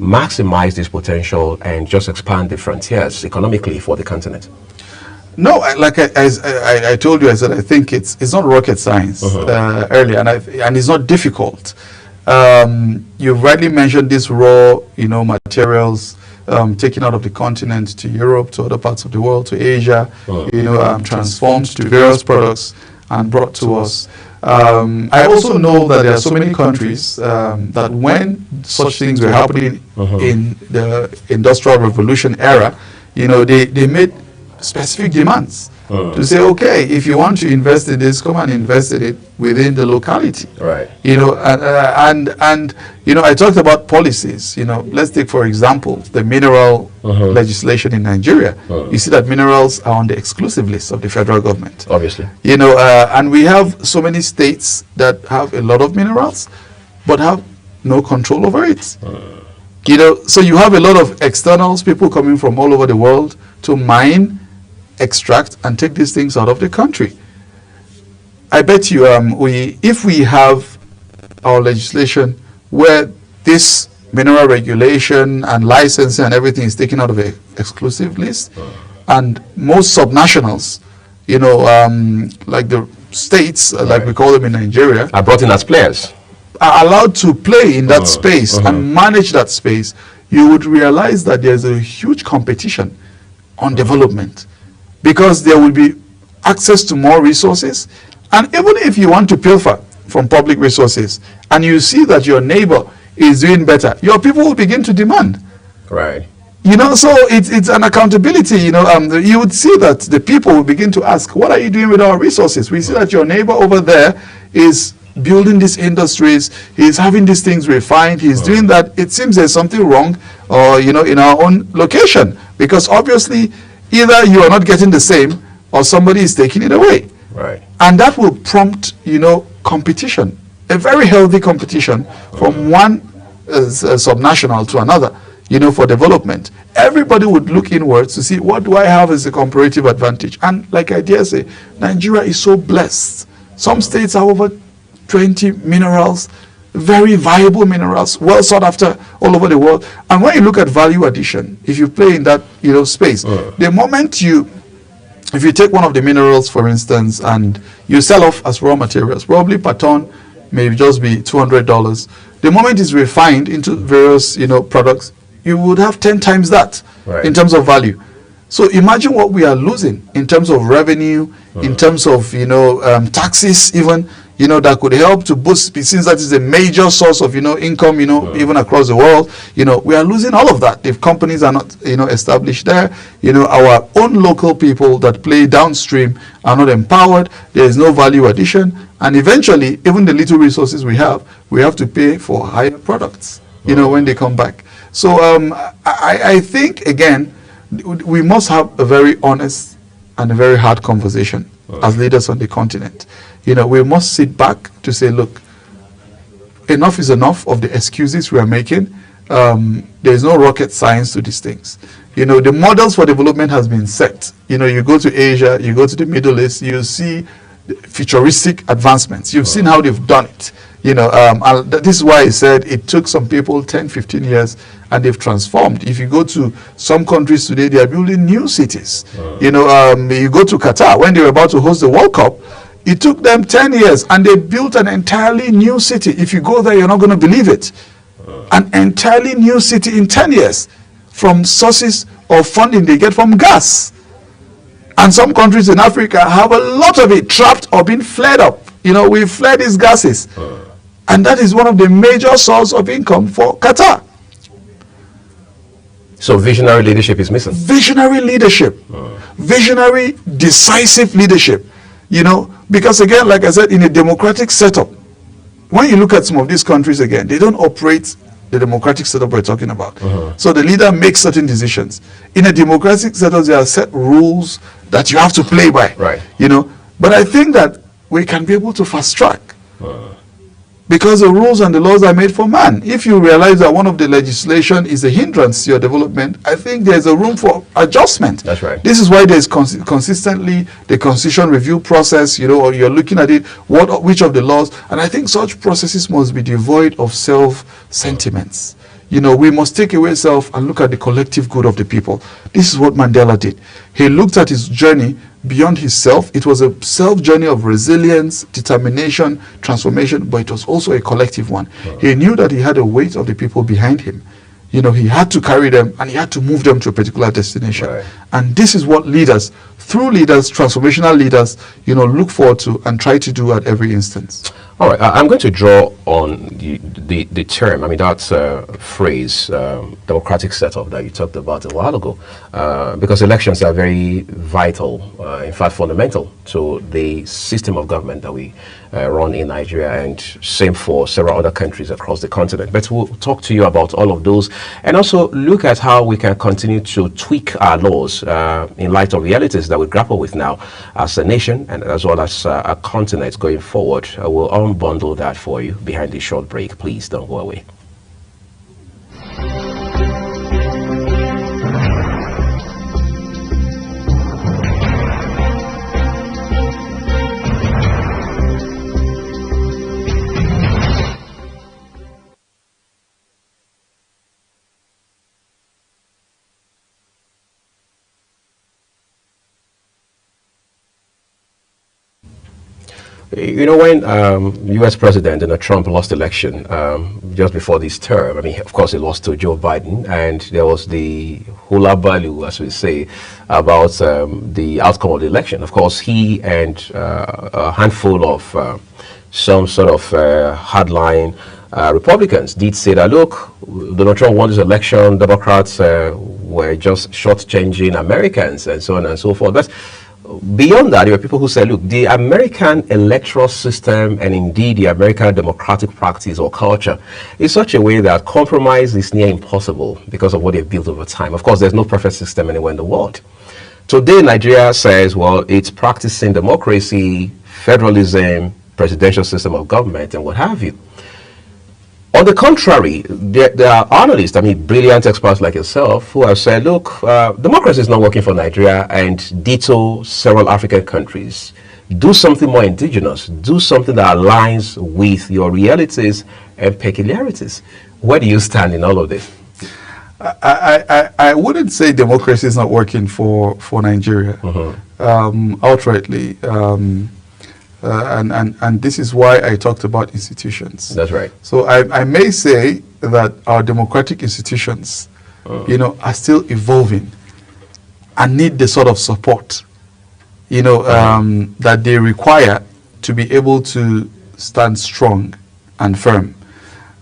maximize this potential, and just expand the frontiers economically for the continent? No, like I told you, I said I think it's not rocket science earlier, and it's not difficult. You rightly mentioned these raw, materials taken out of the continent to Europe, to other parts of the world, to Asia, transformed to various products and brought to us. I also know that there are so many countries that when such things were happening in the Industrial Revolution era, they made specific demands to say, okay, if you want to invest in this, come and invest in it within the locality. Right. I talked about policies. Let's take, for example, the mineral legislation in Nigeria. You see that minerals are on the exclusive list of the federal government. Obviously. And we have so many states that have a lot of minerals, but have no control over it. So you have a lot of externals, people coming from all over the world to mine, extract, and take these things out of the country. I bet you, if we have our legislation where this mineral regulation and licensing and everything is taken out of an exclusive list, and most subnationals, like the states, like we call them in Nigeria, are brought in as players, are allowed to play in that space and manage that space, you would realize that there's a huge competition on development, because there will be access to more resources. And even if you want to pilfer from public resources and you see that your neighbor is doing better, your people will begin to demand. Right. So it's an accountability. You would see that the people will begin to ask, what are you doing with our resources? We see that your neighbor over there is building these industries, he's having these things refined, he's doing that. It seems there's something wrong, or in our own location, because obviously either you are not getting the same or somebody is taking it away. Right. And that will prompt, competition, a very healthy competition from one subnational to another, for development. Everybody would look inwards to see, what do I have as a comparative advantage? And like I dare say, Nigeria is so blessed. Some states have over 20 minerals, very viable minerals, well sought after all over the world. And when you look at value addition, if you play in that space, the moment if you take one of the minerals, for instance, and you sell off as raw materials, probably per ton may just be $200. The moment it's refined into various products, you would have 10 times that in terms of value. So imagine what we are losing in terms of revenue, in terms of taxes even. That could help to boost, since that is a major source of, income, even across the world. We are losing all of that if companies are not, established there. Our own local people that play downstream are not empowered. There is no value addition. And eventually, even the little resources we have to pay for higher products, when they come back. So I think, again, we must have a very honest and a very hard conversation as leaders on the continent. We must sit back to say, look, enough is enough of the excuses we are making. There is no rocket science to these things. The models for development has been set. You go to Asia, you go to the Middle East, you see futuristic advancements. You've seen how they've done it. And this is why I said it took some people 10, 15 years and they've transformed. If you go to some countries today, they are building new cities. You go to Qatar, when they were about to host the World Cup, it took them 10 years and they built an entirely new city. If you go there, you're not going to believe it. An entirely new city in 10 years from sources of funding they get from gas. And some countries in Africa have a lot of it trapped or being flared up. You know, we've flared these gases. And that is one of the major sources of income for Qatar. So visionary leadership is missing. Visionary leadership. Visionary, decisive leadership. You know, because again, like I said, in a democratic setup, when you look at some of these countries again, they don't operate the democratic setup we're talking about. So the leader makes certain decisions. In a democratic setup, there are set rules that you have to play by. Right. You know, but I think that we can be able to fast track. Because the rules and the laws are made for man. If you realize that one of the legislation is a hindrance to your development, I think there's a room for adjustment. That's right. This is why there's consistently the constitution review process, you know, or you're looking at it, which of the laws, and I think such processes must be devoid of self-sentiments. You know, we must take away self and look at the collective good of the people. This is what Mandela did. He looked at his journey beyond himself. It was a self journey of resilience, determination, transformation, but it was also a collective one. He knew that he had a weight of the people behind him. You know, he had to carry them and he had to move them to a particular destination. And this is what leaders, true leaders, transformational leaders, you know, look forward to and try to do at every instance. All right, I'm going to draw on the term, I mean, that phrase, democratic setup that you talked about a while ago, because elections are very vital, in fact, fundamental to the system of government that we run in Nigeria, and same for several other countries across the continent. But we'll talk to you about all of those and also look at how we can continue to tweak our laws in light of realities that we grapple with now as a nation and as well as a continent going forward. We'll unbundle that for you behind this short break. Please don't go away. You know, when U.S. President Donald Trump lost election just before this term, I mean, of course, he lost to Joe Biden, and there was the hula baloo, as we say, about the outcome of the election. Of course, he and a handful of some sort of hardline Republicans did say that, look, Donald Trump won this election, Democrats were just shortchanging Americans, and so on and so forth. But beyond that, there were people who said, look, the American electoral system and indeed the American democratic practice or culture is such a way that compromise is near impossible because of what they've built over time. Of course, there's no perfect system anywhere in the world. Today, Nigeria says, well, it's practicing democracy, federalism, presidential system of government, and what have you. On the contrary, there are analysts, I mean, brilliant experts like yourself, who have said, look, democracy is not working for Nigeria, and ditto several African countries. Do something more indigenous. Do something that aligns with your realities and peculiarities. Where do you stand in all of this? I wouldn't say democracy is not working for Nigeria outrightly. And this is why I talked about institutions. That's right. So I may say that our democratic institutions, you know, are still evolving and need the sort of support, you know, that they require to be able to stand strong and firm.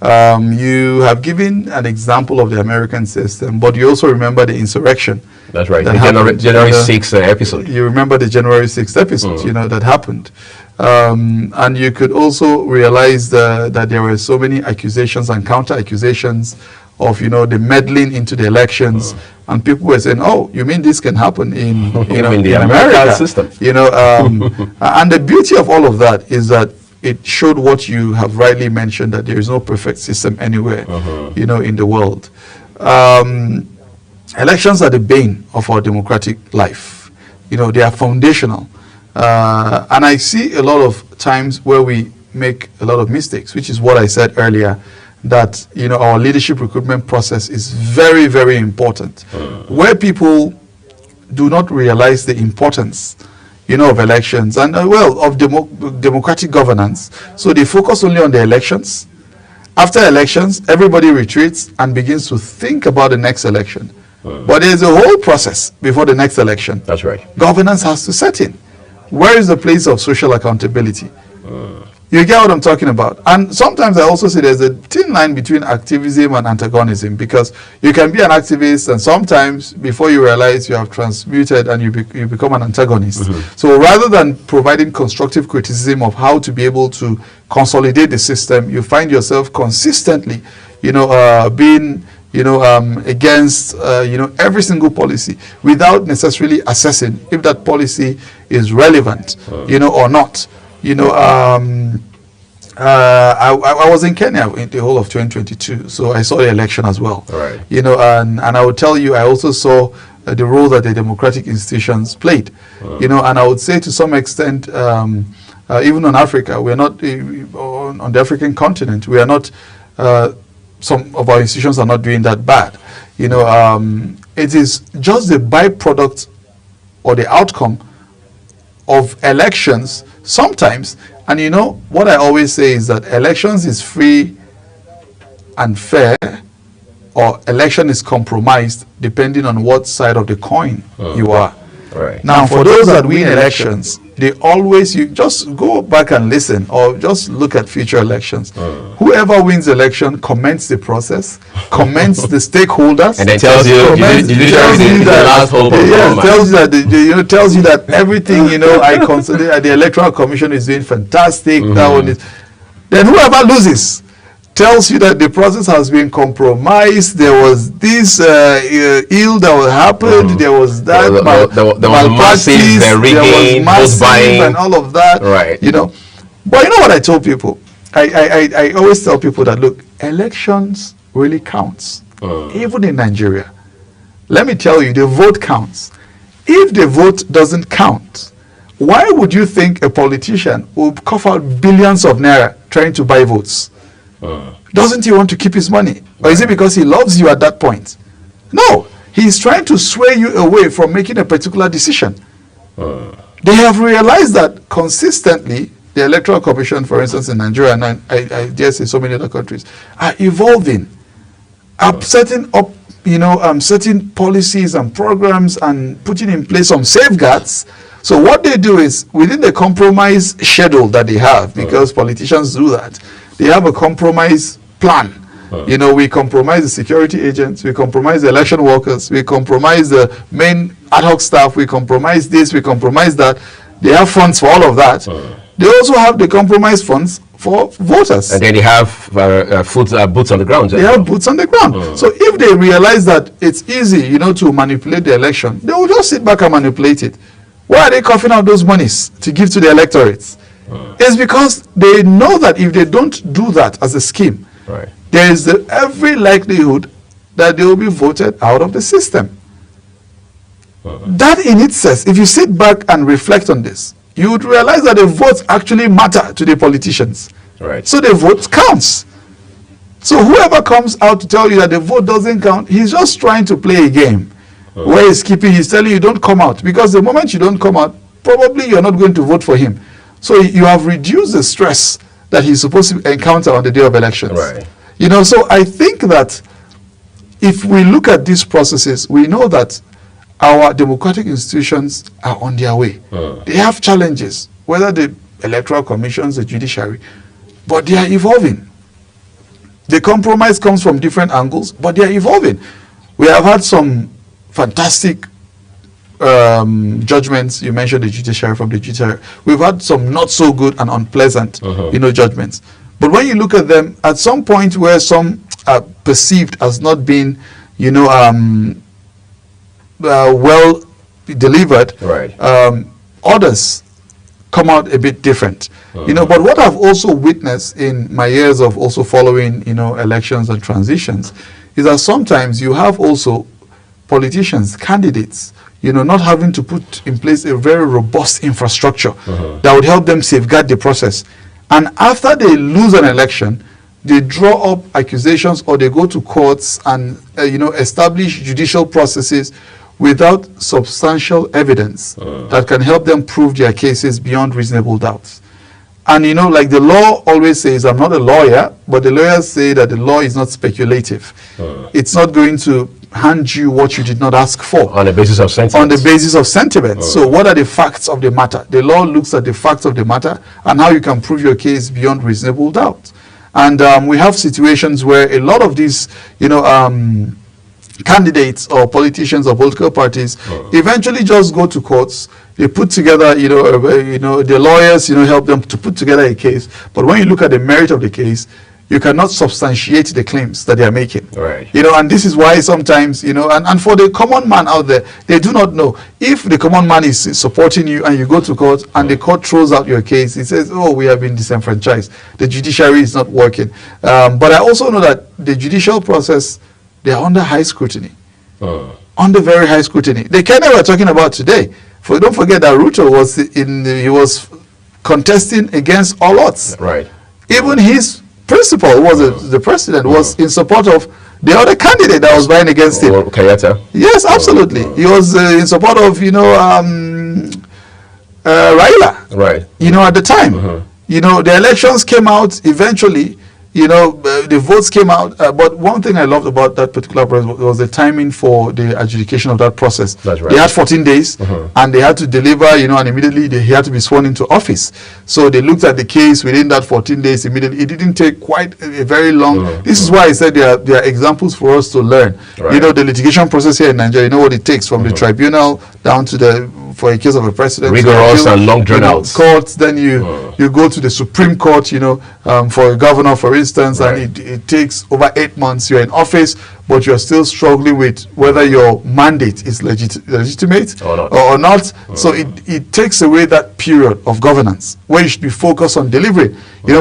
You have given an example of the American system, but you also remember the insurrection. That's right, the January 6th episode. You remember the January 6th episode, you know, that happened. And you could also realize that there were so many accusations and counter-accusations of, you know, the meddling into the elections. And people were saying, oh, you mean this can happen in the American system? You know, and the beauty of all of that is that it showed what you have rightly mentioned, that there is no perfect system anywhere, you know, in the world. Elections are the bane of our democratic life. You know, they are foundational. And I see a lot of times where we make a lot of mistakes, which is what I said earlier, that, you know, our leadership recruitment process is very, very important. Where people do not realize the importance, you know, of elections and, of democratic governance. So they focus only on the elections. After elections, everybody retreats and begins to think about the next election. But there's a whole process before the next election. That's right. Governance has to set in. Where is the place of social accountability? You get what I'm talking about? And sometimes I also say there's a thin line between activism and antagonism, because you can be an activist and sometimes before you realize you have transmuted and you become an antagonist. So rather than providing constructive criticism of how to be able to consolidate the system, you find yourself consistently, being against every single policy without necessarily assessing if that policy is relevant or not. I was in Kenya in the whole of 2022, so I saw the election as well. Right. And I would tell you, I also saw the role that the democratic institutions played. And I would say to some extent, even on Africa, we're not on the African continent, we are not. Some of our institutions are not doing that bad. It is just the byproduct or the outcome of elections sometimes. And what I always say is that elections is free and fair, or election is compromised depending on what side of the coin you are. Right. Now, for those that win elections, they always, you just go back and listen, or just look at future elections. Whoever wins election comments the process, comments the stakeholders, and then tells you tells you that everything I consider the Electoral Commission is doing fantastic. That one is. Then whoever loses tells you that the process has been compromised. There was this ill that happened. There was that there was massive rigging, vote buying, and all of that. Right. But you know what I told people? I always tell people that, look, elections really counts, even in Nigeria. Let me tell you, the vote counts. If the vote doesn't count, why would you think a politician will cough out billions of naira trying to buy votes? Doesn't he want to keep his money? Or is it because he loves you at that point? No, he's trying to sway you away from making a particular decision. They have realized that consistently, the Electoral Commission, for instance, in Nigeria, and I dare say so many other countries, are evolving, setting up, certain policies and programs and putting in place some safeguards. So what they do is, within the compromise schedule that they have, because politicians do that, they have a compromise plan. We compromise the security agents, we compromise the election workers, we compromise the main ad hoc staff, we compromise this, we compromise that. They have funds for all of that. They also have the compromise funds for voters. And then they have boots on the ground. They have boots on the ground. So if they realize that it's easy, to manipulate the election, they will just sit back and manipulate it. Why are they coughing out those monies to give to the electorates? It's because they know that if they don't do that as a scheme, there is every likelihood that they will be voted out of the system. That in itself, if you sit back and reflect on this, you would realize that the votes actually matter to the politicians. So the vote counts. So whoever comes out to tell you that the vote doesn't count, he's just trying to play a game where he's telling you don't come out, because the moment you don't come out, probably you're not going to vote for him. So you have reduced the stress that he's supposed to encounter on the day of elections. So I think that if we look at these processes, we know that our democratic institutions are on their way. They have challenges, whether the Electoral Commissions, the judiciary, but they are evolving. The compromise comes from different angles, but they are evolving. We have had some fantastic judgments. You mentioned the judiciary, from the judiciary. We've had some not so good and unpleasant, judgments. But when you look at them, at some point where some are perceived as not being, well delivered, others come out a bit different. But what I've also witnessed in my years of also following, elections and transitions, is that sometimes you have also politicians, candidates, not having to put in place a very robust infrastructure that would help them safeguard the process. And after they lose an election, they draw up accusations, or they go to courts and establish judicial processes without substantial evidence that can help them prove their cases beyond reasonable doubts. And like the law always says, I'm not a lawyer, but the lawyers say that the law is not speculative. It's not going to hand you what you did not ask for. On the basis of sentiment. On the basis of sentiment. So what are the facts of the matter? The law looks at the facts of the matter and how you can prove your case beyond reasonable doubt. And we have situations where a lot of these, candidates or politicians or political parties eventually just go to courts. They put together, the lawyers, help them to put together a case. But when you look at the merit of the case, you cannot substantiate the claims that they are making. Right. And this is why sometimes, and for the common man out there, they do not know. If the common man is supporting you and you go to court and the court throws out your case, it says, oh, we have been disenfranchised. The judiciary is not working. But I also know that the judicial process, they are under high scrutiny. Under very high scrutiny. The Kenya we're talking about today, don't forget that Ruto was contesting against all odds. Right. Even his principal the president was in support of the other candidate that was vying against him. Kenyatta. Yes, absolutely. He was in support of Raila. Right. At the time. The elections came out eventually. The votes came out, but one thing I loved about that particular process was the timing for the adjudication of that process. That's right. They had 14 days, and they had to deliver, and immediately he had to be sworn into office. So they looked at the case within that 14 days immediately. It didn't take quite a very long. This is why I said there are examples for us to learn. Right. The litigation process here in Nigeria, what it takes from the tribunal down to for a case of a president. Rigorous and long drawn out. Courts, then you go to the Supreme Court, for a governor, for instance, and it takes over 8 months. You're in office, but you're still struggling with whether your mandate is legitimate or not. So it takes away that period of governance where you should be focused on delivery,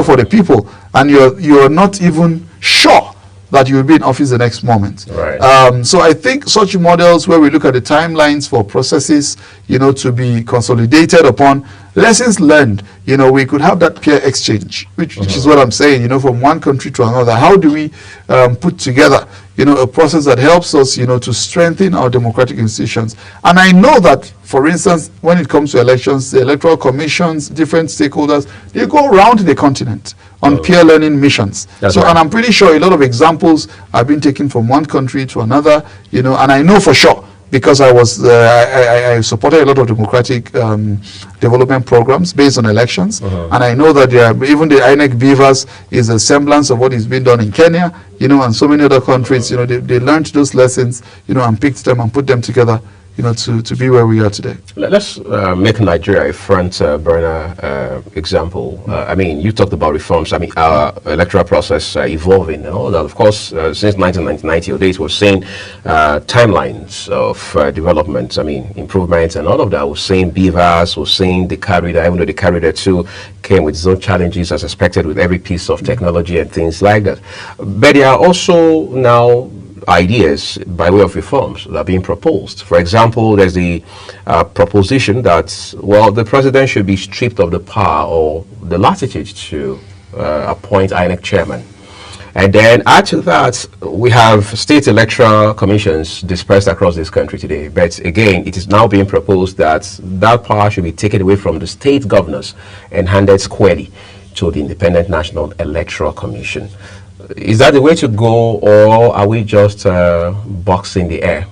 for the people, and you're not even sure that you will be in office the next moment. Right. So I think such models where we look at the timelines for processes, to be consolidated upon lessons learned, we could have that peer exchange, which is what I'm saying, from one country to another. How do we put together, a process that helps us, to strengthen our democratic institutions? And I know that, for instance, when it comes to elections, the electoral commissions, different stakeholders, they go around the continent on peer learning missions. That's right. right. And I'm pretty sure a lot of examples have been taken from one country to another, and I know for sure, because I supported a lot of democratic development programs based on elections, and I know that even the INEC Beavers is a semblance of what is being done in Kenya, and so many other countries. They learned those lessons, and picked them and put them together, to be where we are today. Let's make Nigeria a front burner example. You talked about reforms. Our electoral process evolving and all that. Of course, since 1990, Odate was saying timelines of development, improvements and all of that. We're seeing Beavers, we're seeing the Carrier, even though the Carrier too came with its own challenges as expected with every piece of technology and things like that. But there are also now ideas by way of reforms that are being proposed. For example, there's the proposition that, the president should be stripped of the power or the latitude to appoint INEC chairman. And then add to that, we have state electoral commissions dispersed across this country today. But again, it is now being proposed that that power should be taken away from the state governors and handed squarely to the Independent National Electoral Commission. Is that the way to go, or are we just boxing the air?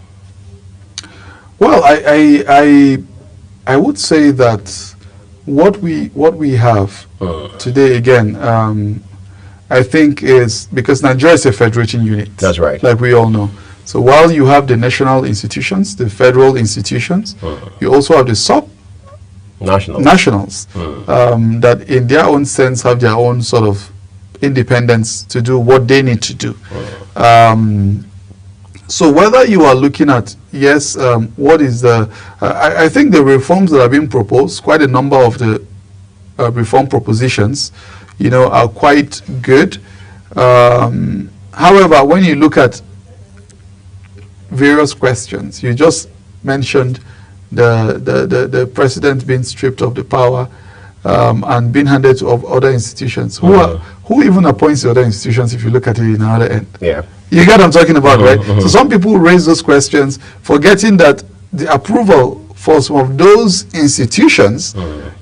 Well, I would say that what we have today, again, I think is because Nigeria is a federating unit. That's right. Like we all know. So while you have the national institutions, the federal institutions, you also have the sub-nationals that in their own sense have their own sort of independence to do what they need to do. So whether you are looking at, what is the, I think the reforms that are being proposed, quite a number of the reform propositions, are quite good. However, when you look at various questions, you just mentioned the president being stripped of the power and being handed to other institutions. Who even appoints the other institutions if you look at it in the other end? Yeah. You get what I'm talking about, right? So some people raise those questions, forgetting that the approval for some of those institutions,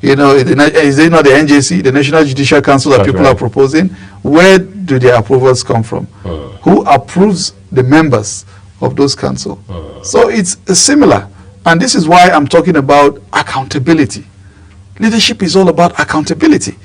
is it not the NJC, the National Judicial Council that people are proposing? Where do their approvals come from? Who approves the members of those council. So it's similar. And this is why I'm talking about accountability. Leadership is all about accountability.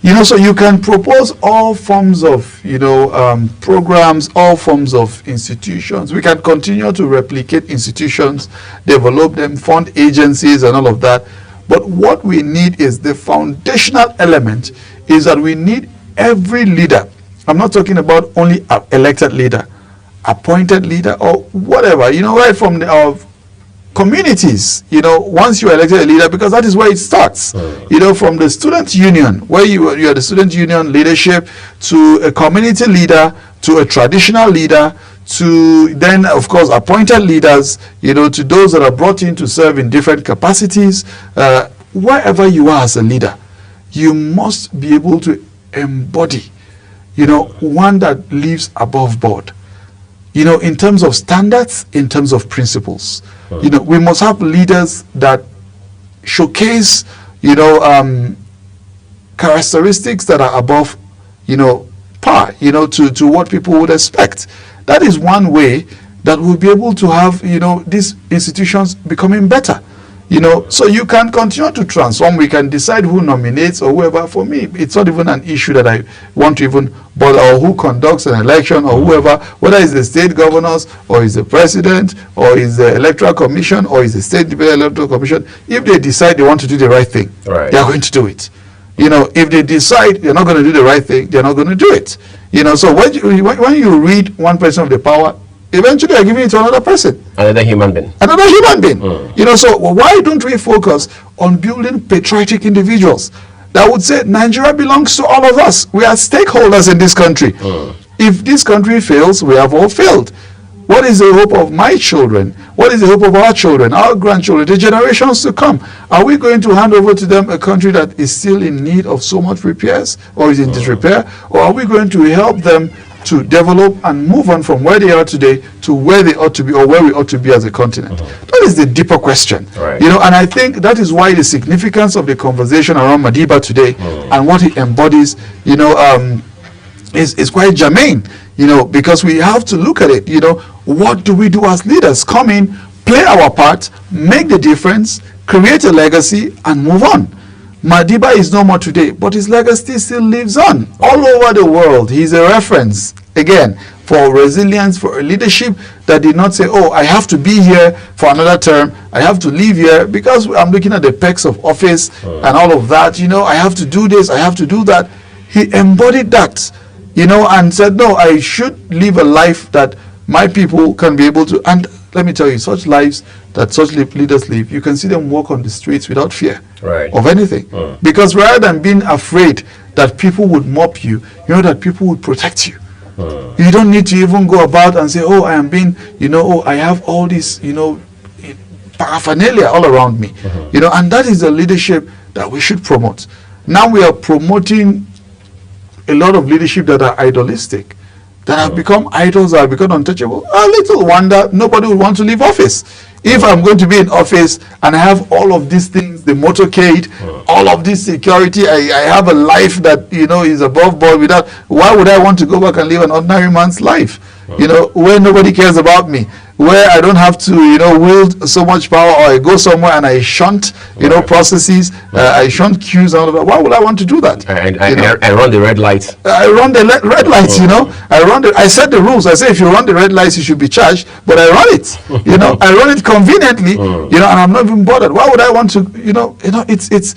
You know, so you can propose all forms of, you know, programs, all forms of institutions. We can continue to replicate institutions, develop them, fund agencies and all of that. But what we need is the foundational element is that we need every leader. I'm not talking about only an elected leader, appointed leader or whatever, you know, right from the communities, you know, once you're elected a leader, because that is where it starts, you know, from the student union, where you are the student union leadership, to a community leader, to a traditional leader, to then, of course, appointed leaders, you know, to those that are brought in to serve in different capacities. Wherever you are as a leader, you must be able to embody, you know, one that lives above board, you know, in terms of standards, in terms of principles. You know, we must have leaders that showcase, you know, characteristics that are above, you know, par, you know, to what people would expect. That is one way that we'll be able to have, you know, these institutions becoming better. You know, so you can continue to transform. We can decide who nominates or whoever. For me, it's not even an issue that I want to even bother, or who conducts an election or whoever, whether it's the state governors or is the president or is the electoral commission or is the state electoral commission. If they decide they want to do the right thing, they are going to do it. You know, if they decide they're not going to do the right thing, they're not going to do it. You know, so when you read one person of the power, eventually are giving it to another person. Another human being. Another human being. You know, so why don't we focus on building patriotic individuals that would say Nigeria belongs to all of us. We are stakeholders in this country. If this country fails, we have all failed. What is the hope of my children? What is the hope of our children, our grandchildren, the generations to come? Are we going to hand over to them a country that is still in need of so much repairs or is in disrepair? Or are we going to help them to develop and move on from where they are today to where they ought to be, or where we ought to be as a continent? That is the deeper question. You know, and I think that is why the significance of the conversation around Madiba today and what he embodies, you know, is quite germane, you know, because we have to look at it, you know, what do we do as leaders? Come in, play our part, make the difference, create a legacy and move on. Madiba is no more today, but his legacy still lives on all over the world. He's a reference, again, for resilience, for a leadership that did not say, oh, I have to be here for another term, I have to leave here because I'm looking at the perks of office and all of that, you know, I have to do this, I have to do that. He embodied that, you know, and said, no, I should live a life that my people can be able to. And let me tell you, such lives that such leaders live, you can see them walk on the streets without fear of anything. Because rather than being afraid that people would mob you, you know that people would protect you. You don't need to even go about and say, oh, I am being, you know, oh, I have all this, you know, paraphernalia all around me. You know, and that is the leadership that we should promote. Now we are promoting a lot of leadership that are idolistic, that have become idols, that have become untouchable. A little wonder nobody would want to leave office. If I'm going to be in office and I have all of these things, the motorcade, all of this security, I have a life that, you know, is above board without, why would I want to go back and live an ordinary man's life? You know, where nobody cares about me, where I don't have to, you know, wield so much power, or I go somewhere and I shunt, you know, processes, I shunt queues and all of that. Why would I want to do that? I run the red lights. I run the red lights, you know. I set the rules. I say if you run the red lights, you should be charged, but I run it, you know. I run it conveniently, you know, and I'm not even bothered. Why would I want to, you know, it's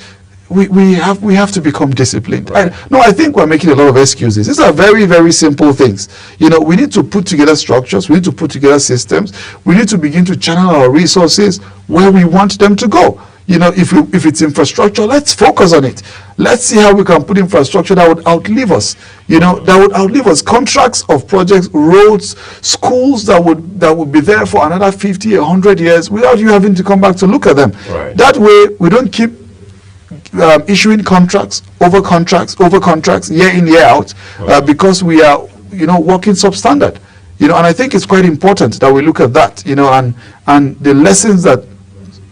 we have to become disciplined. I think we're making a lot of excuses. These are very, very simple things. You know, we need to put together structures. We need to put together systems. We need to begin to channel our resources where we want them to go. You know, if it's infrastructure, let's focus on it. Let's see how we can put infrastructure that would outlive us. You know, that would outlive us. Contracts of projects, roads, schools that would be there for another 50, 100 years without you having to come back to look at them. That way, we don't keep issuing contracts year in, year out, because we are, you know, working substandard. You know, and I think it's quite important that we look at that, you know, and the lessons that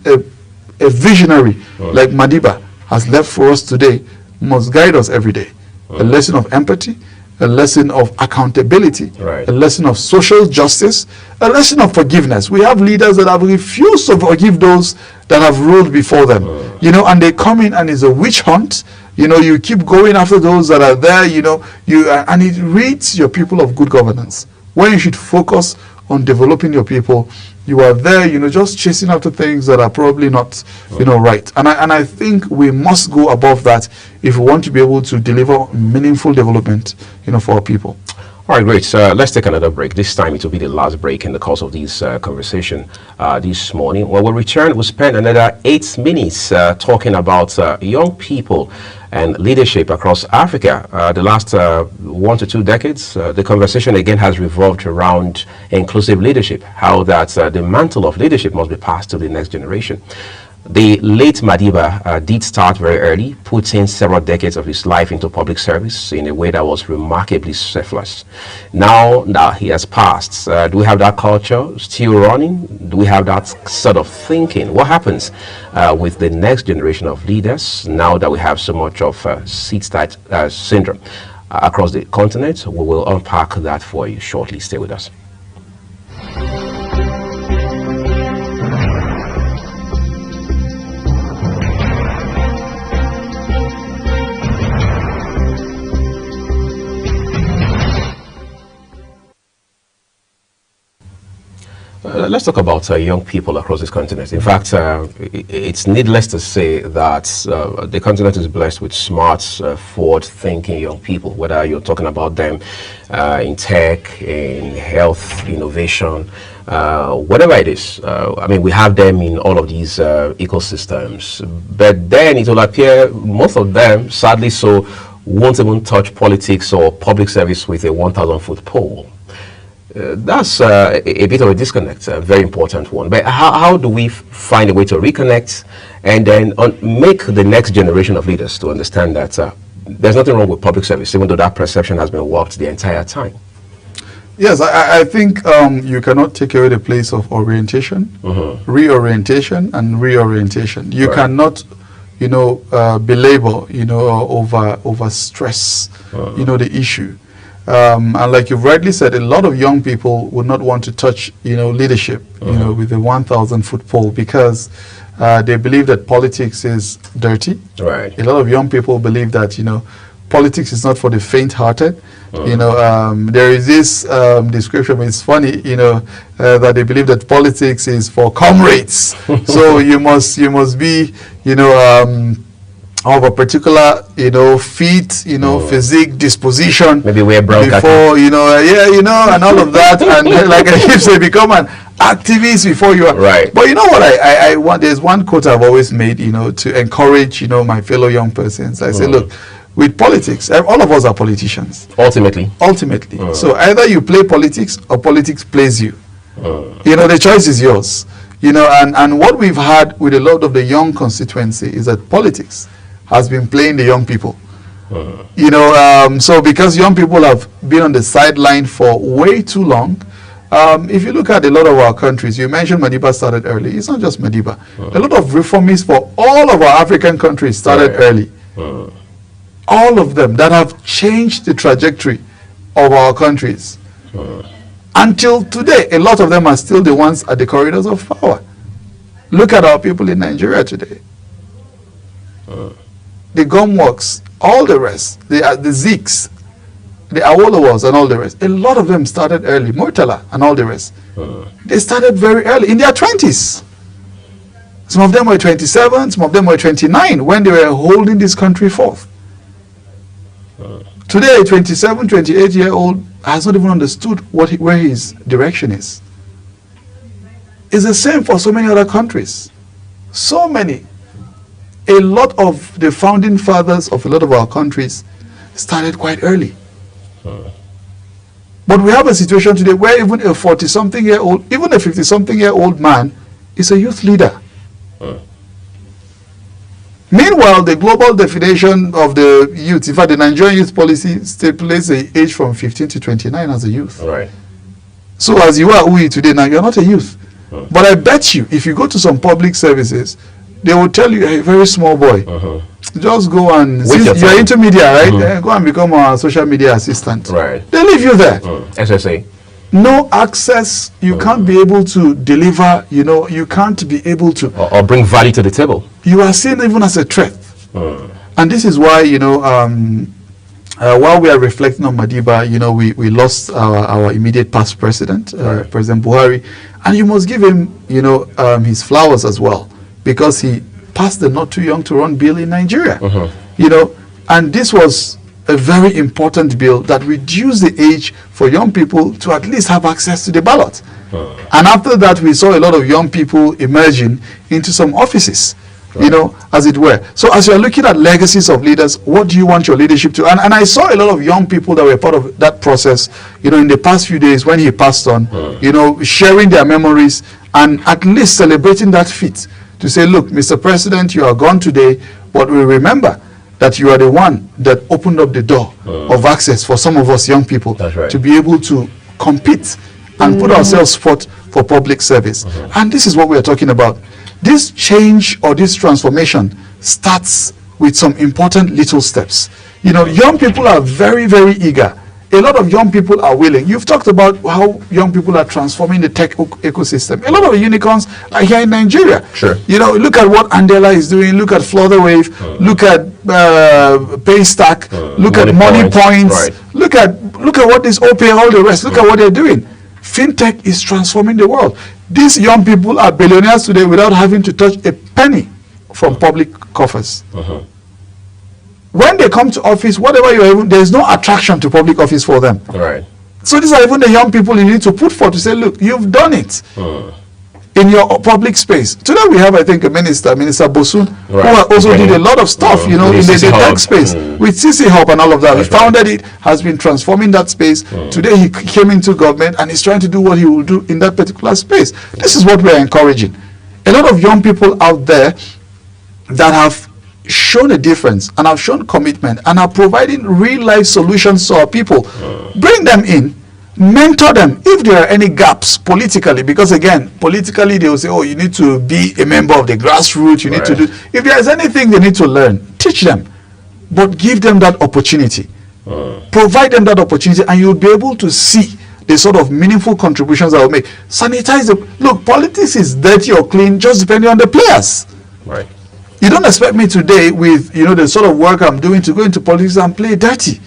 a visionary like Madiba has left for us today must guide us every day. A lesson of empathy, a lesson of accountability, right. a lesson of social justice, a lesson of forgiveness. We have leaders that have refused to forgive those that have ruled before them, you know, and they come in and it's a witch hunt. You know, you keep going after those that are there, you know, and it rids your people of good governance. When you should focus on developing your people, you are there, you know, just chasing after things that are probably not, you know, right. And I think we must go above that if we want to be able to deliver meaningful development, you know, for our people. All right, great. Let's take another break. This time it will be the last break in the course of this conversation this morning. When we return, we'll spend another 8 minutes talking about young people and leadership across Africa. The last 1 to 2 decades, the conversation again has revolved around inclusive leadership, how that the mantle of leadership must be passed to the next generation. The late Madiba did start very early, putting several decades of his life into public service in a way that was remarkably selfless. Now that he has passed, do we have that culture still running? Do we have that sort of thinking? What happens with the next generation of leaders now that we have so much of seat-state syndrome across the continent? We will unpack that for you shortly. Stay with us. Let's talk about young people across this continent. In fact, it's needless to say that the continent is blessed with smart, forward-thinking young people, whether you're talking about them in tech, in health, innovation, whatever it is. I mean, we have them in all of these ecosystems. But then it will appear most of them, sadly so, won't even touch politics or public service with a 1,000-foot pole. That's a bit of a disconnect, a very important one. But how do we find a way to reconnect and then make the next generation of leaders to understand that there's nothing wrong with public service, even though that perception has been warped the entire time? Yes, I think you cannot take away the place of orientation, reorientation, and reorientation. You cannot, you know, belabor, you know, over stress, you know, the issue. And like you've rightly said, a lot of young people would not want to touch, you know, leadership, you know, with a 1,000-foot pole because they believe that politics is dirty. Right. A lot of young people believe that, you know, politics is not for the faint-hearted. You know, there is this description, it's funny, you know, that they believe that politics is for comrades. So you must be, you know, of a particular, you know, feat, you know, physique, disposition. Maybe wear brown before, you know, yeah, you know, and all of that. And like I keep saying, become an activist before you are. Right. But you know what, I want, there's one quote I've always made, you know, to encourage, you know, my fellow young persons. I say, look, with politics, all of us are politicians. Ultimately. So either you play politics or politics plays you. You know, the choice is yours. You know, and what we've had with a lot of the young constituency is that politics has been playing the young people. You know, so because young people have been on the sideline for way too long, if you look at a lot of our countries, you mentioned Madiba started early. It's not just Madiba. A lot of reformists for all of our African countries started early. All of them that have changed the trajectory of our countries. Until today, a lot of them are still the ones at the corridors of power. Look at our people in Nigeria today. The Gumworks, all the rest, the Zeeks, the Awolowas and all the rest, a lot of them started early, Murtala and all the rest. They started very early, in their 20s. Some of them were 27, some of them were 29 when they were holding this country forth. Today, a 27, 28-year-old has not even understood where his direction is. It's the same for so many other countries. So many. A lot of the founding fathers of a lot of our countries started quite early. But we have a situation today where even a 40-something-year-old, even a 50-something-year-old man is a youth leader. Meanwhile, the global definition of the youth, in fact, the Nigerian youth policy stipulates the age from 15 to 29 as a youth. Right. So as you are Uyi today, now you're not a youth. But I bet you, if you go to some public services, they will tell you, a very small boy, just go and, since you're into media, right? Go and become a social media assistant. Right. They leave you there. SSA. No access, you can't be able to deliver, you know, you can't be able to... Or bring value to the table. You are seen even as a threat. And this is why, you know, while we are reflecting on Madiba, you know, we lost our immediate past president, President Buhari, and you must give him, you know, his flowers as well, because he passed the not too young to run bill in Nigeria. You know, and this was a very important bill that reduced the age for young people to at least have access to the ballot. And after that, we saw a lot of young people emerging into some offices, you know, as it were. So as you're looking at legacies of leaders, what do you want your leadership to? And I saw a lot of young people that were part of that process, you know, in the past few days when he passed on, you know, sharing their memories and at least celebrating that feat to say, look, Mr. President, you are gone today, but we remember that you are the one that opened up the door of access for some of us young people to be able to compete and put ourselves forth for public service. And this is what we are talking about. This change or this transformation starts with some important little steps. You know, young people are very, very eager. A lot of young people are willing. You've talked about how young people are transforming the tech ecosystem. A lot of unicorns are here in Nigeria. You know, look at what Andela is doing. Look at Flutterwave. Look at Paystack. Look at Money Points. Look at what is OPay, all the rest. Look at what they're doing. Fintech is transforming the world. These young people are billionaires today without having to touch a penny from public coffers. When they come to office, whatever you are, there's no attraction to public office for them. So these are even the young people you need to put forth to say, look, you've done it in your public space. Today we have, I think, a Minister Bosun, who also did a lot of stuff, you know, in the tech space with CC Hub and all of that. He founded it, has been transforming that space. Today he came into government and is trying to do what he will do in that particular space. This is what we are encouraging. A lot of young people out there that have shown a difference and have shown commitment and are providing real life solutions to our people. Bring them in, mentor them if there are any gaps politically, because again, politically they will say, oh, you need to be a member of the grassroots, you need to do, if there is anything they need to learn, teach them, but give them that opportunity. Provide them that opportunity and you'll be able to see the sort of meaningful contributions that will make. Sanitize them. Look, politics is dirty or clean just depending on the players. You don't expect me today with, you know, the sort of work I'm doing to go into politics and play dirty.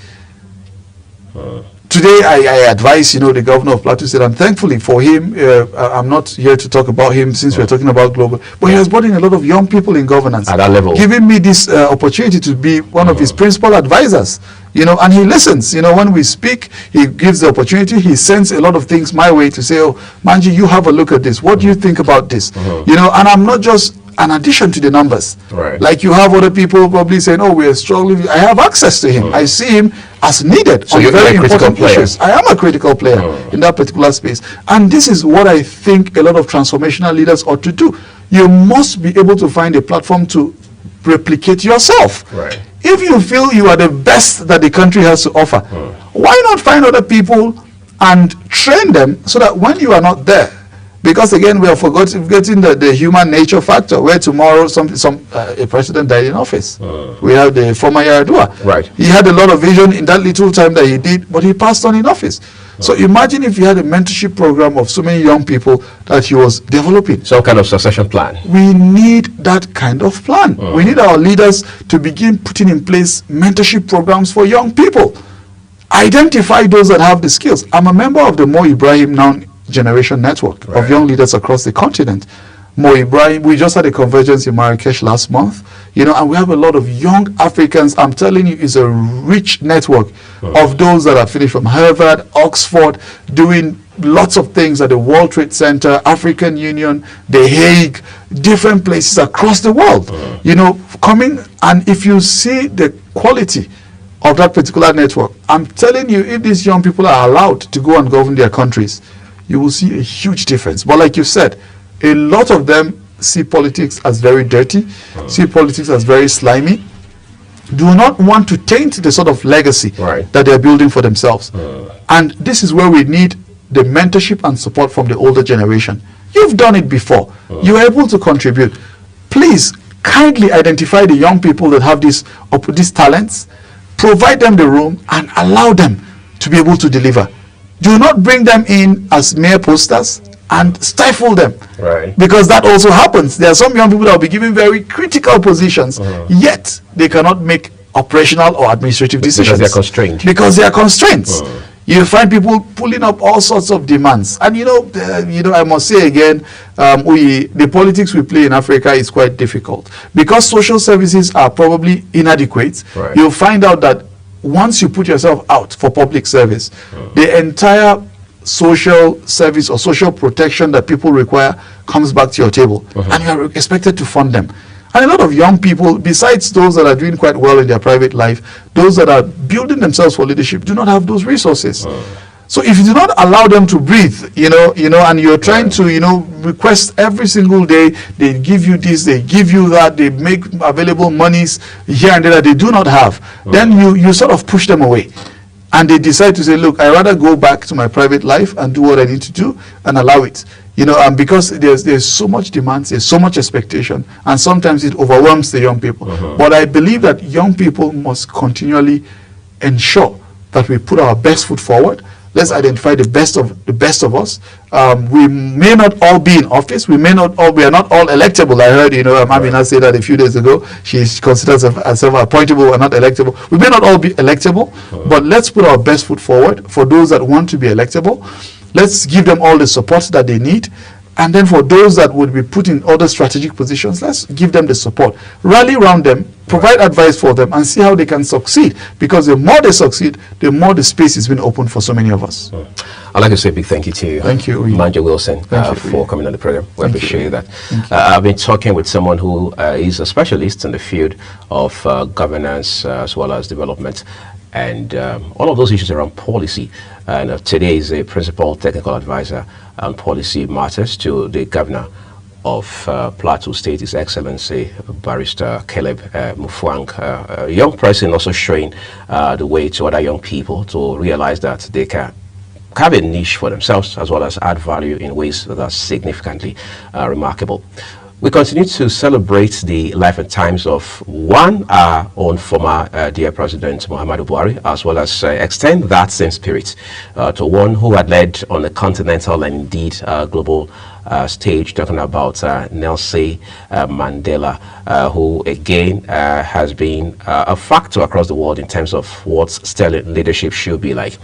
Today I advise, you know, the governor of Plateau State, and thankfully for him, I'm not here to talk about him since we're talking about global, but he has brought in a lot of young people in governance. At that level. Giving me this opportunity to be one of his principal advisors, you know, and he listens. You know, when we speak, he gives the opportunity, he sends a lot of things my way to say, oh, Manji, you have a look at this. What do you think about this? You know, and I'm not just an addition to the numbers. Like you have other people probably saying, oh, we are struggling. I have access to him. I see him as needed on very important issues. I am a critical player in that particular space. And this is what I think a lot of transformational leaders ought to do. You must be able to find a platform to replicate yourself. If you feel you are the best that the country has to offer, why not find other people and train them so that when you are not there, because again we are forgetting the human nature factor, where tomorrow a president died in office. We have the former Yar'Adua. He had a lot of vision in that little time that he did, but he passed on in office. So imagine if he had a mentorship program of so many young people that he was developing. Some kind of succession plan. We need that kind of plan. We need our leaders to begin putting in place mentorship programs for young people. Identify those that have the skills. I'm a member of the Mo Ibrahim Now Generation Network of young leaders across the continent. Mo Ibrahim, we just had a convergence in Marrakesh last month, you know, and we have a lot of young Africans. I'm telling you, it's a rich network of those that are finished from Harvard, Oxford, doing lots of things at the World Trade Center, African Union, The Hague, different places across the world, you know, coming. And if you see the quality of that particular network, I'm telling you, if these young people are allowed to go and govern their countries, you will see a huge difference. But like you said, a lot of them see politics as very dirty, see politics as very slimy, do not want to taint the sort of legacy that they're building for themselves. And this is where we need the mentorship and support from the older generation. You've done it before. You're able to contribute. Please kindly identify the young people that have these talents, provide them the room, and allow them to be able to deliver. Do not bring them in as mere posters and stifle them. Right. Because that also happens. There are some young people that will be given very critical positions, yet they cannot make operational or administrative decisions. Because they are constrained. Because they are constraints. You find people pulling up all sorts of demands, and I must say again, the politics we play in Africa is quite difficult because social services are probably inadequate. Right. You'll find out that once you put yourself out for public service, the entire social service or social protection that people require comes back to your table, and you are expected to fund them. And a lot of young people, besides those that are doing quite well in their private life, those that are building themselves for leadership, do not have those resources. So if you do not allow them to breathe, and you're trying to, request every single day, they give you this, they give you that, they make available monies here and there that they do not have, then you sort of push them away. And they decide to say, look, I'd rather go back to my private life and do what I need to do and allow it. And because there's so much demand, there's so much expectation, and sometimes it overwhelms the young people. But I believe that young people must continually ensure that we put our best foot forward. Let's identify the best of us. We may not all be in office. We are not all electable. I heard, Amina say that a few days ago. She considers herself appointable and not electable. We may not all be electable, but let's put our best foot forward for those that want to be electable. Let's give them all the support that they need. And then for those that would be put in other strategic positions, let's give them the support. Rally around them, provide advice for them, and see how they can succeed. Because the more they succeed, the more the space is being opened for so many of us. I'd like to say a big thank you to you. Thank you, Manja Wilson, for coming on the program. We appreciate that. I've been talking with someone who is a specialist in the field of governance as well as development, and all of those issues around policy. And today is a principal technical advisor on policy matters to the governor of Plateau State, His Excellency Barrister Caleb Mufwang. A young person also showing the way to other young people to realize that they can have a niche for themselves as well as add value in ways that are significantly remarkable. We continue to celebrate the life and times of our own former dear President Muhammadu Buhari, as well as extend that same spirit to one who had led on the continental and indeed global stage, talking about Nelson Mandela, who again has been a factor across the world in terms of what sterling leadership should be like.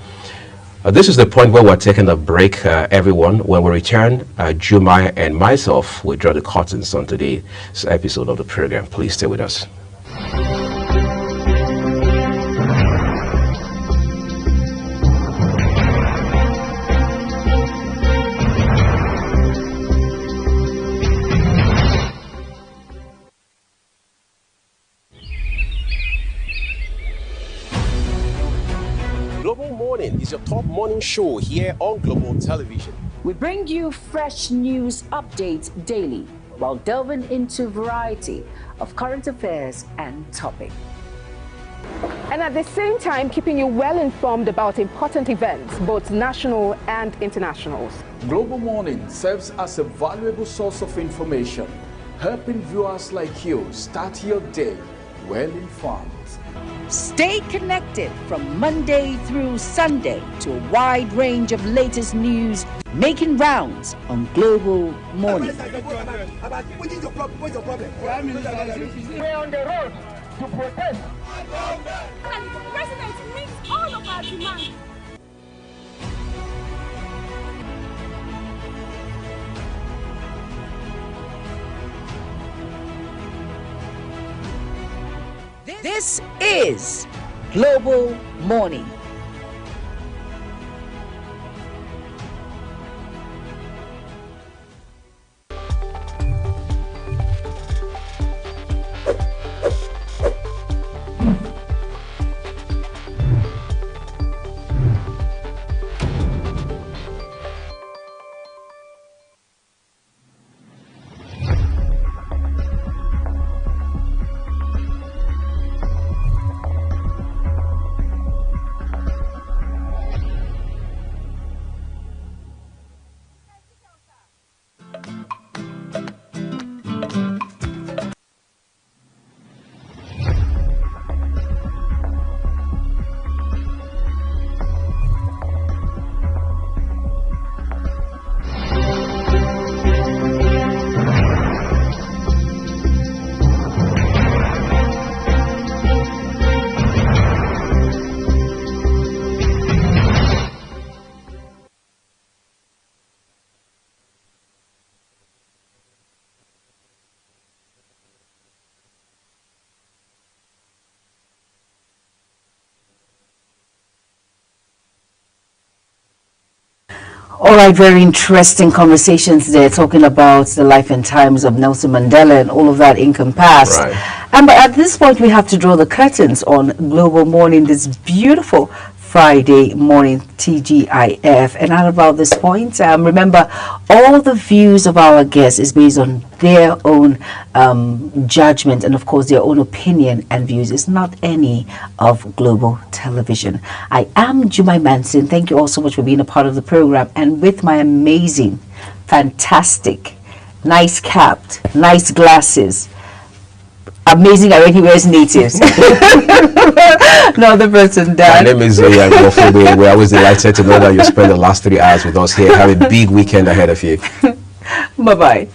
This is the point where we're taking a break, everyone. When we return, Jumai and myself will draw the curtains on today's episode of the program. Please stay with us. Is your top morning show here on Global Television. We bring you fresh news updates daily while delving into a variety of current affairs and topics. And at the same time, keeping you well informed about important events, both national and international. Global Morning serves as a valuable source of information, helping viewers like you start your day well informed. Stay connected from Monday through Sunday to a wide range of latest news making rounds on Global Morning. What is your problem? What's your problem? We're on the road to protest. And the president meets all of our demands. This is Global Morning. All right, very interesting conversations there, talking about the life and times of Nelson Mandela and all of that encompassed. Right. But at this point, we have to draw the curtains on Global Morning, this beautiful Friday morning, TGIF. And at about this point, remember, all the views of our guests is based on their own judgment and, of course, their own opinion and views. It's not any of Global Television. I am Jumai Manson. Thank you all so much for being a part of the program. And with my amazing, fantastic, nice capped, nice glasses, amazing, I already wears natives. Another person, Dan. My name is Zoya Gofude. We're always delighted to know that you spent the last 3 hours with us here. Have a big weekend ahead of you. Bye-bye.